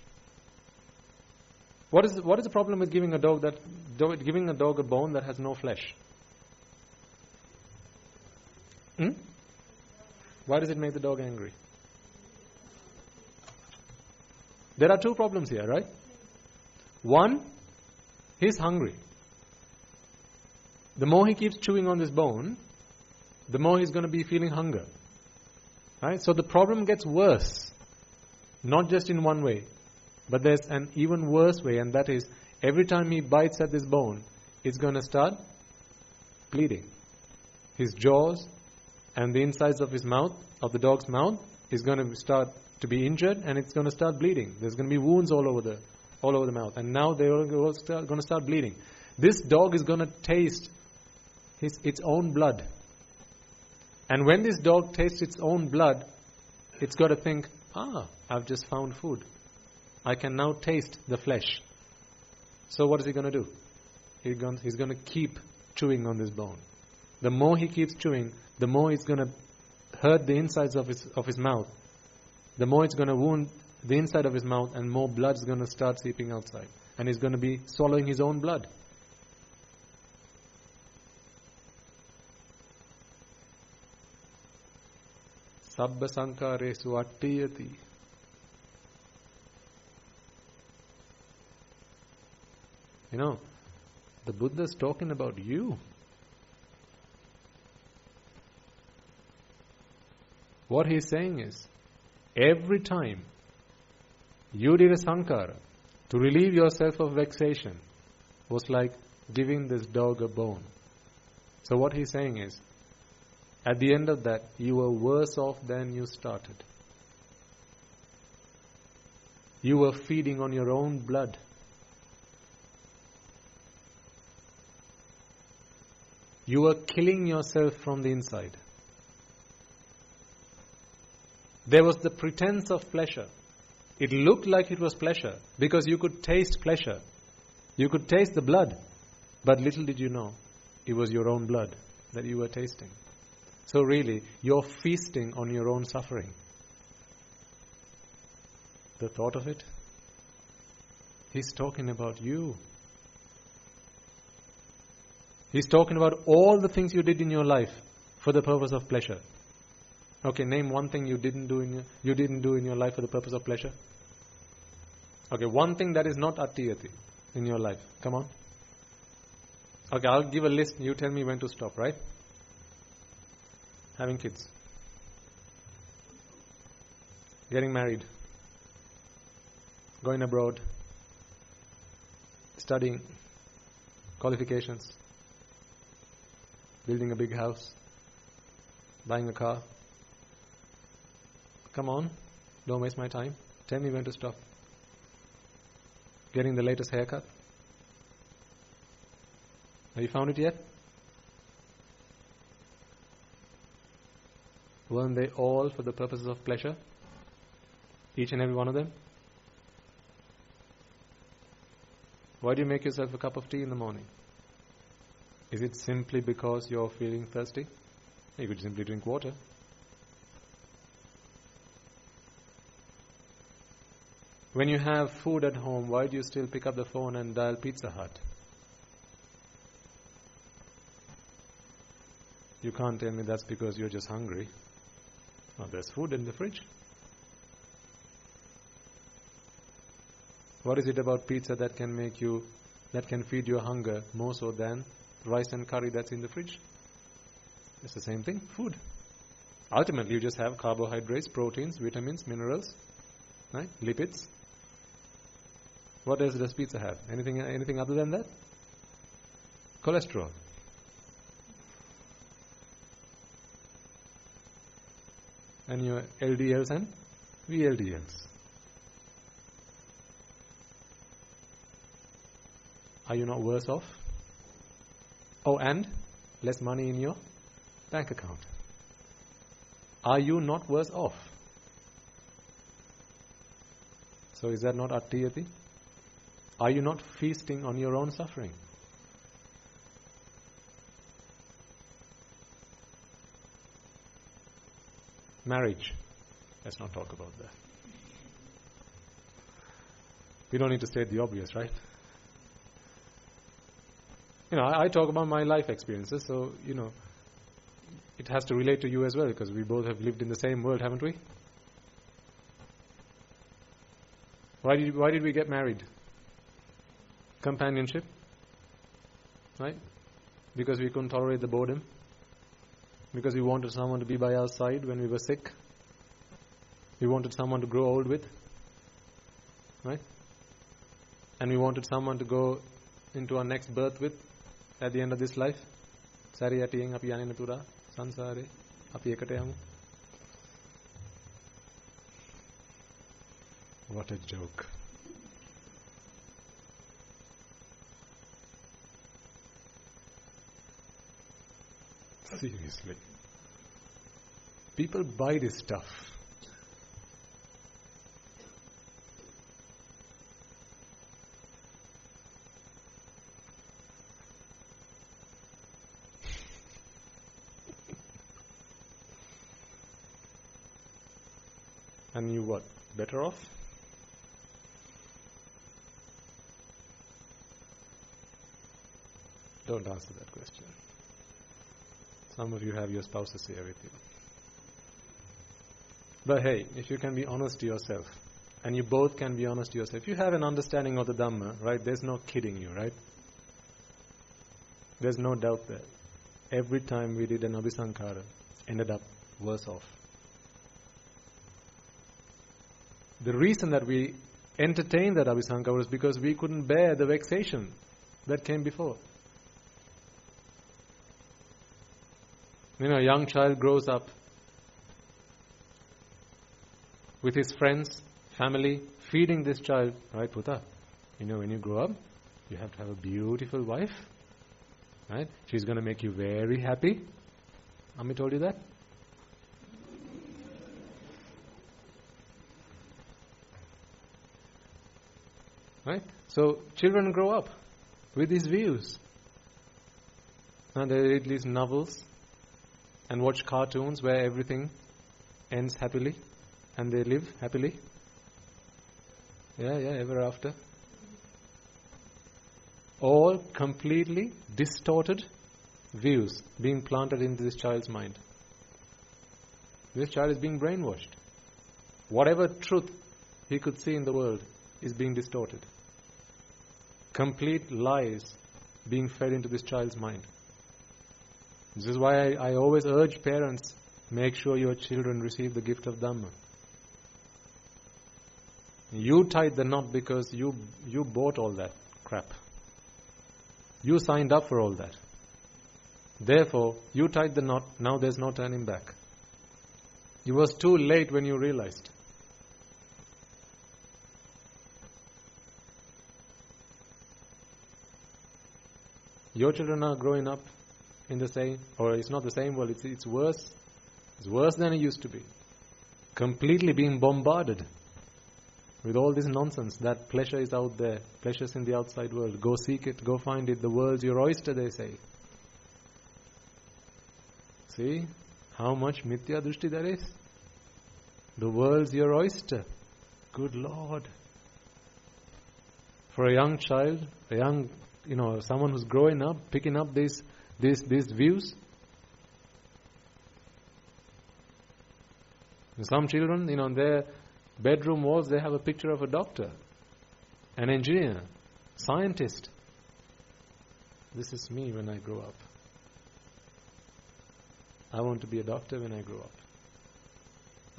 What is the problem with giving a dog a bone that has no flesh? Why does it make the dog angry? There are two problems here, right? One, he's hungry. The more he keeps chewing on this bone, the more he's going to be feeling hunger. Right? So the problem gets worse. Not just in one way, but there's an even worse way, and that is every time he bites at this bone, it's going to start bleeding. His jaws and the insides of his mouth, of the dog's mouth, is going to start to be injured, and it's going to start bleeding. There's going to be wounds all over the mouth, and now they're all going to start bleeding. This dog is going to taste its own blood. And when this dog tastes its own blood, it's got to think, I've just found food. I can now taste the flesh. So what is he going to do? He's going to keep chewing on this bone. The more he keeps chewing, the more it's going to hurt the insides of his mouth. The more it's going to wound the inside of his mouth, and more blood is going to start seeping outside. And he's going to be swallowing his own blood. Sabba sankaresu attiyati. You know, the Buddha is talking about you. What he's saying is, every time you did a sankara to relieve yourself of vexation was like giving this dog a bone. So what he's saying is, at the end of that, you were worse off than you started. You were feeding on your own blood. You were killing yourself from the inside. There was the pretense of pleasure. It looked like it was pleasure because you could taste pleasure. You could taste the blood. But little did you know, it was your own blood that you were tasting. So really, you're feasting on your own suffering. The thought of it? He's talking about you. He's talking about all the things you did in your life for the purpose of pleasure. Okay, name one thing you didn't do in your life for the purpose of pleasure. Okay, one thing that is not attiyati in your life. Come on. Okay, I'll give a list. You tell me when to stop, right? Having kids. Getting married. Going abroad. Studying. Qualifications. Building a big house. Buying a car. Come on, don't waste my time. Tell me when to stop. Getting the latest haircut. Have you found it yet? Weren't they all for the purposes of pleasure? Each and every one of them? Why do you make yourself a cup of tea in the morning? Is it simply because you're feeling thirsty? You could simply drink water. When you have food at home, why do you still pick up the phone and dial Pizza Hut? You can't tell me that's because you're just hungry. No, there's food in the fridge. What is it about pizza that can feed your hunger more so than rice and curry that's in the fridge? It's the same thing, food. Ultimately, you just have carbohydrates, proteins, vitamins, minerals, right? Lipids. What else does pizza have? Anything other than that? Cholesterol. And your LDLs and VLDLs. Are you not worse off? Oh, and less money in your bank account. Are you not worse off? So is that not attiyati? Are you not feasting on your own suffering? Marriage. Let's not talk about that. We don't need to state the obvious, right? I talk about my life experiences, so, it has to relate to you as well, because we both have lived in the same world, haven't we? Why did we get married? Companionship, right? Because we couldn't tolerate the boredom. Because we wanted someone to be by our side when we were sick. We wanted someone to grow old with, right? And we wanted someone to go into our next birth with at the end of this life. Sari attain api yane natura sansare api ekata yamu. What a joke. Seriously. People buy this stuff. And you what? Better off? Don't answer that question. Some of you have your spouses here with you. But hey, if you can be honest to yourself, and you both can be honest to yourself, if you have an understanding of the Dhamma, right, there's no kidding you, right? There's no doubt there. Every time we did an Abhisankhara, ended up worse off. The reason that we entertained that Abhisankhara was because we couldn't bear the vexation that came before. A young child grows up with his friends, family, feeding this child. Right, Puta? When you grow up, you have to have a beautiful wife. Right? She's going to make you very happy. Ami told you that? Right? So, children grow up with these views. And they read these novels and watch cartoons where everything ends happily and they live happily. Ever after. All completely distorted views being planted into this child's mind. This child is being brainwashed. Whatever truth he could see in the world is being distorted. Complete lies being fed into this child's mind. This is why I always urge parents, make sure your children receive the gift of Dhamma. You tied the knot because you bought all that crap. You signed up for all that. Therefore, you tied the knot, now there's no turning back. It was too late when you realized. Your children are growing up in the same, or it's not the same world, it's worse. It's worse than it used to be. Completely being bombarded with all this nonsense that pleasure is out there, pleasure's in the outside world. Go seek it, go find it. The world's your oyster, they say. See how much mithya drushti there is? The world's your oyster. Good Lord. For a young child, someone who's growing up, picking up these views. And some children, on their bedroom walls, they have a picture of a doctor, an engineer, scientist. This is me when I grow up. I want to be a doctor when I grow up.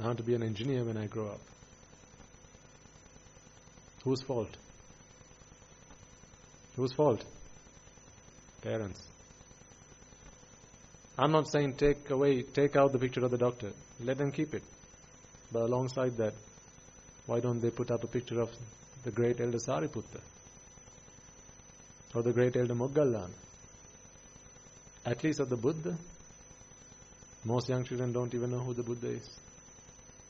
I want to be an engineer when I grow up. Whose fault? Whose fault? Parents. I'm not saying take out the picture of the doctor. Let them keep it. But alongside that, why don't they put up a picture of the great elder Sariputta? Or the great elder Moggallana? At least of the Buddha. Most young children don't even know who the Buddha is.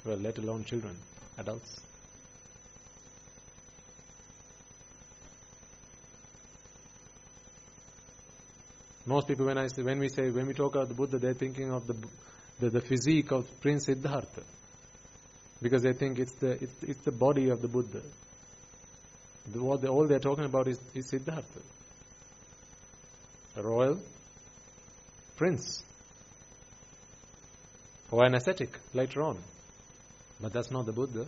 Well, let alone children, adults. Most people, when we talk about the Buddha, they're thinking of the physique of Prince Siddhartha, because they think it's the body of the Buddha. All they're talking about is Siddhartha, a royal prince, or an ascetic later on. But that's not the Buddha.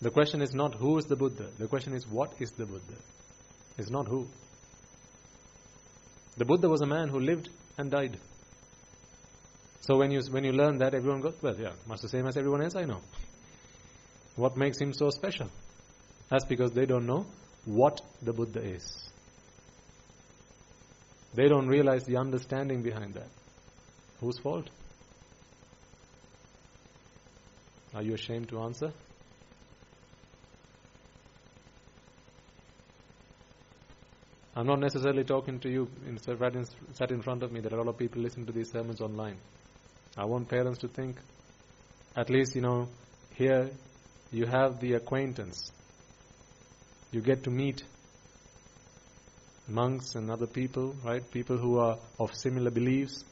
The question is not who is the Buddha. The question is what is the Buddha. It's not who. The Buddha was a man who lived and died. So when you learn that, everyone goes, well, yeah, much the same as everyone else I know. What makes him so special? That's because they don't know what the Buddha is. They don't realize the understanding behind that. Whose fault? Are you ashamed to answer? I'm not necessarily talking to you sat in front of me. There are a lot of people listening to these sermons online. I want parents to think, at least, here you have the acquaintance. You get to meet monks and other people, right? People who are of similar beliefs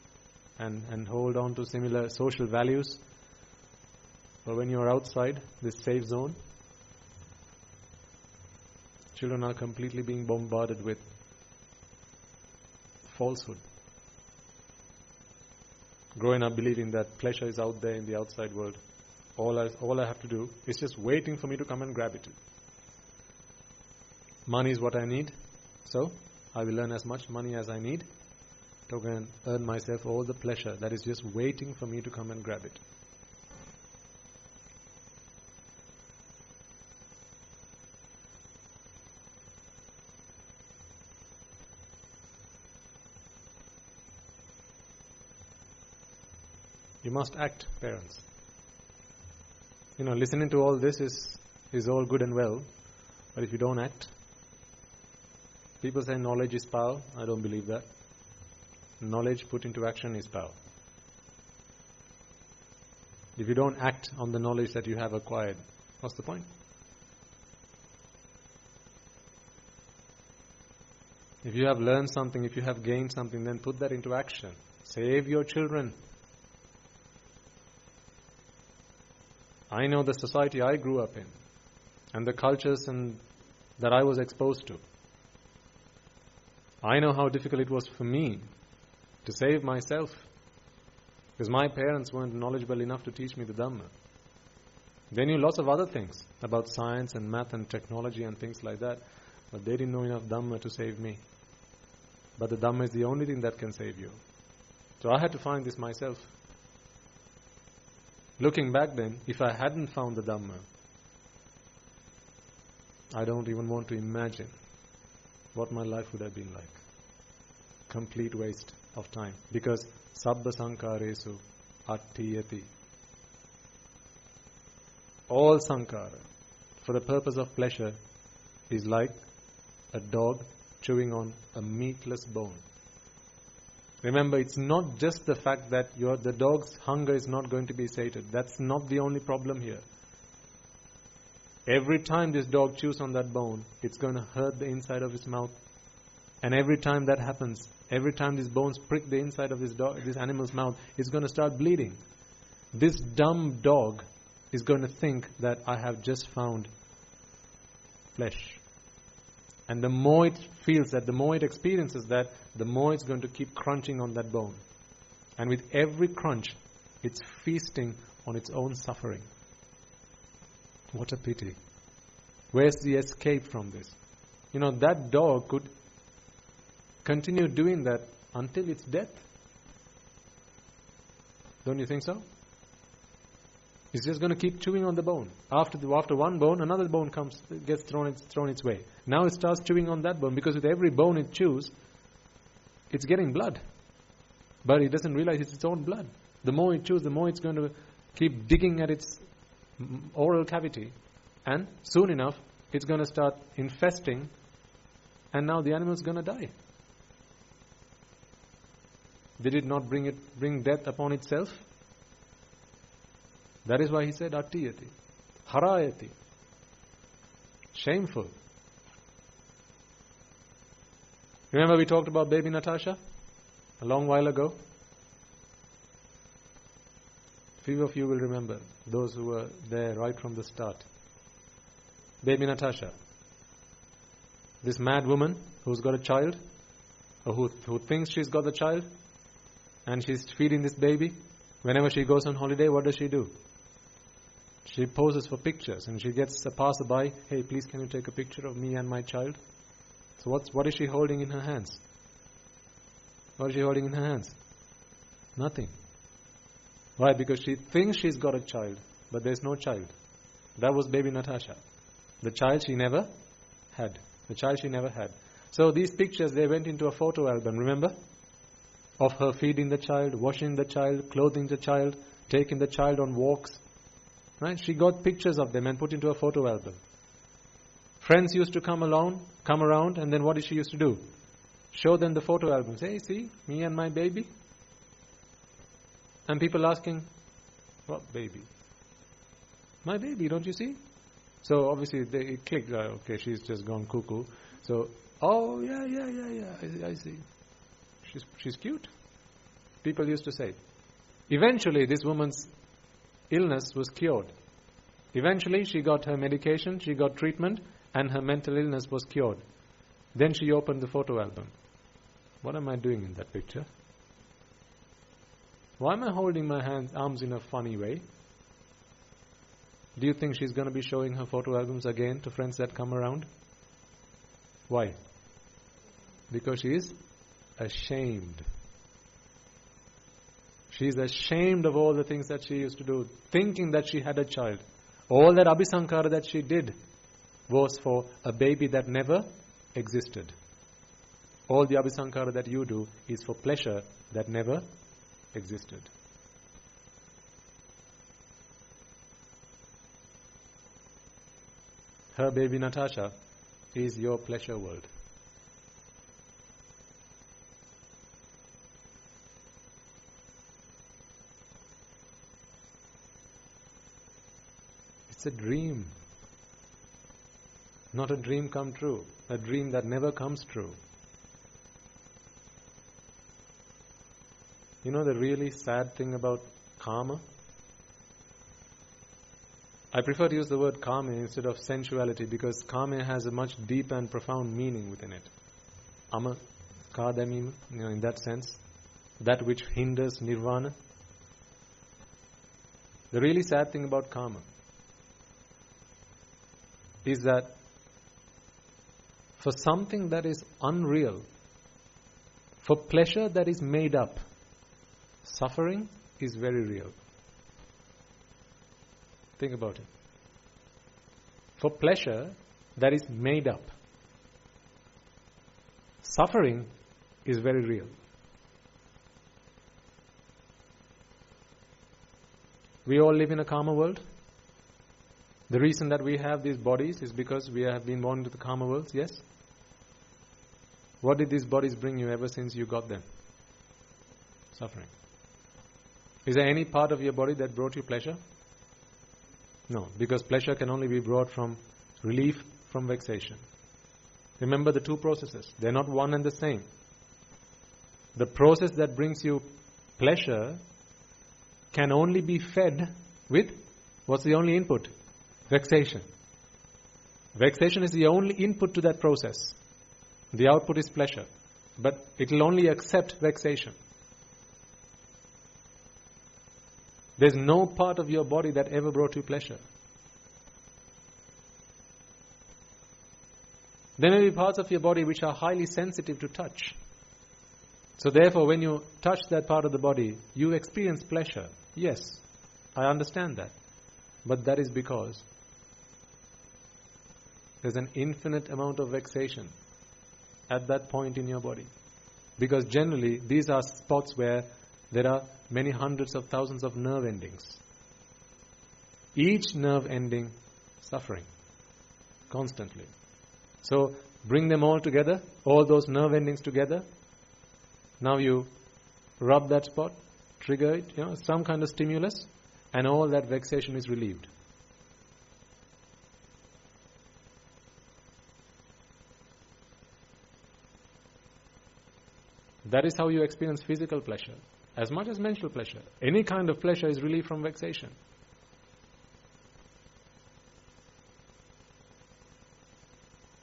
and hold on to similar social values. But when you're outside this safe zone, children are completely being bombarded with falsehood. Growing up believing that pleasure is out there in the outside world. All I have to do is just waiting for me to come and grab it. Money is what I need, so I will earn as much money as I need to earn myself all the pleasure that is just waiting for me to come and grab it. You must act, parents. Listening to all this is all good and well, but if you don't act, people say knowledge is power. I don't believe that. Knowledge put into action is power. If you don't act on the knowledge that you have acquired, what's the point? If you have learned something, if you have gained something, then put that into action. Save your children. I know the society I grew up in and the cultures that I was exposed to. I know how difficult it was for me to save myself because my parents weren't knowledgeable enough to teach me the Dhamma. They knew lots of other things about science and math and technology and things like that, but they didn't know enough Dhamma to save me. But the Dhamma is the only thing that can save you. So I had to find this myself. Looking back then, if I hadn't found the Dhamma, I don't even want to imagine what my life would have been like. Complete waste of time. Because sabba sankaresu attiyati. All sankara, for the purpose of pleasure, is like a dog chewing on a meatless bone. Remember, it's not just the fact that the dog's hunger is not going to be sated. That's not the only problem here. Every time this dog chews on that bone, it's going to hurt the inside of his mouth. And every time that happens, every time these bones prick the inside of this animal's mouth, it's going to start bleeding. This dumb dog is going to think that I have just found flesh. And the more it feels that, the more it experiences that, the more it's going to keep crunching on that bone. And with every crunch, it's feasting on its own suffering. What a pity. Where's the escape from this? That dog could continue doing that until its death. Don't you think so? It's just going to keep chewing on the bone. After one bone, another bone gets thrown its way. Now it starts chewing on that bone because with every bone it chews, it's getting blood. But it doesn't realize it's its own blood. The more it chews, the more it's going to keep digging at its oral cavity. And soon enough, it's going to start infesting, and now the animal's going to die. Did it not bring death upon itself? That is why he said attiyati, harayati. Shameful. Remember we talked about baby Natasha a long while ago? Few of you will remember, those who were there right from the start. Baby Natasha. this mad woman who's got a child, or who thinks she's got the child, and she's feeding this baby. Whenever she goes on holiday, what does she do? She poses for pictures, and she gets a passerby, hey, please can you take a picture of me and my child? So what is she holding in her hands? What is she holding in her hands? Nothing. Why? Because she thinks she's got a child, but there's no child. That was baby Natasha. The child she never had. The child she never had. So these pictures, they went into a photo album, remember? Of her feeding the child, washing the child, clothing the child, taking the child on walks. Right? She got pictures of them and put into a photo album. Friends used to come around, and then what did she used to do? Show them the photo albums. Hey, see, me and my baby. And people asking, what baby? My baby, don't you see? So obviously they clicked, okay, she's just gone cuckoo. So, oh, yeah, I see. She's cute. People used to say. Eventually this woman's illness was cured. Eventually she got her medication, she got treatment, and her mental illness was cured. Then she opened the photo album. What am I doing in that picture? Why am I holding my arms in a funny way? Do you think she's going to be showing her photo albums again to friends that come around? Why? Because she is ashamed. She's ashamed of all the things that she used to do, thinking that she had a child. All that abhisankara that she did was for a baby that never existed. All the abhisankara that you do is for pleasure that never existed. Her baby Natasha is your pleasure world. It's a dream. Not a dream come true. A dream that never comes true. You know the really sad thing about karma? I prefer to use the word karma instead of sensuality, because karma has a much deep and profound meaning within it. Ama, kadamim, in that sense, that which hinders nirvana. The really sad thing about karma is that for something that is unreal, for pleasure that is made up, suffering is very real. Think about it. For pleasure that is made up, suffering is very real. We all live in a karma world. The reason that we have these bodies is because we have been born into the karma worlds, yes? What did these bodies bring you ever since you got them? Suffering. Is there any part of your body that brought you pleasure? No, because pleasure can only be brought from relief from vexation. Remember the two processes. They're not one and the same. The process that brings you pleasure can only be fed with, what's the only input? Vexation. Vexation is the only input to that process. The output is pleasure. But it will only accept vexation. There's no part of your body that ever brought you pleasure. There may be parts of your body which are highly sensitive to touch. So therefore, when you touch that part of the body, you experience pleasure. Yes, I understand that. But that is because there's an infinite amount of vexation at that point in your body. Because generally, these are spots where there are many hundreds of thousands of nerve endings. Each nerve ending suffering constantly. So bring them all together, all those nerve endings together. Now you rub that spot, trigger it, some kind of stimulus, and all that vexation is relieved. That is how you experience physical pleasure. As much as mental pleasure. Any kind of pleasure is relief from vexation.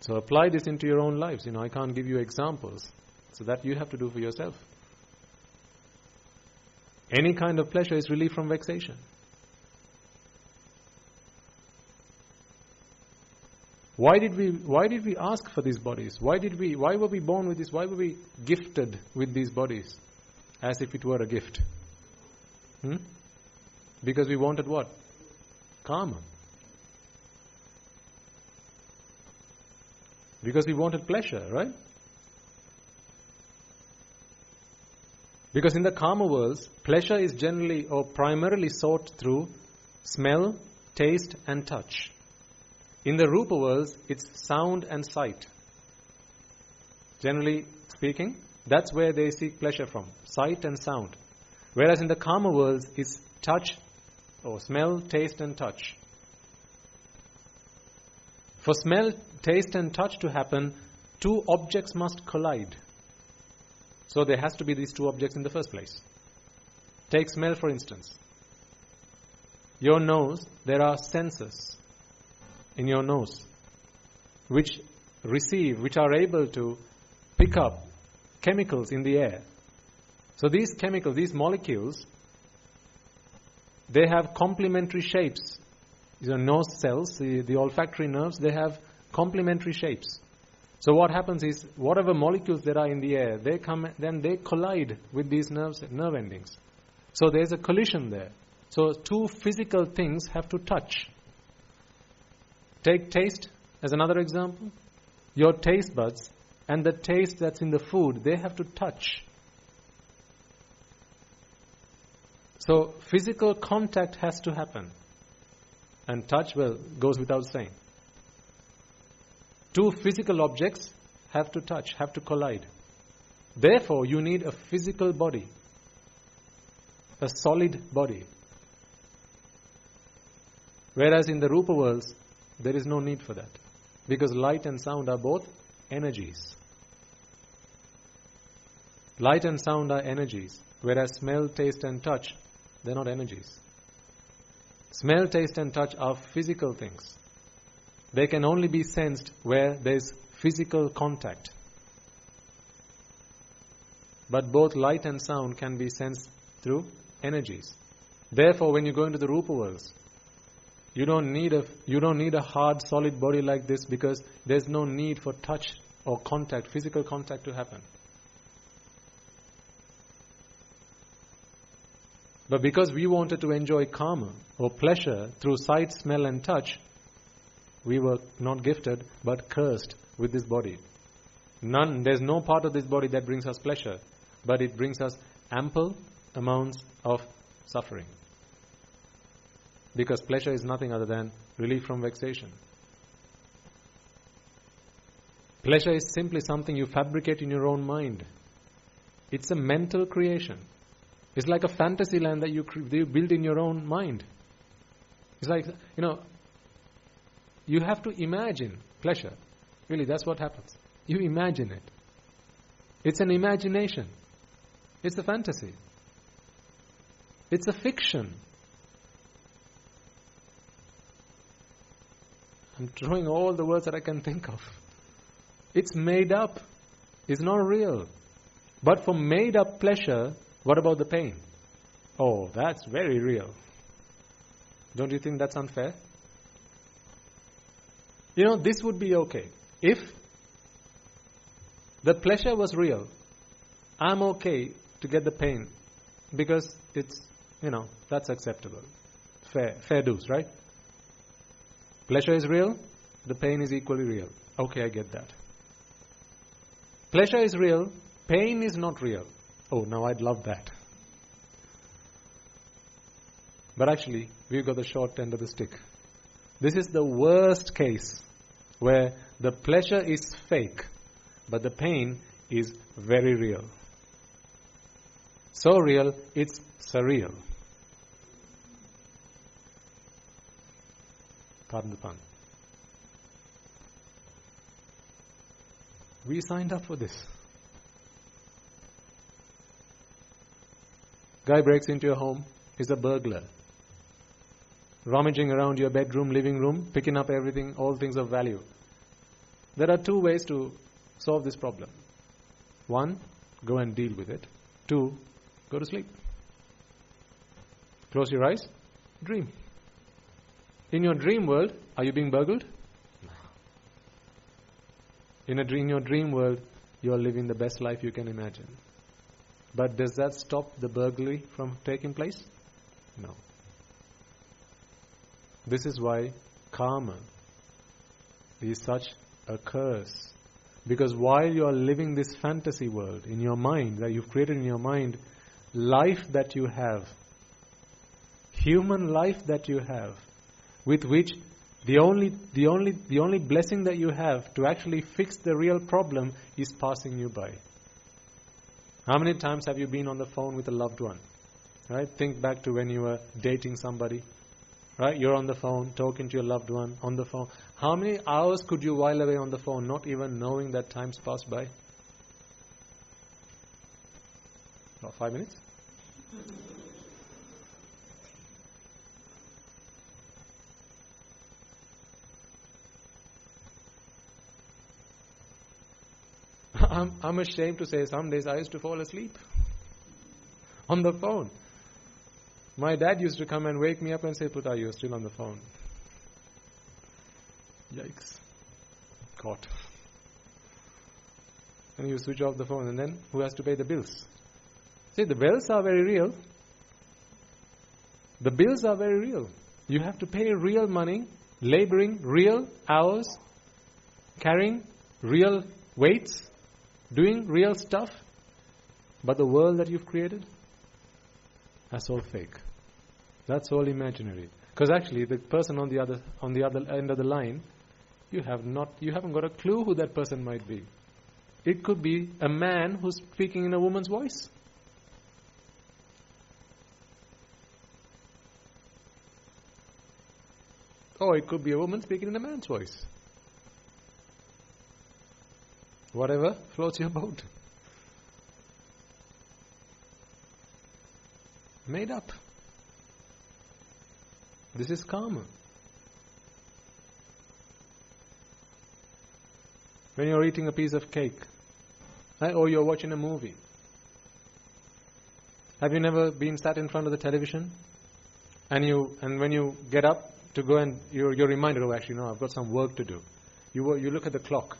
So apply this into your own lives. I can't give you examples. So that you have to do for yourself. Any kind of pleasure is relief from vexation. Why did we ask for these bodies? Why were we born with this? Why were we gifted with these bodies? As if it were a gift. Because we wanted what? Karma. Because we wanted pleasure, right? Because in the karma worlds, pleasure is generally or primarily sought through smell, taste and touch. In the Rupa worlds, it's sound and sight. Generally speaking, that's where they seek pleasure from, sight and sound. Whereas in the karma worlds, it's touch or smell, taste and touch. For smell, taste and touch to happen, two objects must collide. So there has to be these two objects in the first place. Take smell for instance. Your nose, there are sensors in your nose which are able to pick up chemicals in the air. So these chemicals, these molecules, they have complementary shapes. These are nose cells, the olfactory nerves, they have complementary shapes. So what happens is, whatever molecules there are in the air, they collide with these nerve endings. So there's a collision there. So two physical things have to touch. Take taste as another example. Your taste buds and the taste that's in the food, they have to touch. So physical contact has to happen. And touch, goes without saying. Two physical objects have to touch, have to collide. Therefore, you need a physical body. A solid body. Whereas in the Rupa worlds, there is no need for that. Because light and sound are both energies. Light and sound are energies. Whereas smell, taste and touch, they're not energies. Smell, taste and touch are physical things. They can only be sensed where there's physical contact. But both light and sound can be sensed through energies. Therefore, when you go into the Rupa worlds, you don't need a hard, solid body like this, because there's no need for touch or contact, physical contact to happen. But because we wanted to enjoy karma or pleasure through sight, smell and touch, we were not gifted but cursed with this body. There's no part of this body that brings us pleasure, but it brings us ample amounts of suffering. Because pleasure is nothing other than relief from vexation. Pleasure is simply something you fabricate in your own mind. It's a mental creation. It's like a fantasy land that you build in your own mind. It's like, you have to imagine pleasure. Really, that's what happens. You imagine it. It's an imagination. It's a fantasy. It's a fiction. I'm throwing all the words that I can think of. It's made up. It's not real. But for made up pleasure, what about the pain? Oh, that's very real. Don't you think that's unfair? This would be okay. If the pleasure was real, I'm okay to get the pain because it's, that's acceptable. Fair dues, right? Pleasure is real, the pain is equally real. Okay, I get that. Pleasure is real, pain is not real. Oh, now I'd love that. But actually, we've got the short end of the stick. This is the worst case where the pleasure is fake, but the pain is very real. So real, it's surreal. Pardon the pun. We signed up for this. Guy breaks into your home, he's a burglar. Rummaging around your bedroom, living room, picking up everything, all things of value. There are two ways to solve this problem. One, go and deal with it. Two, go to sleep. Close your eyes, dream. In your dream world, are you being burgled? In your dream world, you are living the best life you can imagine. But does that stop the burglary from taking place? No. This is why karma is such a curse. Because while you are living this fantasy world in your mind, that you've created in your mind, life that you have, human life that you have, with which the only blessing that you have to actually fix the real problem is passing you by. How many times have you been on the phone with a loved one? Right? Think back to when you were dating somebody. Right? You're on the phone, talking to your loved one on the phone. How many hours could you while away on the phone, not even knowing that time's passed by? About 5 minutes? I'm ashamed to say some days I used to fall asleep on the phone. My dad used to come and wake me up and say, Puta, you're still on the phone. Yikes. Caught. And you switch off the phone, and then who has to pay the bills? See, the bills are very real. The bills are very real. You have to pay real money, laboring real hours, carrying real weights, doing real stuff. But the world that you've created, that's all fake. That's all imaginary. Because actually, the person on the other end of the line, you haven't got a clue who that person might be. It could be a man who's speaking in a woman's voice. Or it could be a woman speaking in a man's voice. Whatever floats your boat. Made up. This is karma. When you're eating a piece of cake, or you're watching a movie, have you never been sat in front of the television and when you get up to go and you're reminded, oh actually no, I've got some work to do. You look at the clock.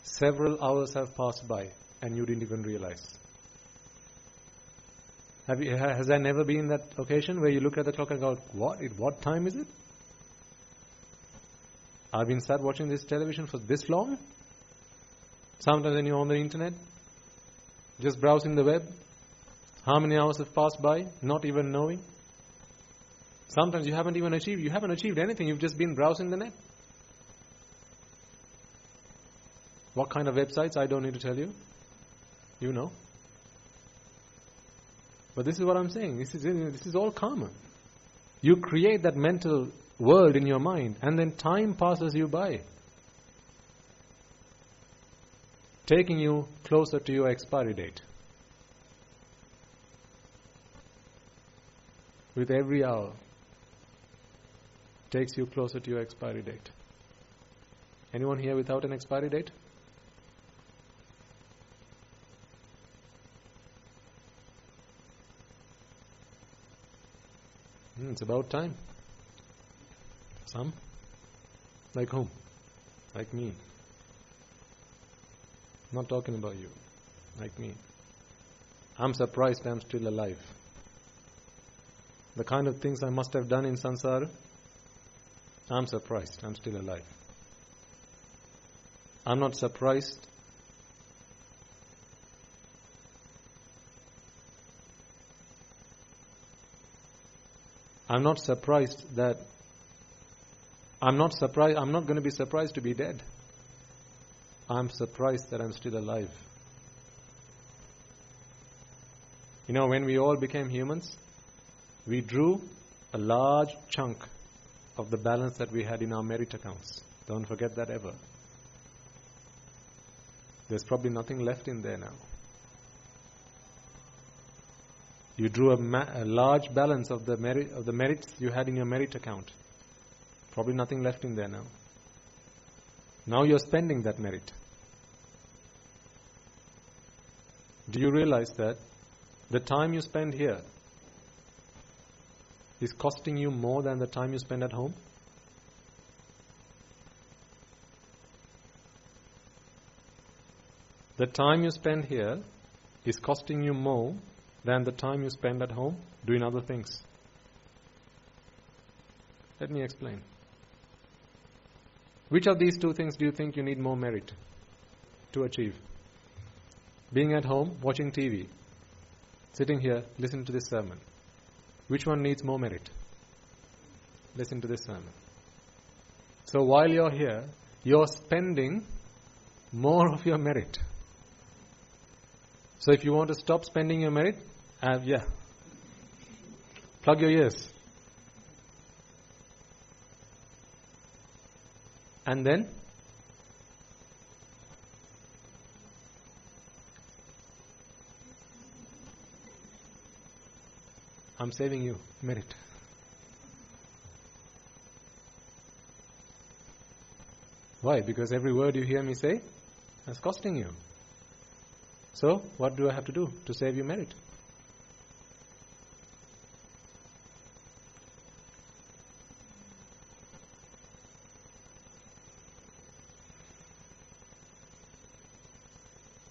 Several hours have passed by and you didn't even realize. Has there never been that occasion where you look at the clock and go, what time is it? I've been sat watching this television for this long? Sometimes when you're on the internet, just browsing the web, how many hours have passed by, not even knowing? Sometimes you haven't achieved anything, you've just been browsing the net. What kind of websites, I don't need to tell you. You know. But this is what I'm saying. This is all karma. You create that mental world in your mind, and then time passes you by, taking you closer to your expiry date. With every hour, takes you closer to your expiry date. Anyone here without an expiry date? It's about time. Some? Like whom? Like me. Not talking about you. Like me. I'm surprised I'm still alive. The kind of things I must have done in samsara, I'm surprised I'm still alive. I'm not surprised I'm not going to be surprised to be dead. I'm surprised that I'm still alive. You know, when we all became humans, we drew a large chunk of the balance that we had in our merit accounts. Don't forget that ever. There's probably nothing left in there now. You drew a large balance of the merits you had in your merit account. Probably nothing left in there now. Now you're spending that merit. Do you realize that the time you spend here is costing you more than the time you spend at home? The time you spend here is costing you more than the time you spend at home doing other things. Let me explain. Which of these two things do you think you need more merit to achieve? Being at home, watching TV, sitting here, listening to this sermon. Which one needs more merit? Listen to this sermon. So while you're here, you're spending more of your merit. So if you want to stop spending your merit, plug your ears. And then I'm saving you merit. Why? Because every word you hear me say is costing you. So, what do I have to do to save you merit?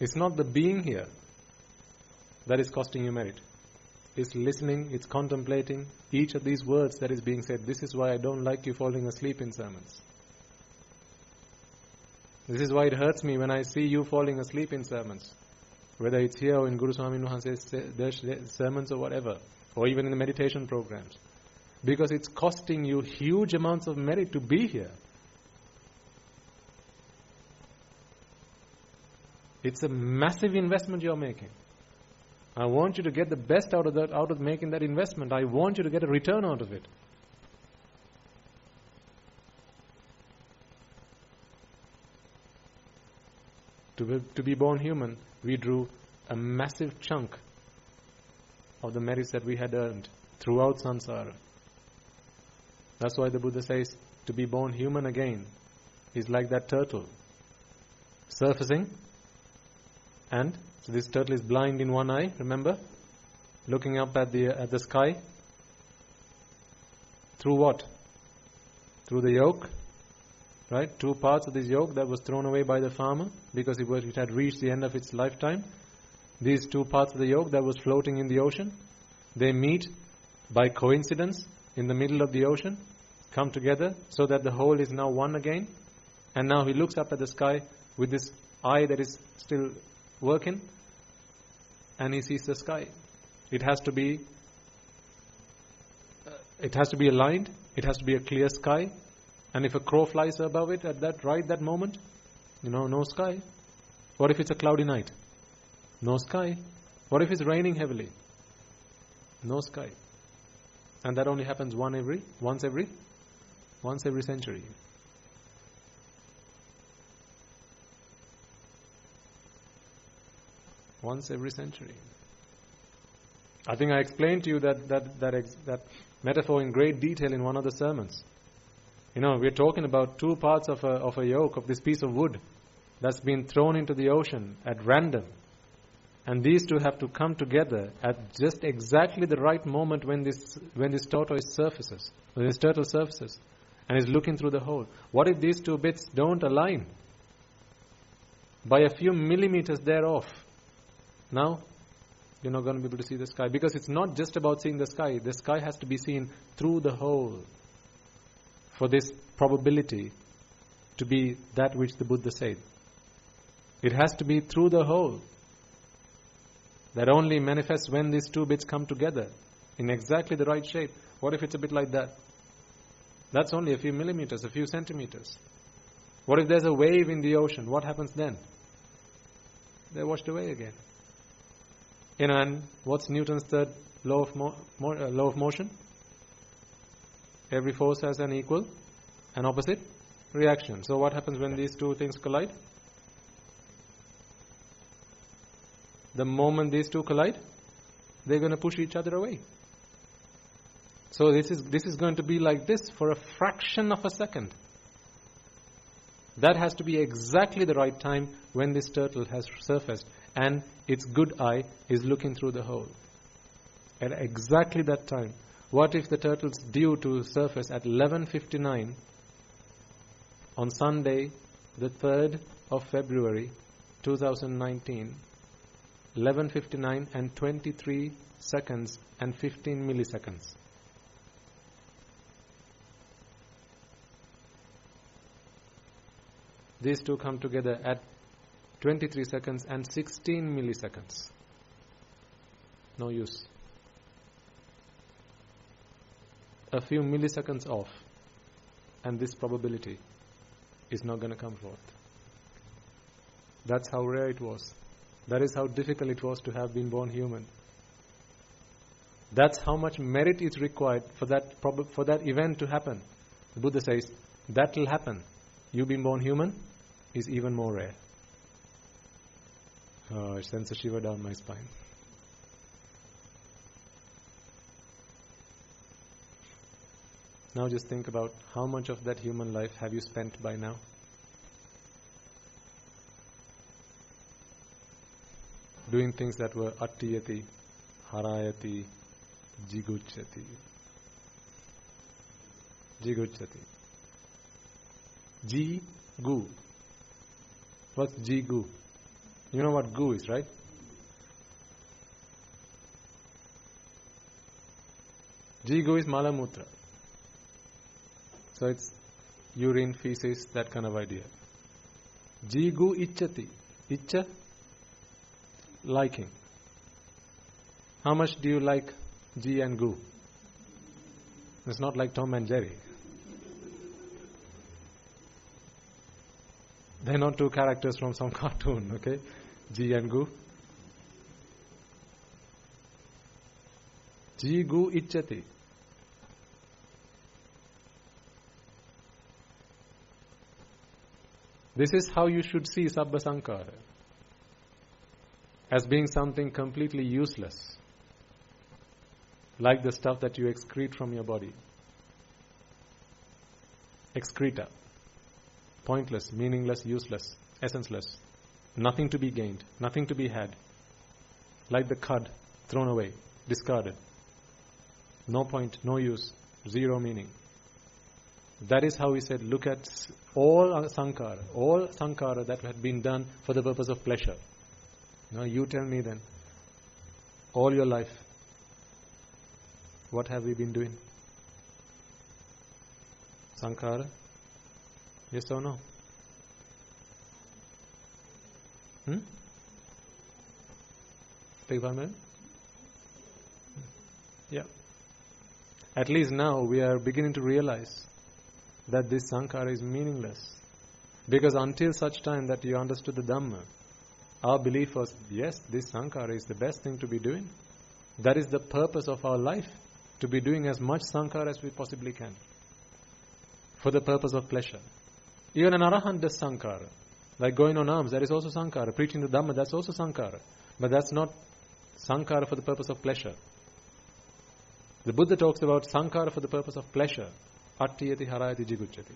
It's not the being here that is costing you merit. It's listening, it's contemplating each of these words that is being said. This is why I don't like you falling asleep in sermons. This is why it hurts me when I see you falling asleep in sermons. Whether it's here or in Guru Swami Nuhanse's sermons or whatever, or even in the meditation programs. Because it's costing you huge amounts of merit to be here. It's a massive investment you're making. I want you to get the best out of making that investment. I want you to get a return out of it. To be born human, we drew a massive chunk of the merits that we had earned throughout samsara. That's why the Buddha says, to be born human again is like that turtle surfacing, and so this turtle is blind in one eye, remember? Looking up at the sky. Through what? Through the yoke. Right? 2 parts of this yoke that was thrown away by the farmer because it had reached the end of its lifetime. These 2 parts of the yoke that was floating in the ocean, they meet by coincidence in the middle of the ocean, come together so that the whole is now one again. And now he looks up at the sky with this eye that is still working, and he sees the sky. It has to be aligned. It has to be a clear sky. And if a crow flies above it at that moment, no sky. What if it's a cloudy night? No sky. What if it's raining heavily? No sky. And that only happens once every century. Once every century. I think I explained to you that metaphor in great detail in one of the sermons. We're talking about 2 parts of a yoke, of this piece of wood that's been thrown into the ocean at random. And these 2 have to come together at just exactly the right moment when this turtle surfaces, and is looking through the hole. What if these 2 bits don't align? By a few millimeters thereof, now you're not going to be able to see the sky. Because it's not just about seeing the sky. The sky has to be seen through the hole for this probability to be that which the Buddha said. It has to be through the hole. That only manifests when these 2 bits come together in exactly the right shape. What if it's a bit like that? That's only a few millimeters, a few centimeters. What if there's a wave in the ocean? What happens then? They're washed away again. And what's Newton's 3rd law of motion? Every force has an equal and opposite reaction. So what happens when these 2 things collide? The moment these 2 collide, they're going to push each other away. So this is going to be like this for a fraction of a second. That has to be exactly the right time when this turtle has surfaced and its good eye is looking through the hole. At exactly that time. What if the turtle's due to surface at 11:59 on Sunday, the 3rd of February 2019, 11:59 and 23 seconds and 15 milliseconds. These two come together at 23 seconds and 16 milliseconds. No use. A few milliseconds off, and this probability is not going to come forth. That's how rare it was. That is how difficult it was to have been born human. That's how much merit is required for that event to happen. The Buddha says, that will happen. You being born human is even more rare. Oh, it sends a shiver down my spine. Now just think about how much of that human life have you spent by now? Doing things that were attiyati, harayati, jigucchati. Jigucchati. Ji-gu. What's ji-gu? You know what gu is, right? Ji-gu is malamutra. So it's urine, feces, that kind of idea. Ji-gu ichchati. Ichcha? Liking. How much do you like G and Gu? It's not like Tom and Jerry. They're not two characters from some cartoon, okay? G and Gu. Ji Gu ichchati. This is how you should see Sabba Sankhara. As being something completely useless, like the stuff that you excrete from your body. Excreta. Pointless, meaningless, useless, essenceless. Nothing to be gained, nothing to be had. Like the cud, thrown away, discarded. No point, no use, zero meaning. That is how he said, look at all sankhara that had been done for the purpose of pleasure. Now you tell me then, all your life, what have we been doing? Sankhara? Yes or no? Take 5 minutes? Yeah. At least now we are beginning to realize that this sankhara is meaningless. Because until such time that you understood the Dhamma, our belief was, yes, this sankhara is the best thing to be doing. That is the purpose of our life, to be doing as much sankhara as we possibly can, for the purpose of pleasure. Even an arahant does sankhara. Like going on alms, that is also sankhara. Preaching the Dhamma, that's also sankhara. But that's not sankhara for the purpose of pleasure. The Buddha talks about sankhara for the purpose of pleasure. Attiyati harayati jigucchati.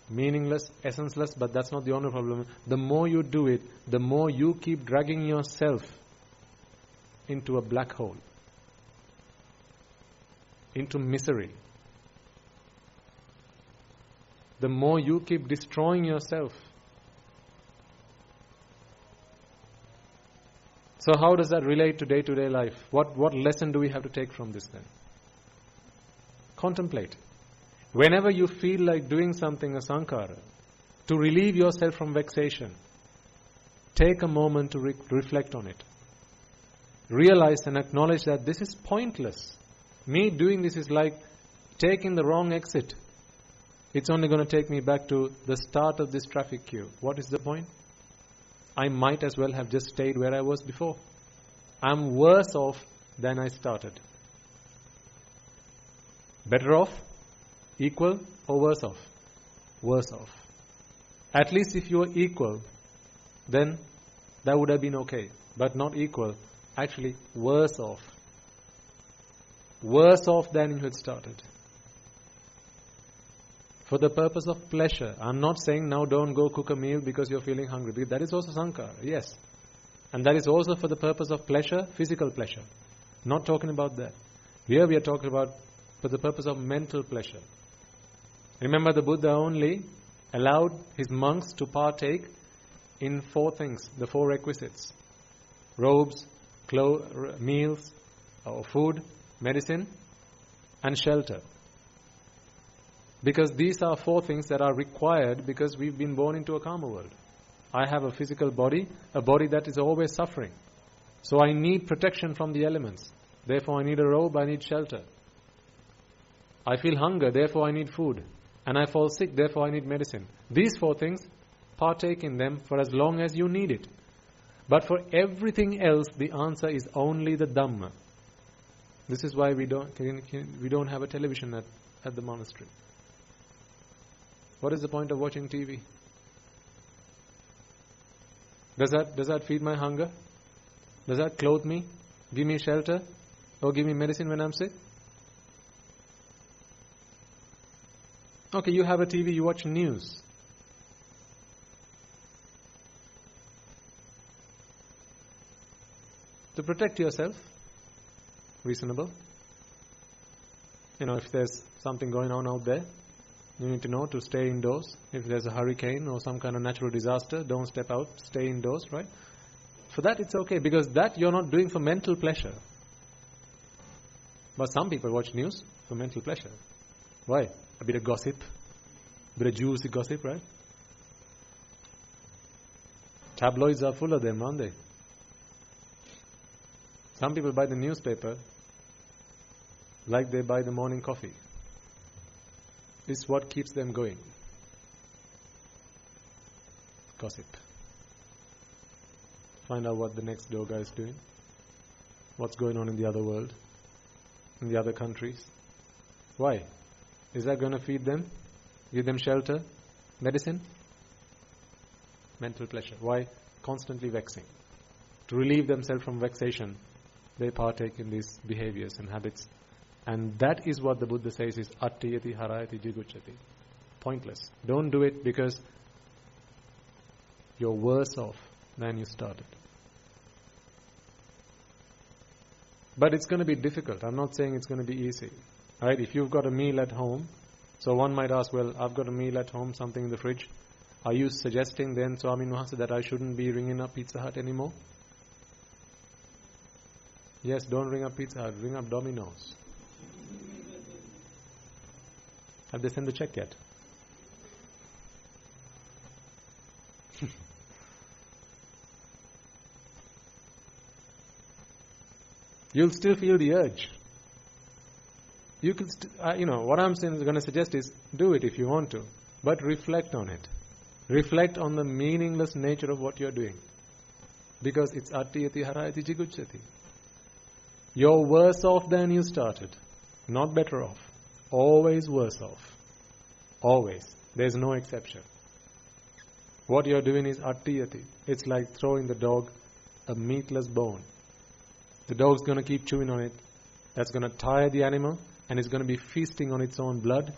Meaningless, essenceless, but that's not the only problem. The more you do it, the more you keep dragging yourself into a black hole, into misery. The more you keep destroying yourself. So how does that relate to day-to-day life? What lesson do we have to take from this then? Contemplate. Whenever you feel like doing something, a sankhara, to relieve yourself from vexation, take a moment to reflect on it. Realize and acknowledge that this is pointless. Me doing this is like taking the wrong exit. It's only going to take me back to the start of this traffic queue. What is the point? I might as well have just stayed where I was before. I'm worse off than I started. Better off? Equal or worse off? Worse off. At least if you were equal, then that would have been okay. But not equal. Actually, worse off. Worse off than you had started. for the purpose of pleasure. I'm not saying now don't go cook a meal because you're feeling hungry. Because that is also sankhara, yes. And that is also for the purpose of pleasure, physical pleasure. Not talking about that. Here we are talking about for the purpose of mental pleasure. Remember, the Buddha only allowed his monks to partake in 4 things, the 4 requisites: robes, meals, or food, medicine, and shelter. Because these are 4 things that are required because we've been born into a karma world. I have a physical body, a body that is always suffering. So I need protection from the elements. Therefore I need a robe, I need shelter. I feel hunger, therefore I need food. And I fall sick, therefore I need medicine. These 4 things, partake in them for as long as you need it. But for everything else, the answer is only the Dhamma. This is why we don't have a television at the monastery. What is the point of watching TV? Does that feed my hunger? Does that clothe me? Give me shelter? Or give me medicine when I'm sick? Okay, you have a TV, you watch news. To protect yourself, reasonable. If there's something going on out there, you need to know to stay indoors. If there's a hurricane or some kind of natural disaster, don't step out, stay indoors, right? For that it's okay, because that you're not doing for mental pleasure. But some people watch news for mental pleasure. Why? A bit of gossip, a bit of juicy gossip, right? Tabloids are full of them, aren't they? Some people buy the newspaper like they buy the morning coffee. It's what keeps them going. Gossip. Find out what the next door guy is doing. What's going on in the other world, in the other countries. Why? Is that going to feed them? Give them shelter? Medicine? Mental pleasure. Why? Constantly vexing. To relieve themselves from vexation, they partake in these behaviors and habits. And that is what the Buddha says is attiyati harayati jigucchati. Pointless. Don't do it because you're worse off than you started. But it's going to be difficult. I'm not saying it's going to be easy. Right? If you've got a meal at home, so one might ask, well, I've got a meal at home, something in the fridge. Are you suggesting then, Swami Nuhasa, that I shouldn't be ringing up Pizza Hut anymore? Yes, don't ring up Pizza Hut, ring up Domino's. Have they sent the check yet? You'll still feel the urge. You can, what I'm going to suggest is do it if you want to, but reflect on it. Reflect on the meaningless nature of what you're doing, because it's attiyati harayati jigucchati. You're worse off than you started, not better off. Always worse off. Always. There's no exception. What you're doing is attiyati. It's like throwing the dog a meatless bone. The dog's going to keep chewing on it. That's going to tire the animal, and it's going to be feasting on its own blood.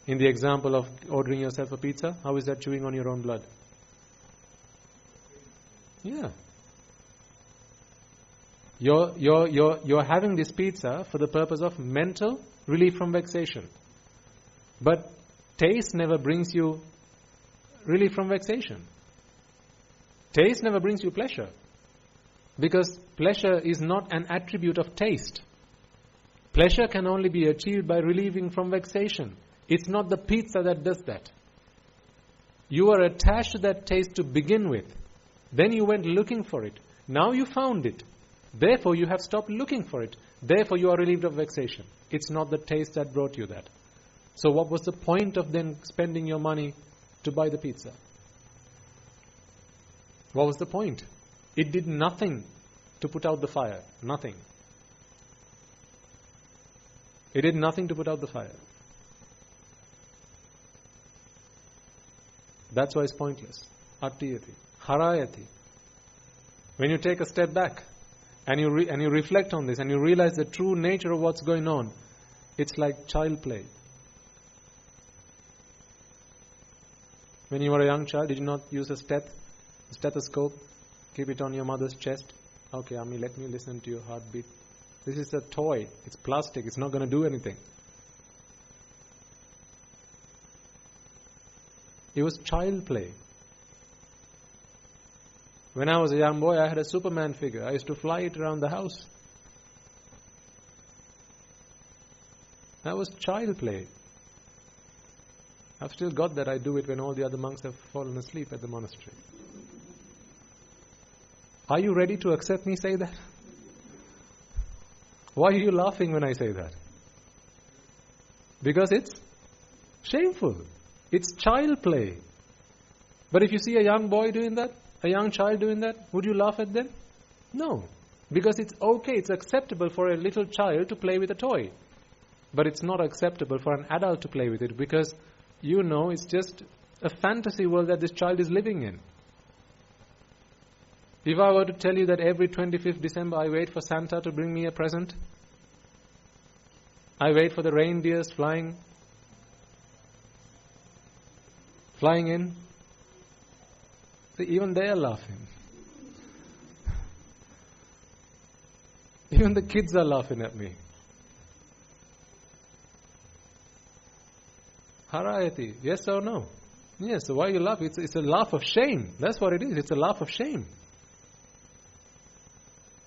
In the example of ordering yourself a pizza, how is that chewing on your own blood? Yeah. You're having this pizza for the purpose of mental relief from vexation. But taste never brings you relief from vexation. Taste never brings you pleasure. Because pleasure is not an attribute of taste. Pleasure can only be achieved by relieving from vexation. It's not the pizza that does that. You are attached to that taste to begin with. Then you went looking for it. Now you found it. Therefore you have stopped looking for it. Therefore you are relieved of vexation. It's not the taste that brought you that. So what was the point of then spending your money to buy the pizza? What was the point? It did nothing to put out the fire. Nothing. It did nothing to put out the fire. That's why it's pointless. Attiyati. Harayati. When you take a step back and you reflect on this and you realize the true nature of what's going on, it's like child play. When you were a young child, did you not use a stethoscope? Keep it on your mother's chest. Okay, Ami, let me listen to your heartbeat. This is a toy. It's plastic. It's not going to do anything. It was child play. When I was a young boy, I had a Superman figure. I used to fly it around the house. That was child play. I've still got that. I do it when all the other monks have fallen asleep at the monastery. Are you ready to accept me say that? Why are you laughing when I say that? Because it's shameful. It's child play. But if you see a young boy doing that, a young child doing that, would you laugh at them? No. Because it's okay, it's acceptable for a little child to play with a toy. But it's not acceptable for an adult to play with it because you know it's just a fantasy world that this child is living in. If I were to tell you that every 25th December I wait for Santa to bring me a present, I wait for the reindeers flying in, so even they are laughing. Even the kids are laughing at me. Harayati, yes or no? Yes, so why you laugh? It's a laugh of shame. That's what it is. It's a laugh of shame.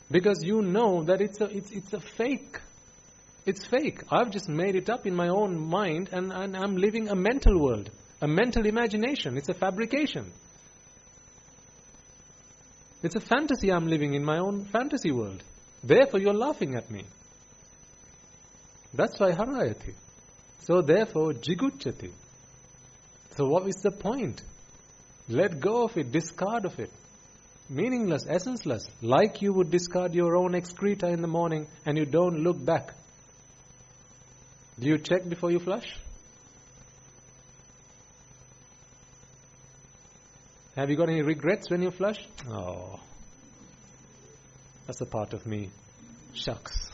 Because you know that it's a fake. It's fake. I've just made it up in my own mind and I'm living a mental world. A mental imagination. It's a fabrication. It's a fantasy I'm living in my own fantasy world. Therefore you're laughing at me. That's why harayati. So therefore jigucchati. So what is the point? Let go of it, discard of it. Meaningless, essenceless. Like you would discard your own excreta in the morning and you don't look back. Do you check before you flush? Have you got any regrets when you flush? Oh, that's a part of me. Shucks.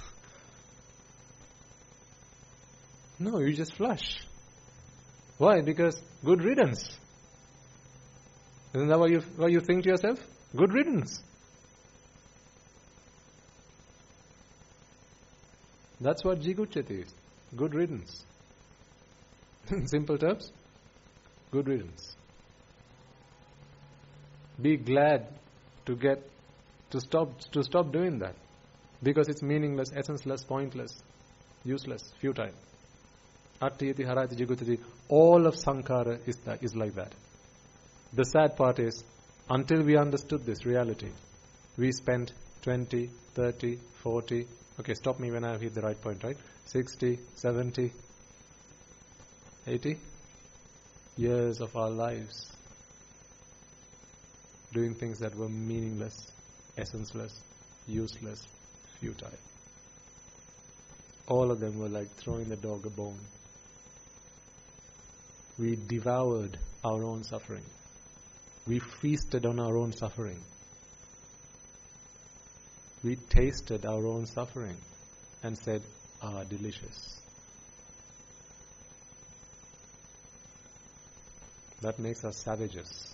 No, you just flush. Why? Because good riddance. Isn't that what you think to yourself? Good riddance. That's what jigucchati is. Good riddance. In simple terms, good riddance. Be glad to stop doing that. Because it's meaningless, essenceless, pointless, useless, futile. Attiyati harayati jigucchati. All of sankhara is like that. The sad part is, until we understood this reality, we spent 20, 30, 40, okay, stop me when I have hit the right point, right? 60, 70, 80 years of our lives doing things that were meaningless, essenceless, useless, futile. All of them were like throwing the dog a bone. We devoured our own suffering. We feasted on our own suffering. We tasted our own suffering and said, delicious. That makes us savages.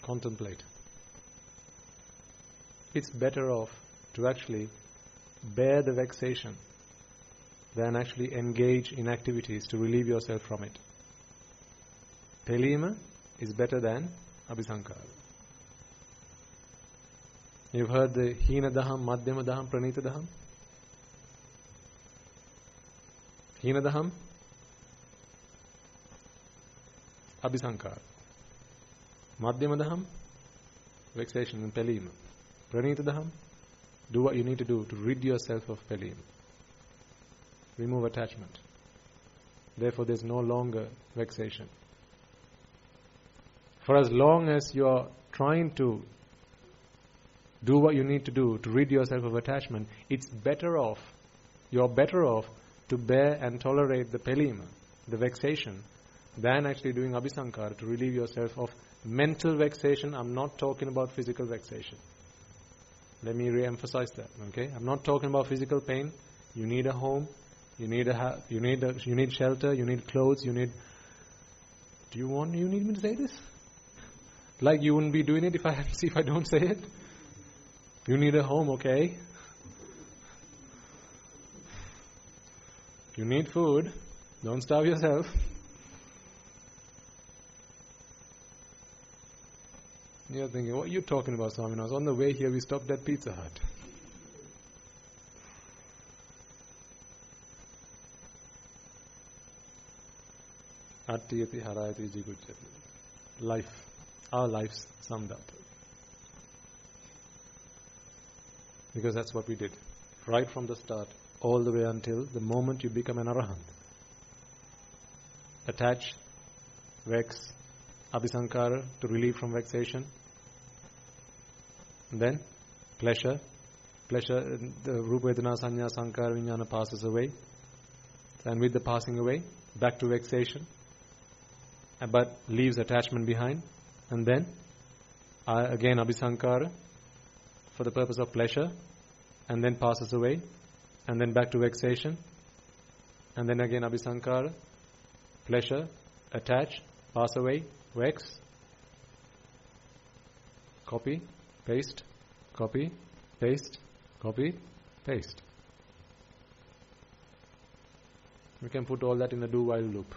Contemplate. It's better off to actually bear the vexation than actually engage in activities to relieve yourself from it. Pelima is better than abhisankara. You've heard the hina daham, madhyama daham, pranita daham? Hina daham, abhisankara. Madhyama daham, vexation and pelima. Pranita daham, do what you need to do to rid yourself of pelima. Remove attachment. Therefore there's no longer vexation. For as long as you are trying to do what you need to do to rid yourself of attachment, you're better off to bear and tolerate the pelima, the vexation, than actually doing abhisankara to relieve yourself of mental vexation. I'm not talking about physical vexation. Let me re-emphasize that. Okay, I'm not talking about physical pain. You need a home. You need you need shelter. You need clothes. You need. You need me to say this? Like you wouldn't be doing it if I don't say it. You need a home, okay? You need food. Don't starve yourself. You're thinking, what are you talking about, Swaminas? On the way here, we stopped at Pizza Hut. Attiyati harayati jigucchati. Life. Our lives summed up. Because that's what we did. Right from the start, all the way until the moment you become an arahant. Attach, vex, abhisankara, to relieve from vexation. And then, pleasure, the rupa vedana sanya sankara vijnana passes away. And with the passing away, back to vexation. But leaves attachment behind. And then, again abhisankara, for the purpose of pleasure, and then passes away, and then back to vexation, and then again abhisankara, pleasure, attach, pass away, vex, copy, paste, copy, paste, copy, paste. We can put all that in a do-while loop.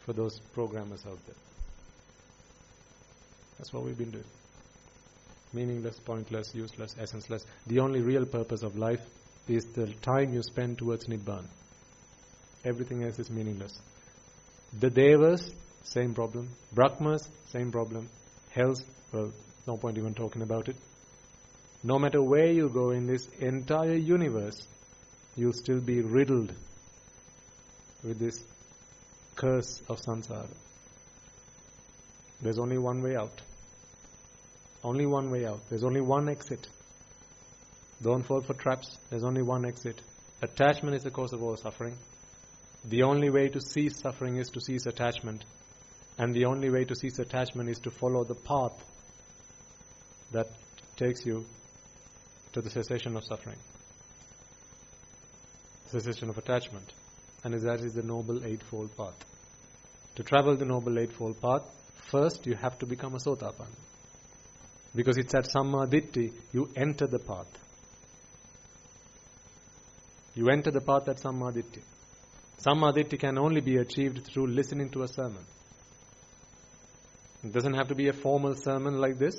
For those programmers out there. That's what we've been doing. Meaningless, pointless, useless, essenceless. The only real purpose of life is the time you spend towards Nibbana. Everything else is meaningless. The Devas, same problem. Brahmas, same problem. Hells, well, no point even talking about it. No matter where you go in this entire universe, you'll still be riddled with this curse of samsara. There's only one way out. Only one way out. There's only one exit. Don't fall for traps. There's only one exit. Attachment is the cause of all suffering. The only way to cease suffering is to cease attachment. And the only way to cease attachment is to follow the path that takes you to the cessation of suffering. Cessation of attachment. And that is the Noble Eightfold Path. To travel the Noble Eightfold Path, first you have to become a Sotapanna. Because it's at Samma Ditti, you enter the path. You enter the path at Samma Ditti. Samma Ditti can only be achieved through listening to a sermon. It doesn't have to be a formal sermon like this.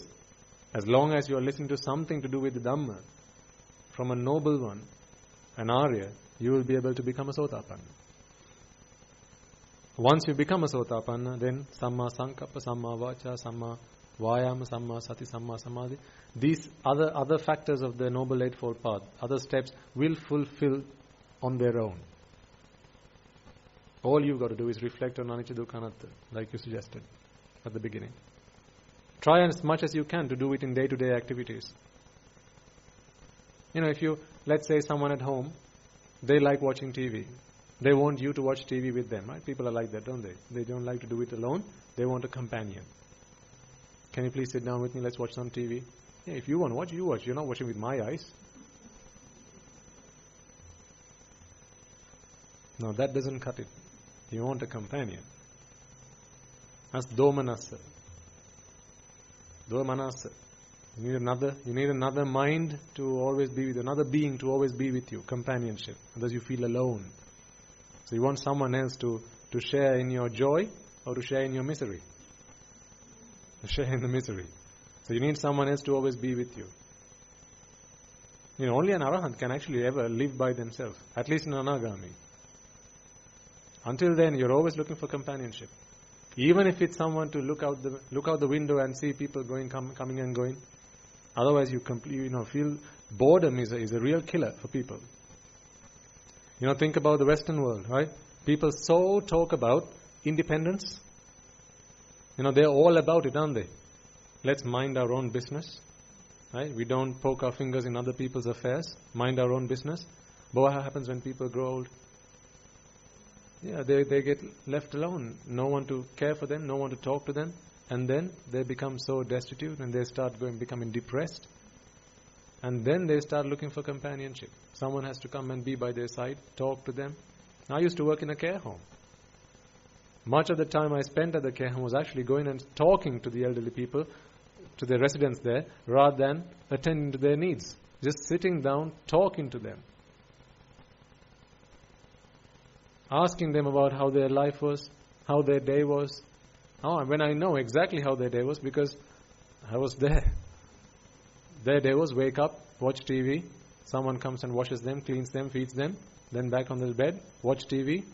As long as you are listening to something to do with the Dhamma, from a noble one, an Arya, you will be able to become a Sotapanna. Once you become a Sotapanna, then Samma Sankappa, Samma Vacha, Samma Vayama, Samma Sati, Samma Samadhi, these other factors of the Noble Eightfold Path, other steps, will fulfill on their own. All you've got to do is reflect on Anicca Dukkha Anatta, like you suggested at the beginning. Try as much as you can to do it in day-to-day activities. If you, let's say someone at home, they like watching TV. They want you to watch TV with them, right? People are like that, don't they? They don't like to do it alone. They want a companion. Can you please sit down with me? Let's watch some TV. Yeah, if you want to watch, you watch. You're not watching with my eyes. No, that doesn't cut it. You want a companion. That's domanassa. Domanassa. You need another mind to always be with you, another being to always be with you, companionship. Otherwise you feel alone. So you want someone else to share in your joy or to share in your misery. To share in the misery. So you need someone else to always be with you. Only an arahant can actually ever live by themselves, at least an anagami. Until then, you're always looking for companionship. Even if it's someone to look out the window and see people coming and going. Otherwise, you feel boredom is a real killer for people. Think about the Western world, right? People so talk about independence. They're all about it, aren't they? Let's mind our own business, right? We don't poke our fingers in other people's affairs. Mind our own business. But what happens when people grow old? Yeah, they get left alone. No one to care for them, no one to talk to them. and then they become so destitute and they start becoming depressed, and then they start looking for companionship. Someone has to come and be by their side, talk to them. I used to work in a care home. Much of the time I spent at the care home was actually going and talking to the elderly people, to the residents there, rather than attending to their needs. Just sitting down, talking to them. Asking them about how their life was, how their day was. When I know exactly how their day was, because I was there. Their day was wake up, watch TV, someone comes and washes them, cleans them, feeds them, then back on the bed, watch TV,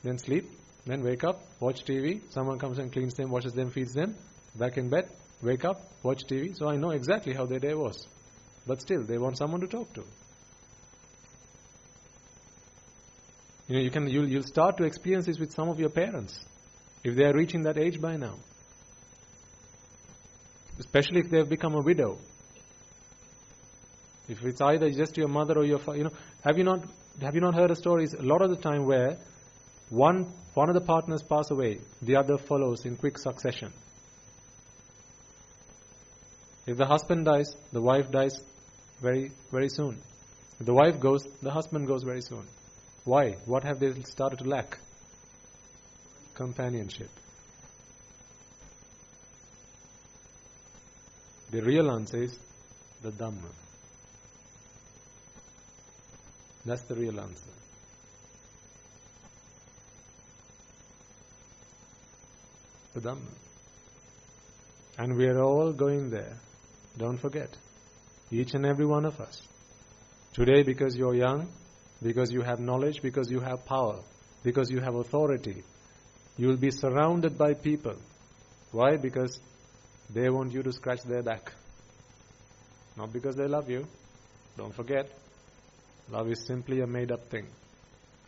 then sleep, then wake up, watch TV, someone comes and cleans them, washes them, feeds them, back in bed, wake up, watch TV. So I know exactly how their day was. But still, they want someone to talk to. You'll start to experience this with some of your parents, if they are reaching that age by now. Especially if they have become a widow. If it's either just your mother or your father, have you not heard of stories a lot of the time where one of the partners pass away, the other follows in quick succession. If the husband dies, the wife dies very, very soon. If the wife goes, the husband goes very soon. Why? What have they started to lack? Companionship. The real answer is the Dhamma. That's the real answer. The Dhamma. And we are all going there. Don't forget. Each and every one of us. Today, because you're young, because you have knowledge, because you have power, because you have authority, you will be surrounded by people. Why? Because they want you to scratch their back. Not because they love you. Don't forget. Love is simply a made-up thing.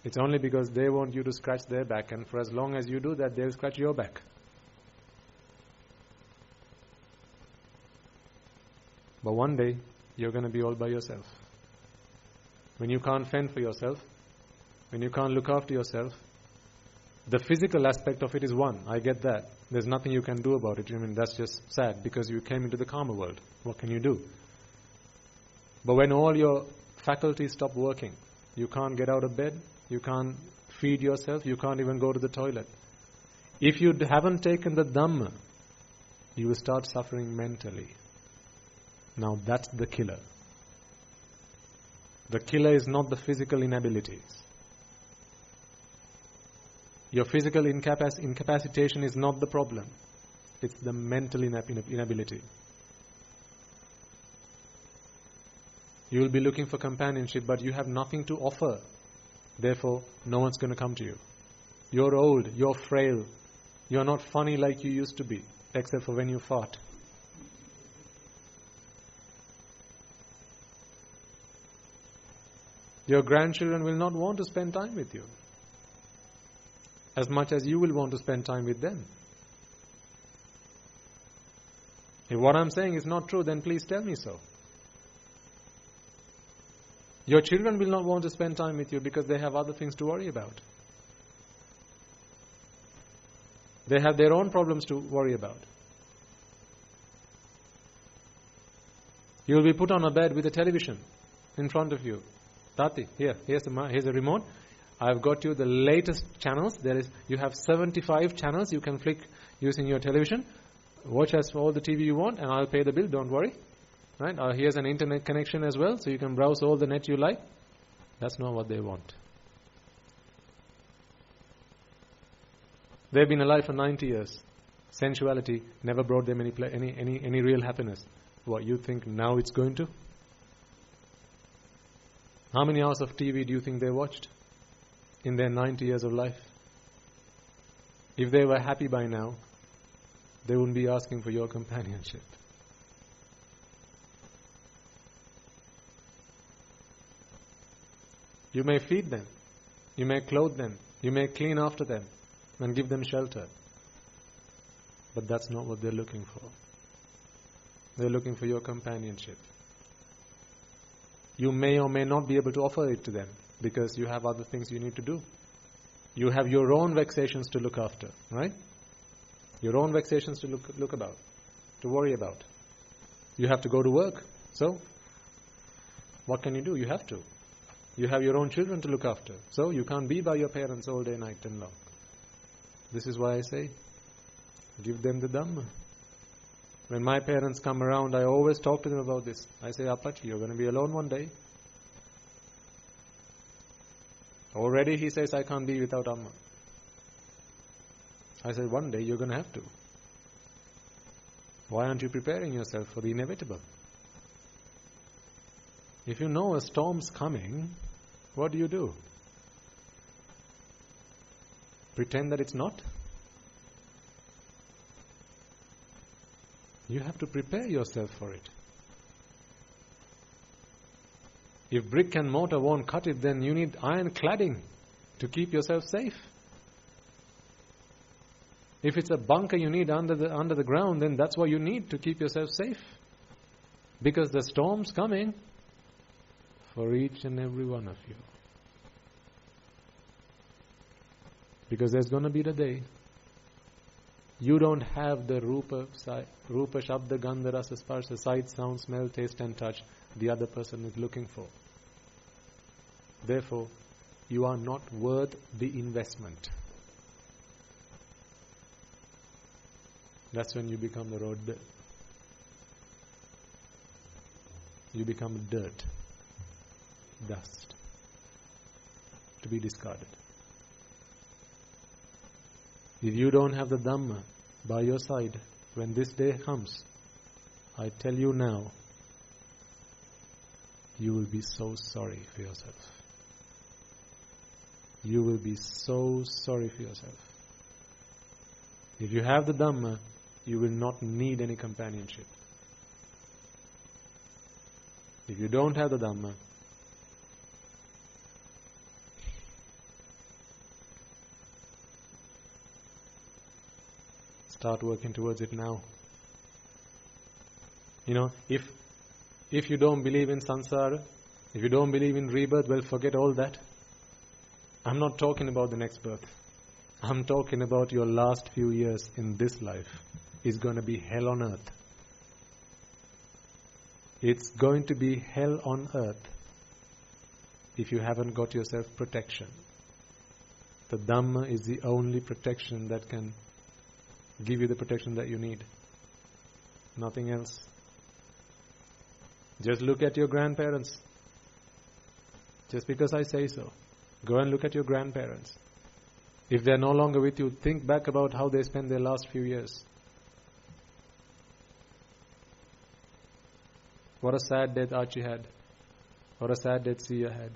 It's only because they want you to scratch their back, and for as long as you do that, they'll scratch your back. But one day, you're going to be all by yourself. When you can't fend for yourself, when you can't look after yourself, the physical aspect of it is one. I get that. There's nothing you can do about it. That's just sad because you came into the karma world. What can you do? But when all your faculties stop working, you can't get out of bed, you can't feed yourself, you can't even go to the toilet. If you haven't taken the Dhamma, you will start suffering mentally. Now that's the killer. The killer is not the physical inabilities. Your physical incapacitation is not the problem. It's the mental inability. You will be looking for companionship, but you have nothing to offer. Therefore, no one's going to come to you. You're old, you're frail. You're not funny like you used to be, except for when you fart. Your grandchildren will not want to spend time with you as much as you will want to spend time with them. If what I'm saying is not true, then please tell me so. Your children will not want to spend time with you because they have other things to worry about. They have their own problems to worry about. You will be put on a bed with a television in front of you. Tati, here's a remote. I've got you the latest channels. You have 75 channels you can flick using your television. Watch as all the TV you want, and I'll pay the bill. Don't worry. Right? Here's an internet connection as well, so you can browse all the net you like. That's not what they want. They've been alive for 90 years. Sensuality never brought them any real happiness. What, you think now it's going to? How many hours of TV do you think they watched in their 90 years of life? If they were happy by now, they wouldn't be asking for your companionship. You may feed them, you may clothe them, you may clean after them and give them shelter. But that's not what they're looking for. They're looking for your companionship. You may or may not be able to offer it to them because you have other things you need to do. You have your own vexations to look after, right? Your own vexations to look about, to worry about. You have to go to work. So, what can you do? You have to. You have your own children to look after. So, you can't be by your parents all day, night and long. This is why I say, give them the Dhamma. When my parents come around, I always talk to them about this. I say, Appachi, you're going to be alone one day. Already he says, I can't be without Amma. I say, one day you're going to have to. Why aren't you preparing yourself for the inevitable? If you know a storm's coming, what do? Pretend that it's not? You have to prepare yourself for it. If brick and mortar won't cut it, then you need iron cladding to keep yourself safe. If it's a bunker you need under the ground, then that's what you need to keep yourself safe. Because the storm's coming for each and every one of you. Because there's going to be the day you don't have the Rupa, Shabda, Gandha, Rasa, Sparsha, sight, sound, smell, taste and touch the other person is looking for. Therefore, you are not worth the investment. That's when you become the road. You become dirt, dust, to be discarded. If you don't have the Dhamma by your side, when this day comes, I tell you now, you will be so sorry for yourself. You will be so sorry for yourself. If you have the Dhamma, you will not need any companionship. If you don't have the Dhamma, start working towards it now. You know, if you don't believe in samsara, if you don't believe in rebirth, well, forget all that. I'm not talking about the next birth. I'm talking about your last few years in this life. It's going to be hell on earth. It's going to be hell on earth if you haven't got yourself protection. The Dhamma is the only protection that can give you the protection that you need. Nothing else. Just look at your grandparents. Just because I say so. Go and look at your grandparents. If they're no longer with you, think back about how they spent their last few years. What a sad death Archie had. What a sad death Sia had.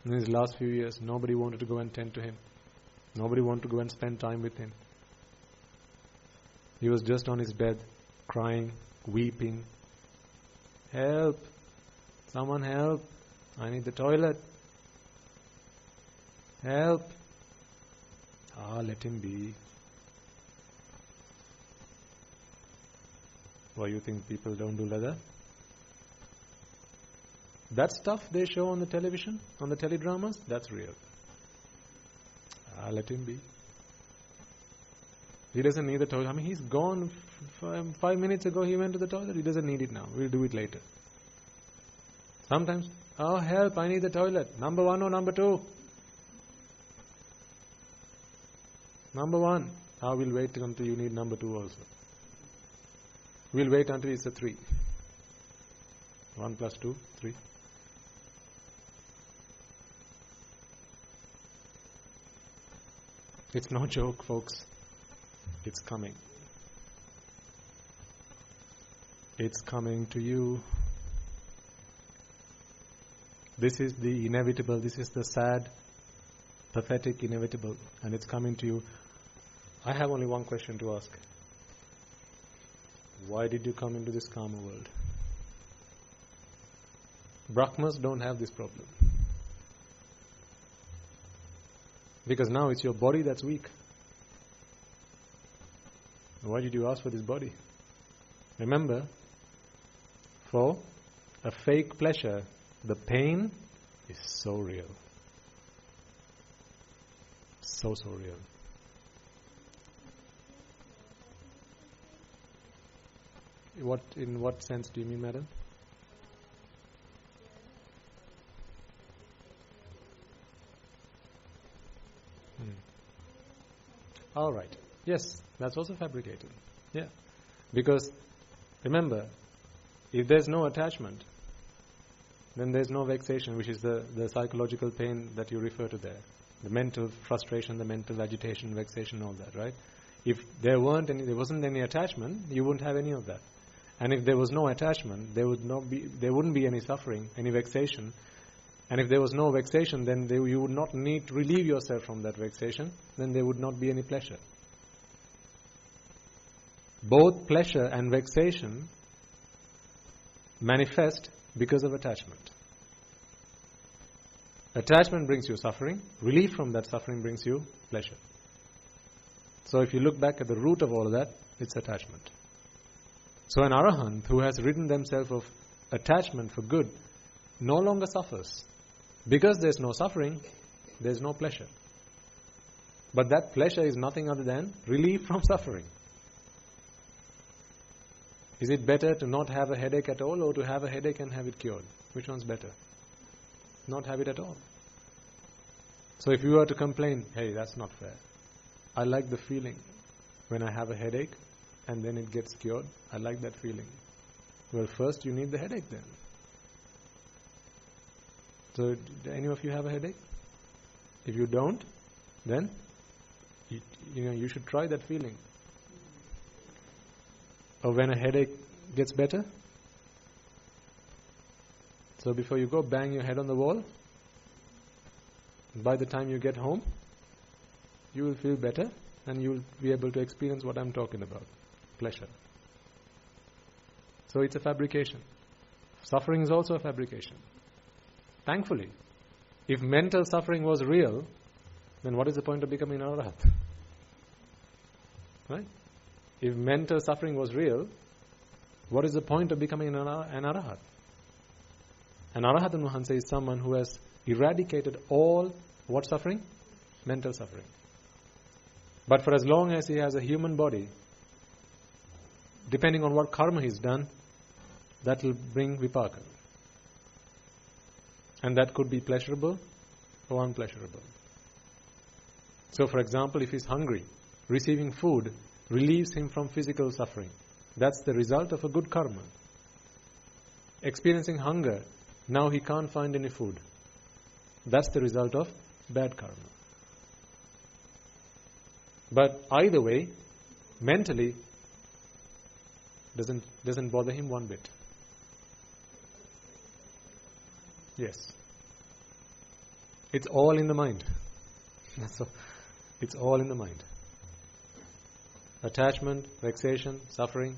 In his last few years, nobody wanted to go and tend to him. Nobody wanted to go and spend time with him. He was just on his bed, crying, weeping. Help! Someone help! I need the toilet. Help! Let him be. Why you think people don't do like that? That stuff they show on the television, on the teledramas, that's real. Let him be. He doesn't need the toilet. I mean, he's gone 5 minutes ago, he went to the toilet. He doesn't need it now. We'll do it later. Sometimes, help, I need the toilet. Number 1 or number 2? Number 1. We'll wait until you need number 2 also. We'll wait until it's a 3. 1 plus 2, 3. It's no joke, folks. It's coming. It's coming to you. This is the inevitable. This is the sad, pathetic inevitable. And it's coming to you. I have only one question to ask. Why did you come into this karma world? Brahmas don't have this problem. Because now it's your body that's weak. Why did you ask for this body? Remember, for a fake pleasure, the pain is so real. So real. In what sense do you mean, madam? All right. Yes, that's also fabricated. Yeah. Because, remember, if there's no attachment, then there's no vexation, which is the psychological pain that you refer to there. The mental frustration, the mental agitation, vexation, all that, right? If there wasn't any attachment, you wouldn't have any of that. And if there was no attachment, there wouldn't be any suffering, any vexation. And if there was no vexation, then you would not need to relieve yourself from that vexation. Then there would not be any pleasure. Both pleasure and vexation manifest because of attachment. Attachment brings you suffering. Relief from that suffering brings you pleasure. So if you look back at the root of all of that, it's attachment. So an arahant who has ridden themselves of attachment for good no longer suffers. Because there's no suffering, there's no pleasure. But that pleasure is nothing other than relief from suffering. Is it better to not have a headache at all or to have a headache and have it cured? Which one's better? Not have it at all. So if you were to complain, hey, that's not fair. I like the feeling when I have a headache and then it gets cured. I like that feeling. Well, first you need the headache then. So, do any of you have a headache? If you don't, then you should try that feeling. Or when a headache gets better. So before you go, bang your head on the wall. By the time you get home, you will feel better and you will be able to experience what I'm talking about. Pleasure. So it's a fabrication. Suffering is also a fabrication. Thankfully, if mental suffering was real, then what is the point of becoming an arahat? Right? If mental suffering was real, what is the point of becoming an arahat? An arahatun Wahanse is someone who has eradicated all what suffering? Mental suffering. But for as long as he has a human body, depending on what karma he's done, that will bring vipaka. And that could be pleasurable or unpleasurable. So for example, if he's hungry, receiving food relieves him from physical suffering. That's the result of a good karma. Experiencing hunger, now he can't find any food. That's the result of bad karma. But either way, mentally, doesn't bother him one bit. Yes. It's all in the mind. So, it's all in the mind. Attachment, vexation, suffering,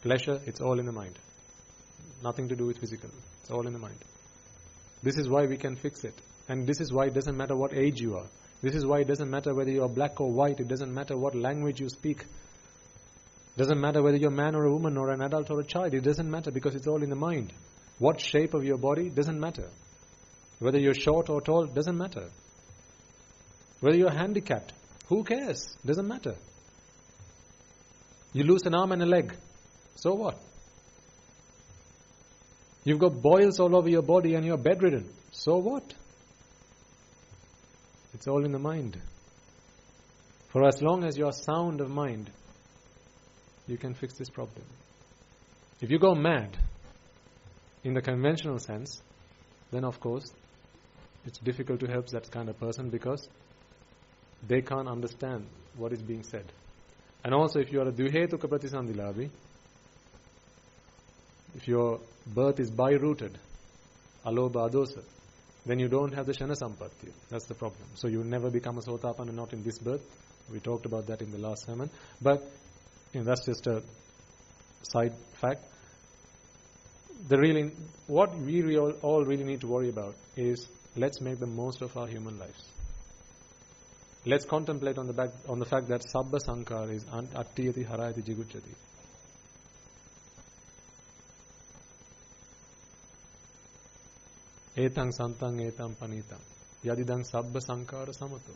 pleasure, it's all in the mind. Nothing to do with physical. It's all in the mind. This is why we can fix it. And this is why it doesn't matter what age you are. This is why it doesn't matter whether you are black or white. It doesn't matter what language you speak. It doesn't matter whether you're a man or a woman or an adult or a child. It doesn't matter because it's all in the mind. What shape of your body doesn't matter. Whether you're short or tall doesn't matter. Whether you're handicapped, who cares? Doesn't matter. You lose an arm and a leg, so what? You've got boils all over your body and you're bedridden, so what? It's all in the mind. For as long as you're sound of mind, you can fix this problem. If you go mad, in the conventional sense, then of course, it's difficult to help that kind of person because they can't understand what is being said. And also if you are a duhetuka pratisandhilavi, if your birth is by-rooted, alobha adosa, then you don't have the shana sampatti. That's the problem. So you will never become a sotapanna, not in this birth. We talked about that in the last sermon. But that's just a side fact. What we all really need to worry about is let's make the most of our human lives. Let's contemplate on the fact that sabba sankara is attiyati harayati jigucchati. Etang santang etam panitam yadidang sabba sankara samato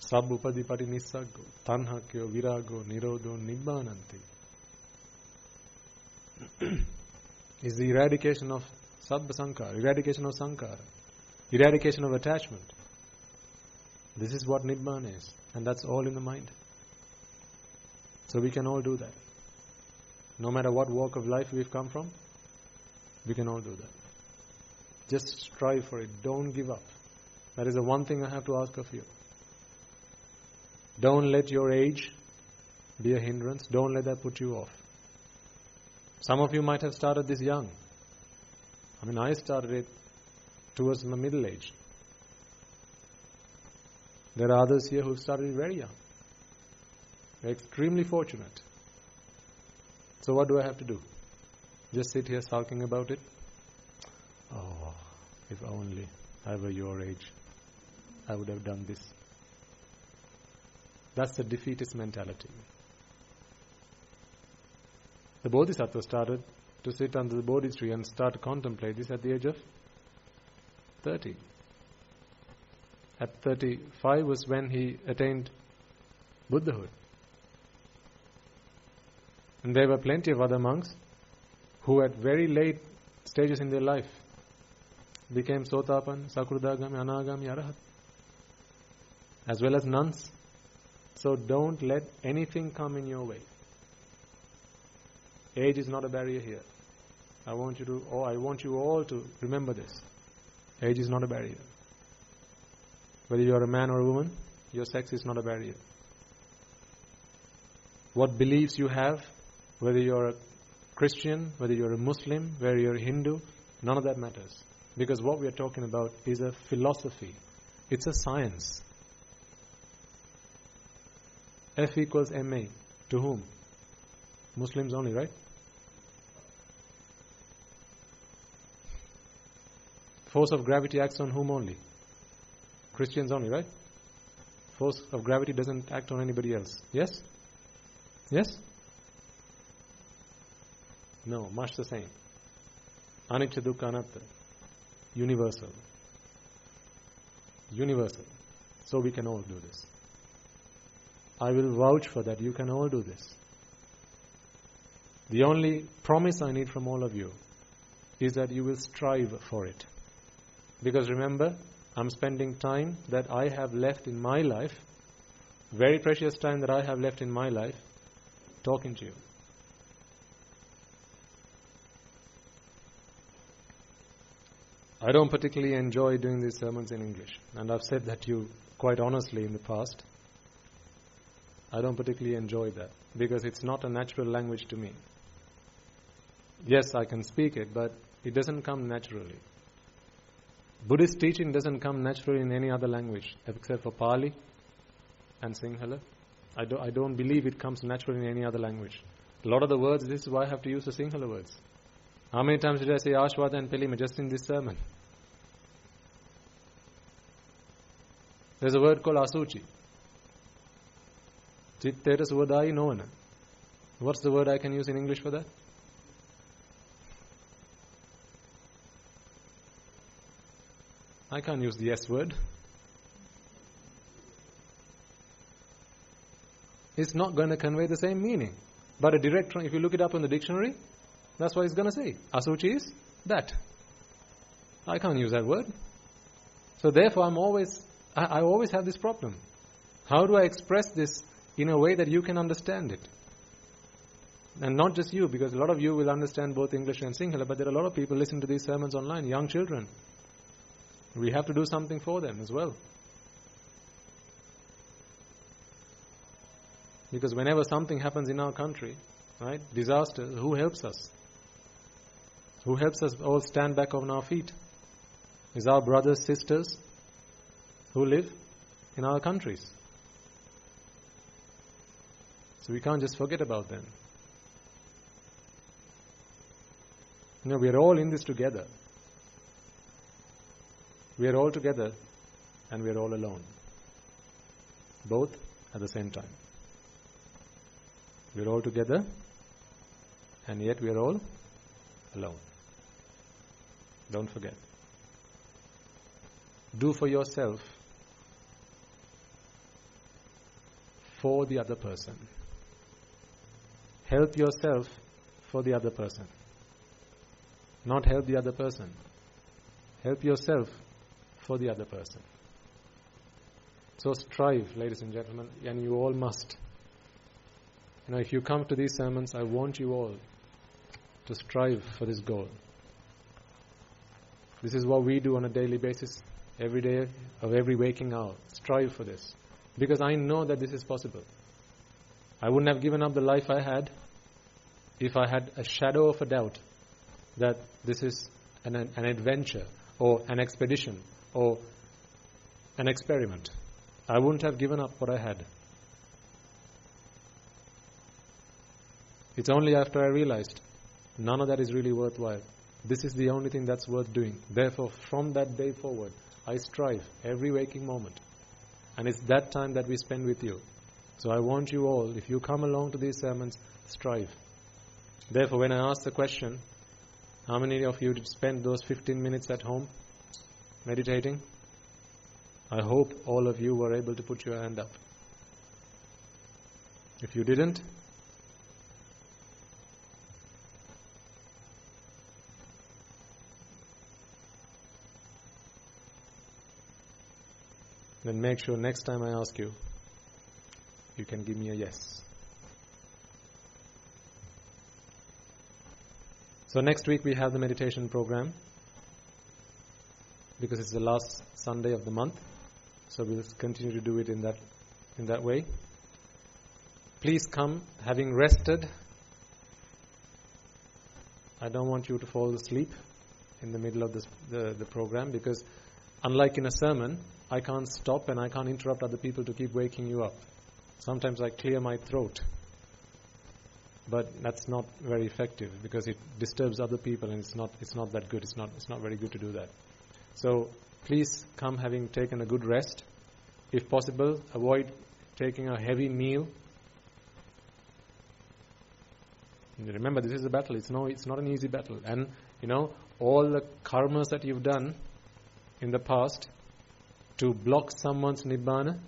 sab upadipati nissaggo tanhakyo virago nirodho nibbananti. is the eradication of Sabba Sankara, eradication of Sankara, eradication of attachment. This is what Nibbana is, and that's all in the mind. So we can all do that. No matter what walk of life we've come from, we can all do that. Just strive for it. Don't give up. That is the one thing I have to ask of you. Don't let your age be a hindrance. Don't let that put you off. Some of you might have started this young. I started it towards my middle age. There are others here who started it very young. They're extremely fortunate. So what do I have to do? Just sit here sulking about it? Oh, if only I were your age, I would have done this. That's the defeatist mentality. The Bodhisattva started to sit under the Bodhi tree and start to contemplate this at the age of 30. At 35 was when he attained Buddhahood. And there were plenty of other monks who at very late stages in their life became Sotapan, Sakurdagami, Anagami, Arahat, as well as nuns. So don't let anything come in your way. Age is not a barrier here. I want you all to remember this. Age is not a barrier. Whether you are a man or a woman, your sex is not a barrier. What beliefs you have, whether you are a Christian, whether you are a Muslim, whether you are a Hindu, none of that matters. Because what we are talking about is a philosophy. It's a science. F equals ma. To whom? Muslims only, right? Force of gravity acts on whom only? Christians only, right? Force of gravity doesn't act on anybody else. Yes? Yes? No, much the same. Anicca dukkha anatta. Universal. Universal. So we can all do this. I will vouch for that. You can all do this. The only promise I need from all of you is that you will strive for it. Because remember, I'm spending time that I have left in my life, very precious time that I have left in my life, talking to you. I don't particularly enjoy doing these sermons in English, and I've said that to you quite honestly in the past. I don't particularly enjoy that because it's not a natural language to me. Yes, I can speak it, but it doesn't come naturally. Buddhist teaching doesn't come naturally in any other language except for Pali and Sinhala. I don't believe it comes naturally in any other language. A lot of the words, this is why I have to use the Sinhala words. How many times did I say Ashwada and Pelima just in this sermon? There's a word called Asuchi. Chittera Suvadai Novana. What's the word I can use in English for that? I can't use the S word. It's not going to convey the same meaning. But a direct, if you look it up in the dictionary, that's what it's going to say. Asuchi is that. I can't use that word. So therefore I always have this problem. How do I express this in a way that you can understand it? And not just you, because a lot of you will understand both English and Sinhala, but there are a lot of people listening to these sermons online, young children. We have to do something for them as well. Because whenever something happens in our country, right, disaster, who helps us? Who helps us all stand back on our feet? Is our brothers, sisters who live in our countries. So we can't just forget about them. We are all in this together. We are all together and we are all alone. Both at the same time. We are all together and yet we are all alone. Don't forget. Do for yourself for the other person. Help yourself for the other person. Not help the other person. Help yourself for the other person. So strive, ladies and gentlemen, and you all must. If you come to these sermons, I want you all to strive for this goal. This is what we do on a daily basis, every day of every waking hour. Strive for this. Because I know that this is possible. I wouldn't have given up the life I had if I had a shadow of a doubt that this is an adventure or an expedition or an experiment. I wouldn't have given up what I had. It's only after I realized none of that is really worthwhile. This is the only thing that's worth doing. Therefore, from that day forward, I strive every waking moment. And it's that time that we spend with you. So I want you all, if you come along to these sermons, strive. Therefore, when I ask the question, how many of you did spend those 15 minutes at home meditating? I hope all of you were able to put your hand up. If you didn't, then make sure next time I ask you, you can give me a yes. So next week we have the meditation program, because it's the last Sunday of the month. So we'll continue to do it in that way. Please come having rested. I don't want you to fall asleep in the middle of the program, because unlike in a sermon, I can't stop and I can't interrupt other people to keep waking you up. Sometimes I clear my throat, but that's not very effective because it disturbs other people, and it's not that good. It's not very good to do that. So please come having taken a good rest. If possible, avoid taking a heavy meal. And remember, this is a battle. It's not an easy battle. And all the karmas that you've done in the past to block someone's Nibbana,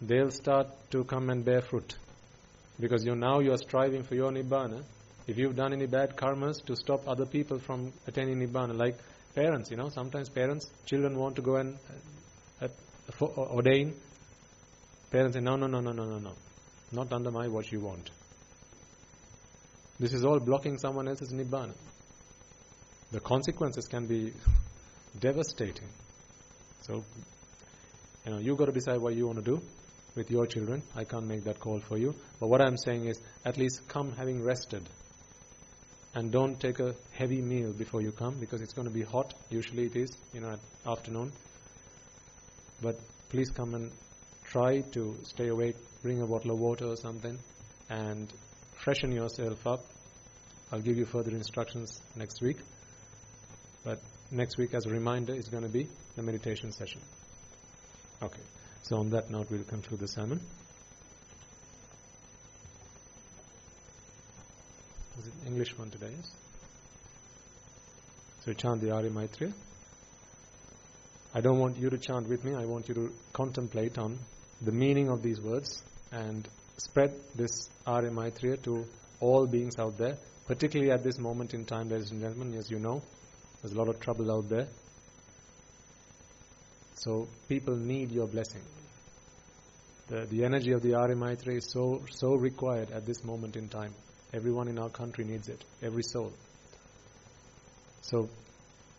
they'll start to come and bear fruit. Because you're striving for your Nibbana. If you've done any bad karmas to stop other people from attaining Nibbana, like parents, sometimes children want to go and ordain. Parents say, no, not under my watch, you won't. This is all blocking someone else's Nibbana. The consequences can be devastating. So, you've got to decide what you want to do with your children. I can't make that call for you. But what I'm saying is, at least come having rested. And don't take a heavy meal before you come, because it's going to be hot. Usually it is, at afternoon. But please come and try to stay awake. Bring a bottle of water or something and freshen yourself up. I'll give you further instructions next week. But next week, as a reminder, is going to be the meditation session. Okay. So on that note, we'll conclude the sermon. Is it English one today? Yes. So chant the Arya Maitreya. I don't want you to chant with me. I want you to contemplate on the meaning of these words and spread this Arya Maitreya to all beings out there, particularly at this moment in time, ladies and gentlemen. As you know, there's a lot of trouble out there. So people need your blessing. The energy of the Arya Maitreya is so required at this moment in time. Everyone in our country needs it, every soul. So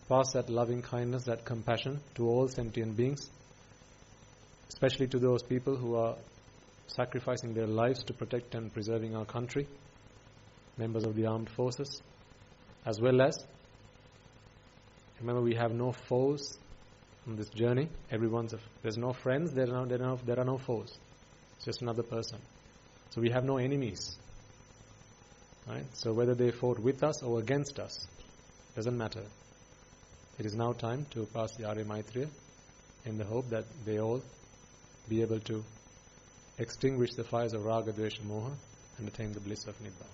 pass that loving kindness, that compassion to all sentient beings, especially to those people who are sacrificing their lives to protect and preserving our country, members of the armed forces, as well as, remember, we have no foes on this journey. There's no friends, there are no foes. It's just another person. So we have no enemies. Right? So whether they fought with us or against us, doesn't matter. It is now time to pass the Arya Maitreya in the hope that they all be able to extinguish the fires of Raga, Dvesha, Moha and attain the bliss of Nibbana.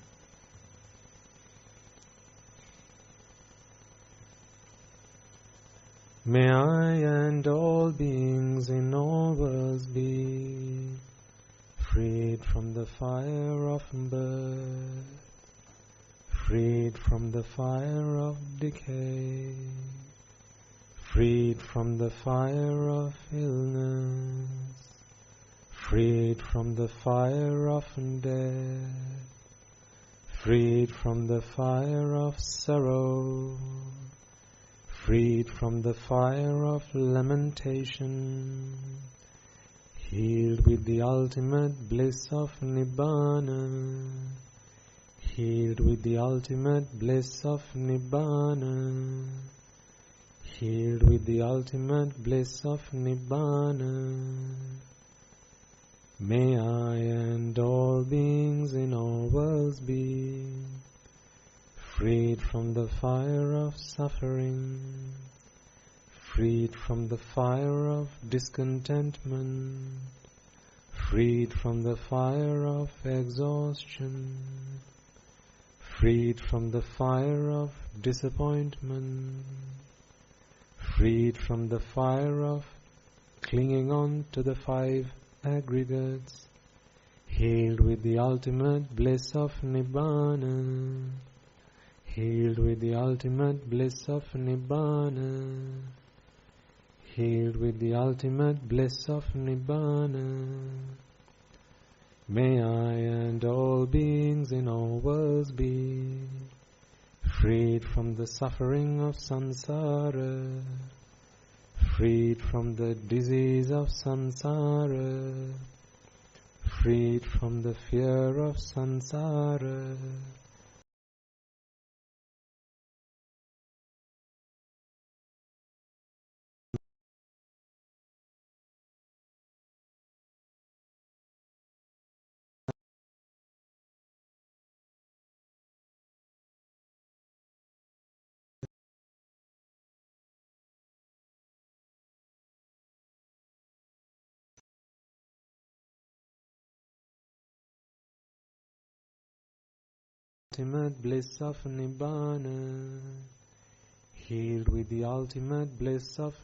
May I and all beings in all worlds be freed from the fire of birth, freed from the fire of decay, freed from the fire of illness, freed from the fire of death, freed from the fire of sorrow, freed from the fire of lamentation, healed with the ultimate bliss of Nibbana, healed with the ultimate bliss of Nibbana, healed with the ultimate bliss of Nibbana. May I and all beings in all worlds be freed from the fire of suffering, freed from the fire of discontentment, freed from the fire of exhaustion, freed from the fire of disappointment, freed from the fire of clinging on to the five aggregates, healed with the ultimate bliss of Nibbana, healed with the ultimate bliss of Nibbana, healed with the ultimate bliss of Nibbana. May I and all beings in all worlds be freed from the suffering of samsara, freed from the disease of samsara, freed from the fear of samsara, ultimate bliss of Nibbana, healed with the ultimate bliss of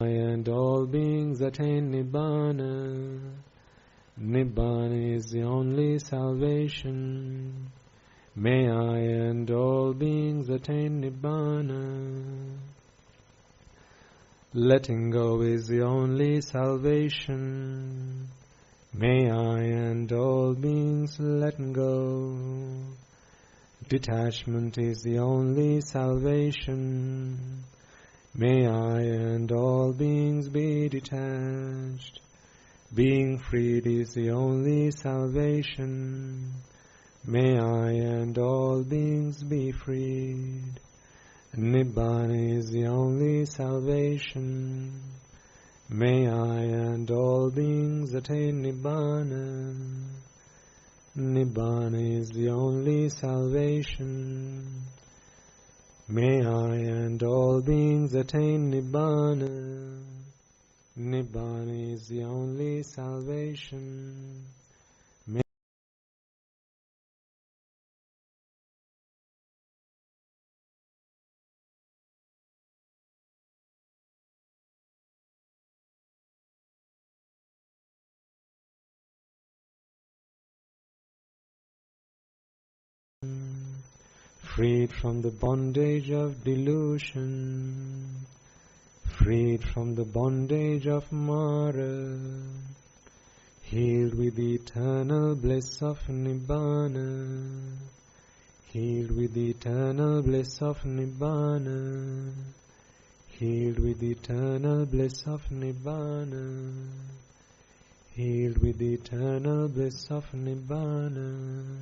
and all beings attain Nibbana. Nibbana is the only salvation. May I and all beings attain Nibbana. Letting go is the only salvation. May I and all beings let go. Detachment is the only salvation. May I and all beings be detached. Being freed is the only salvation. May I and all beings be freed. Nibbana is the only salvation. May I and all beings attain Nibbana. Nibbana is the only salvation. May I and all beings attain Nibbana. Nibbana is the only salvation. Freed from the bondage of delusion, freed from the bondage of Mara, healed with the eternal bliss of Nibbana, Healed with the eternal bliss of Nibbana. Healed with the eternal bliss of Nibbana. Healed with the eternal bliss of Nibbana.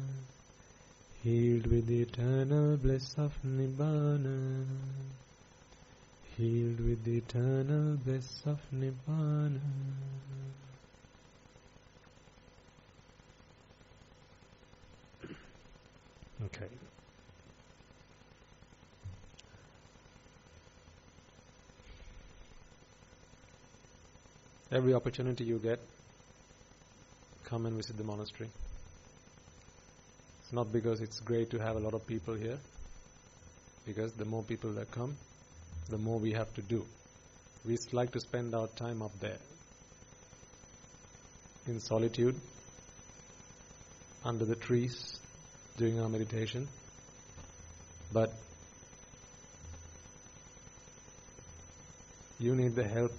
Healed with the eternal bliss of Nibbana. Healed with the eternal bliss of Nibbana. Okay. Every opportunity you get, come and visit the monastery. It's not because it's great to have a lot of people here, because the more people that come, the more we have to do. We like to spend our time up there, in solitude, under the trees, doing our meditation. But you need the help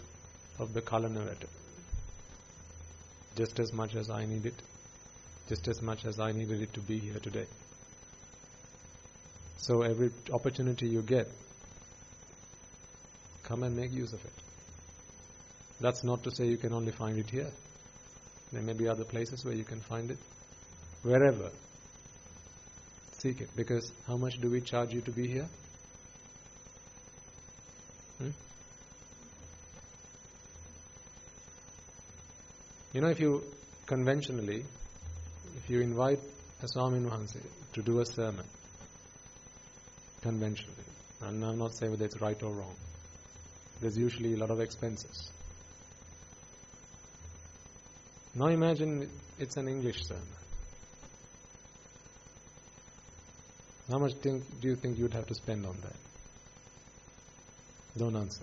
of the color narrator, just as much as I need it, just as much as I needed it to be here today. So every opportunity you get, come and make use of it. That's not to say you can only find it here. There may be other places where you can find it. Wherever, seek it. Because how much do we charge you to be here? You know, if you conventionally, if you invite a Swamin Wahanse to do a sermon, conventionally, and I'm not saying whether it's right or wrong, there's usually a lot of expenses. Now imagine it's an English sermon. How much do you think you'd have to spend on that? Don't answer.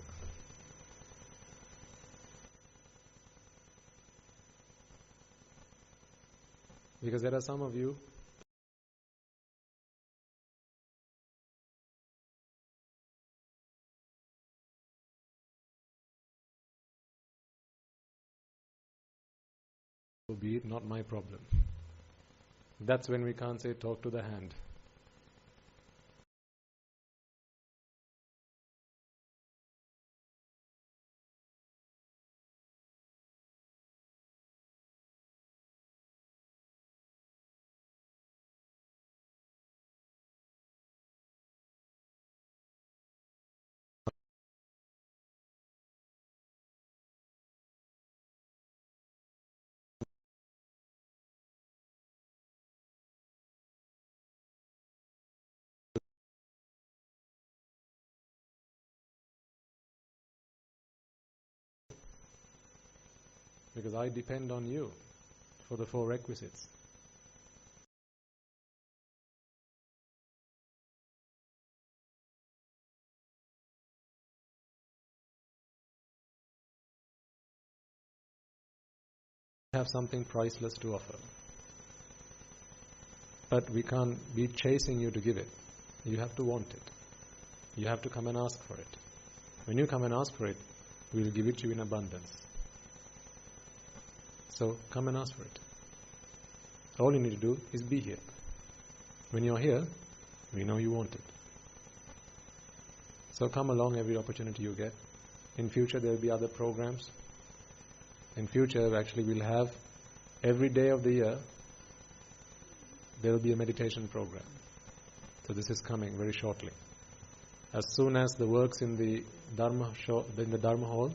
Because there are some of you who be it, not my problem. That's when we can't say talk to the hand. Because I depend on you for the 4 requisites. Have something priceless to offer. But we can't be chasing you to give it. You have to want it. You have to come and ask for it. When you come and ask for it, we will give it to you in abundance. So come and ask for it. All you need to do is be here. When you're here, we know you want it. So come along every opportunity you get. In future there will be other programs. In future actually we'll have every day of the year there will be a meditation program. So this is coming very shortly. As soon as the works in the Dharma hall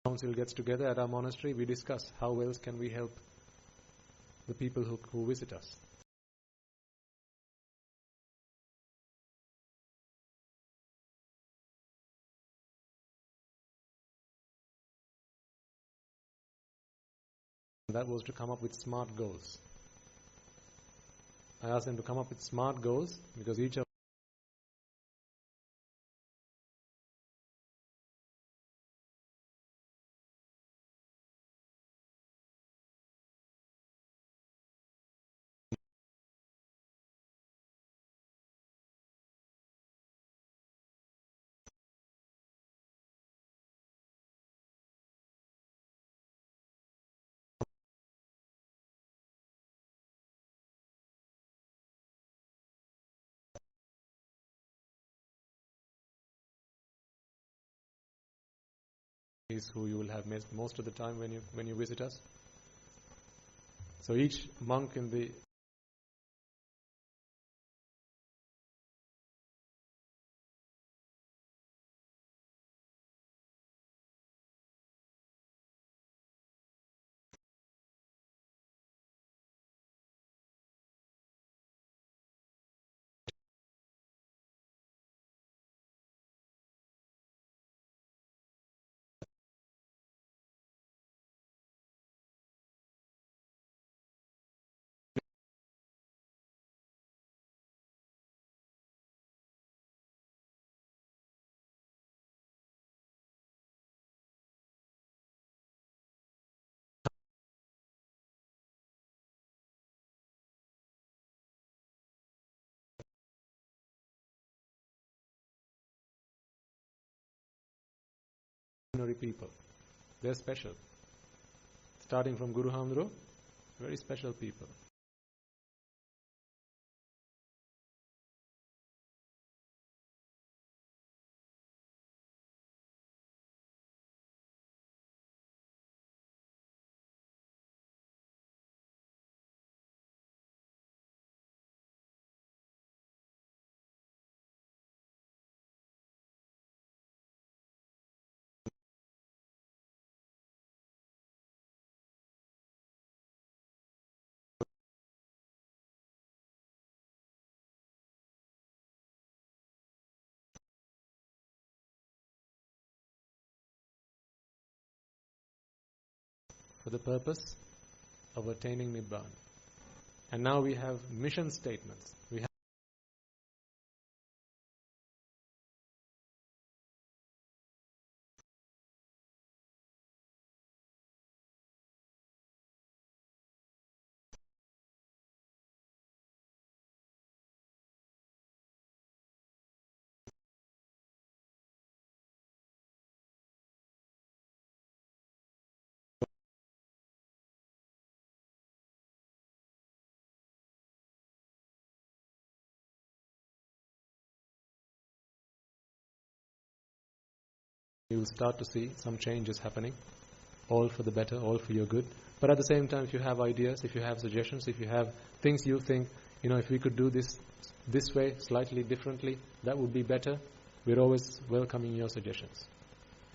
council gets together at our monastery, we discuss how else can we help the people who visit us. That was to come up with smart goals. I asked them to come up with smart goals because each of is who you will have most of the time when you visit us. So each monk in the ordinary people, they're special. Starting from Guru Hamdro, very special people. For the purpose of attaining Nibbana. And now we have mission statements. We have you will start to see some changes happening, all for the better, all for your good. But at the same time, if you have ideas, if you have suggestions, if you have things you think, if we could do this way, slightly differently, that would be better, we're always welcoming your suggestions.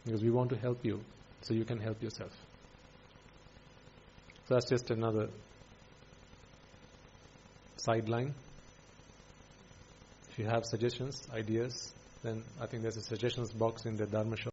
Because we want to help you, so you can help yourself. So that's just another sideline. If you have suggestions, ideas, then I think there's a suggestions box in the Dharma shop.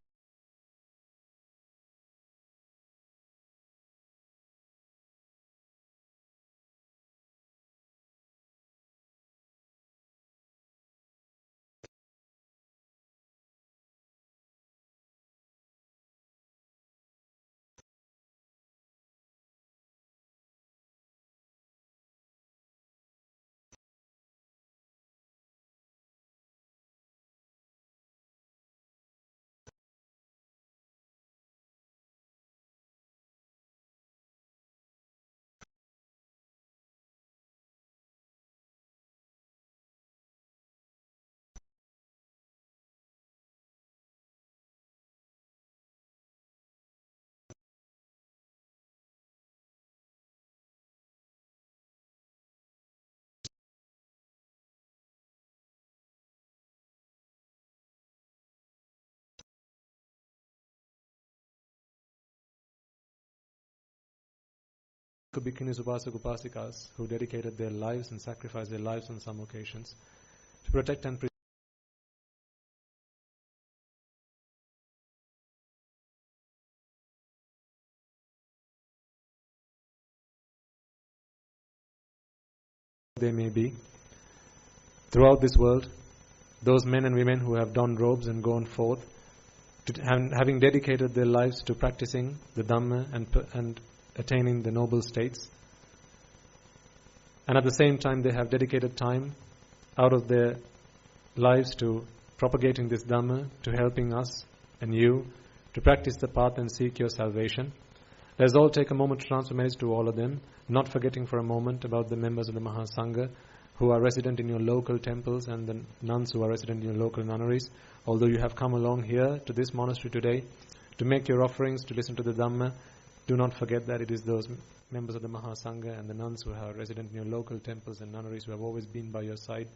Bhikkhunis, Upasak, Upasikas who dedicated their lives and sacrificed their lives on some occasions to protect and preserve they may be, throughout this world, those men and women who have donned robes and gone forth, having dedicated their lives to practicing the Dhamma and attaining the noble states, and at the same time they have dedicated time out of their lives to propagating this Dhamma, to helping us and you to practice the path and seek your salvation. Let's all take a moment to transfer messages to all of them, not forgetting for a moment about the members of the Mahasangha who are resident in your local temples and the nuns who are resident in your local nunneries. Although you have come along here to this monastery today to make your offerings, to listen to the Dhamma, do not forget that it is those members of the Mahasangha and the nuns who are resident in your local temples and nunneries who have always been by your side.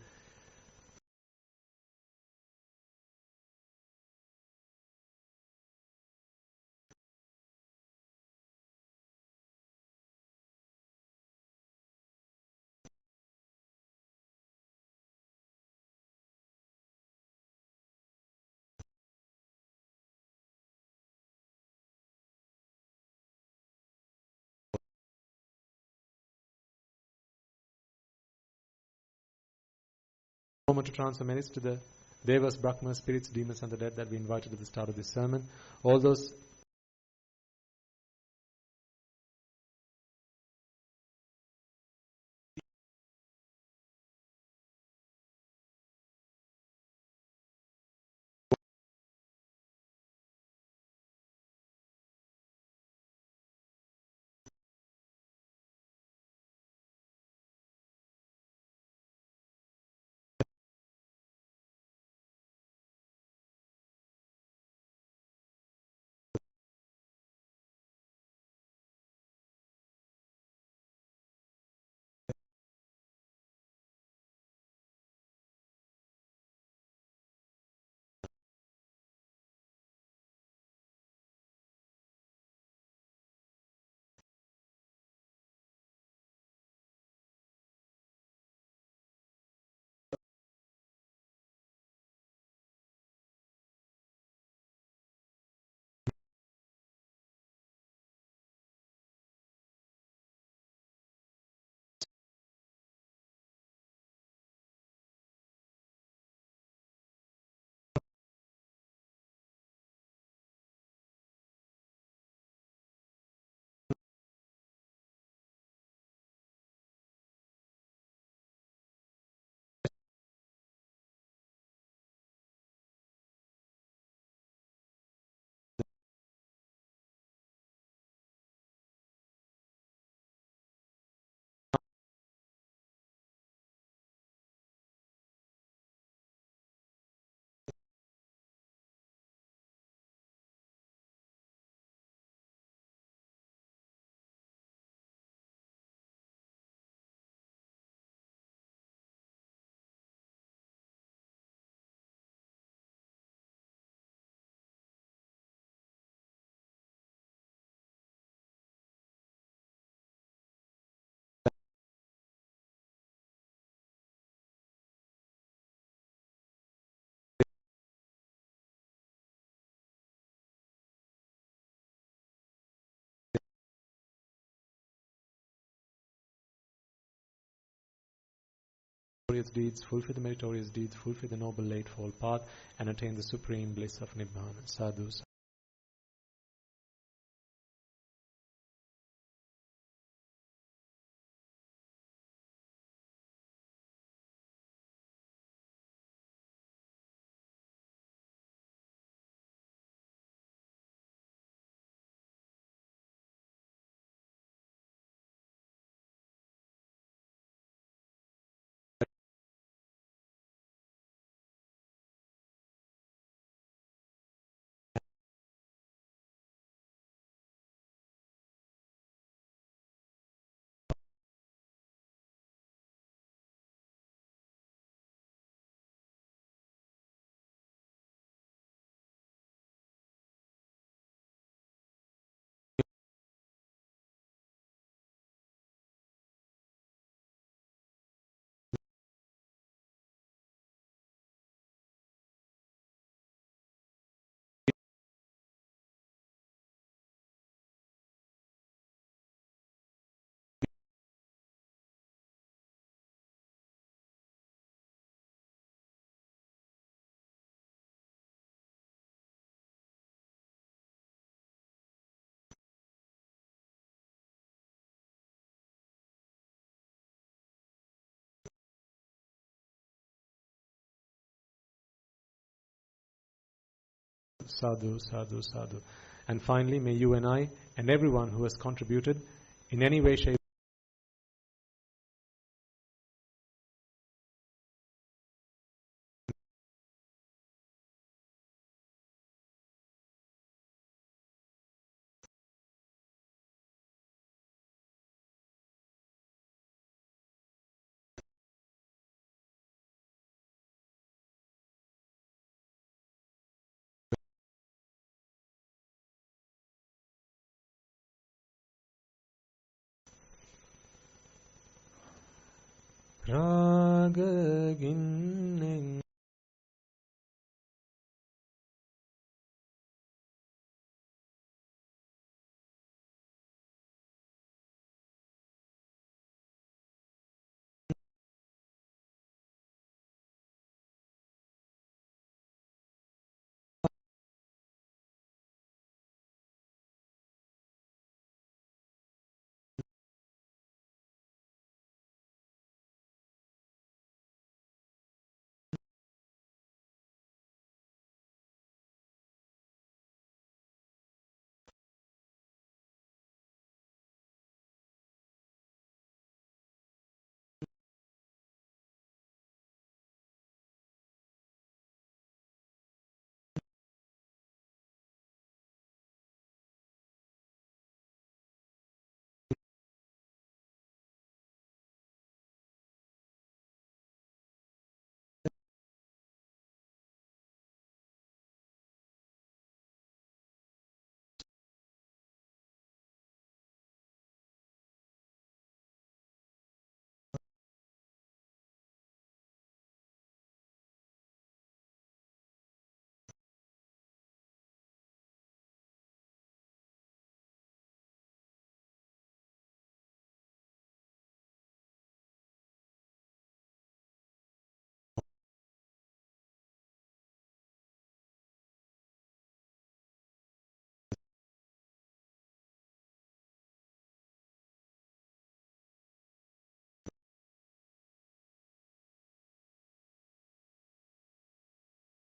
Moment to transfer messages to the Devas, Brahmas, spirits, demons and the dead that we invited at the start of this sermon. All those meritorious deeds, fulfill the meritorious deeds, fulfill the noble eightfold path, and attain the supreme bliss of Nibbana. Sadhu. sadhu, sadhu, sadhu. And finally, may you and I and everyone who has contributed in any way, shape, Ra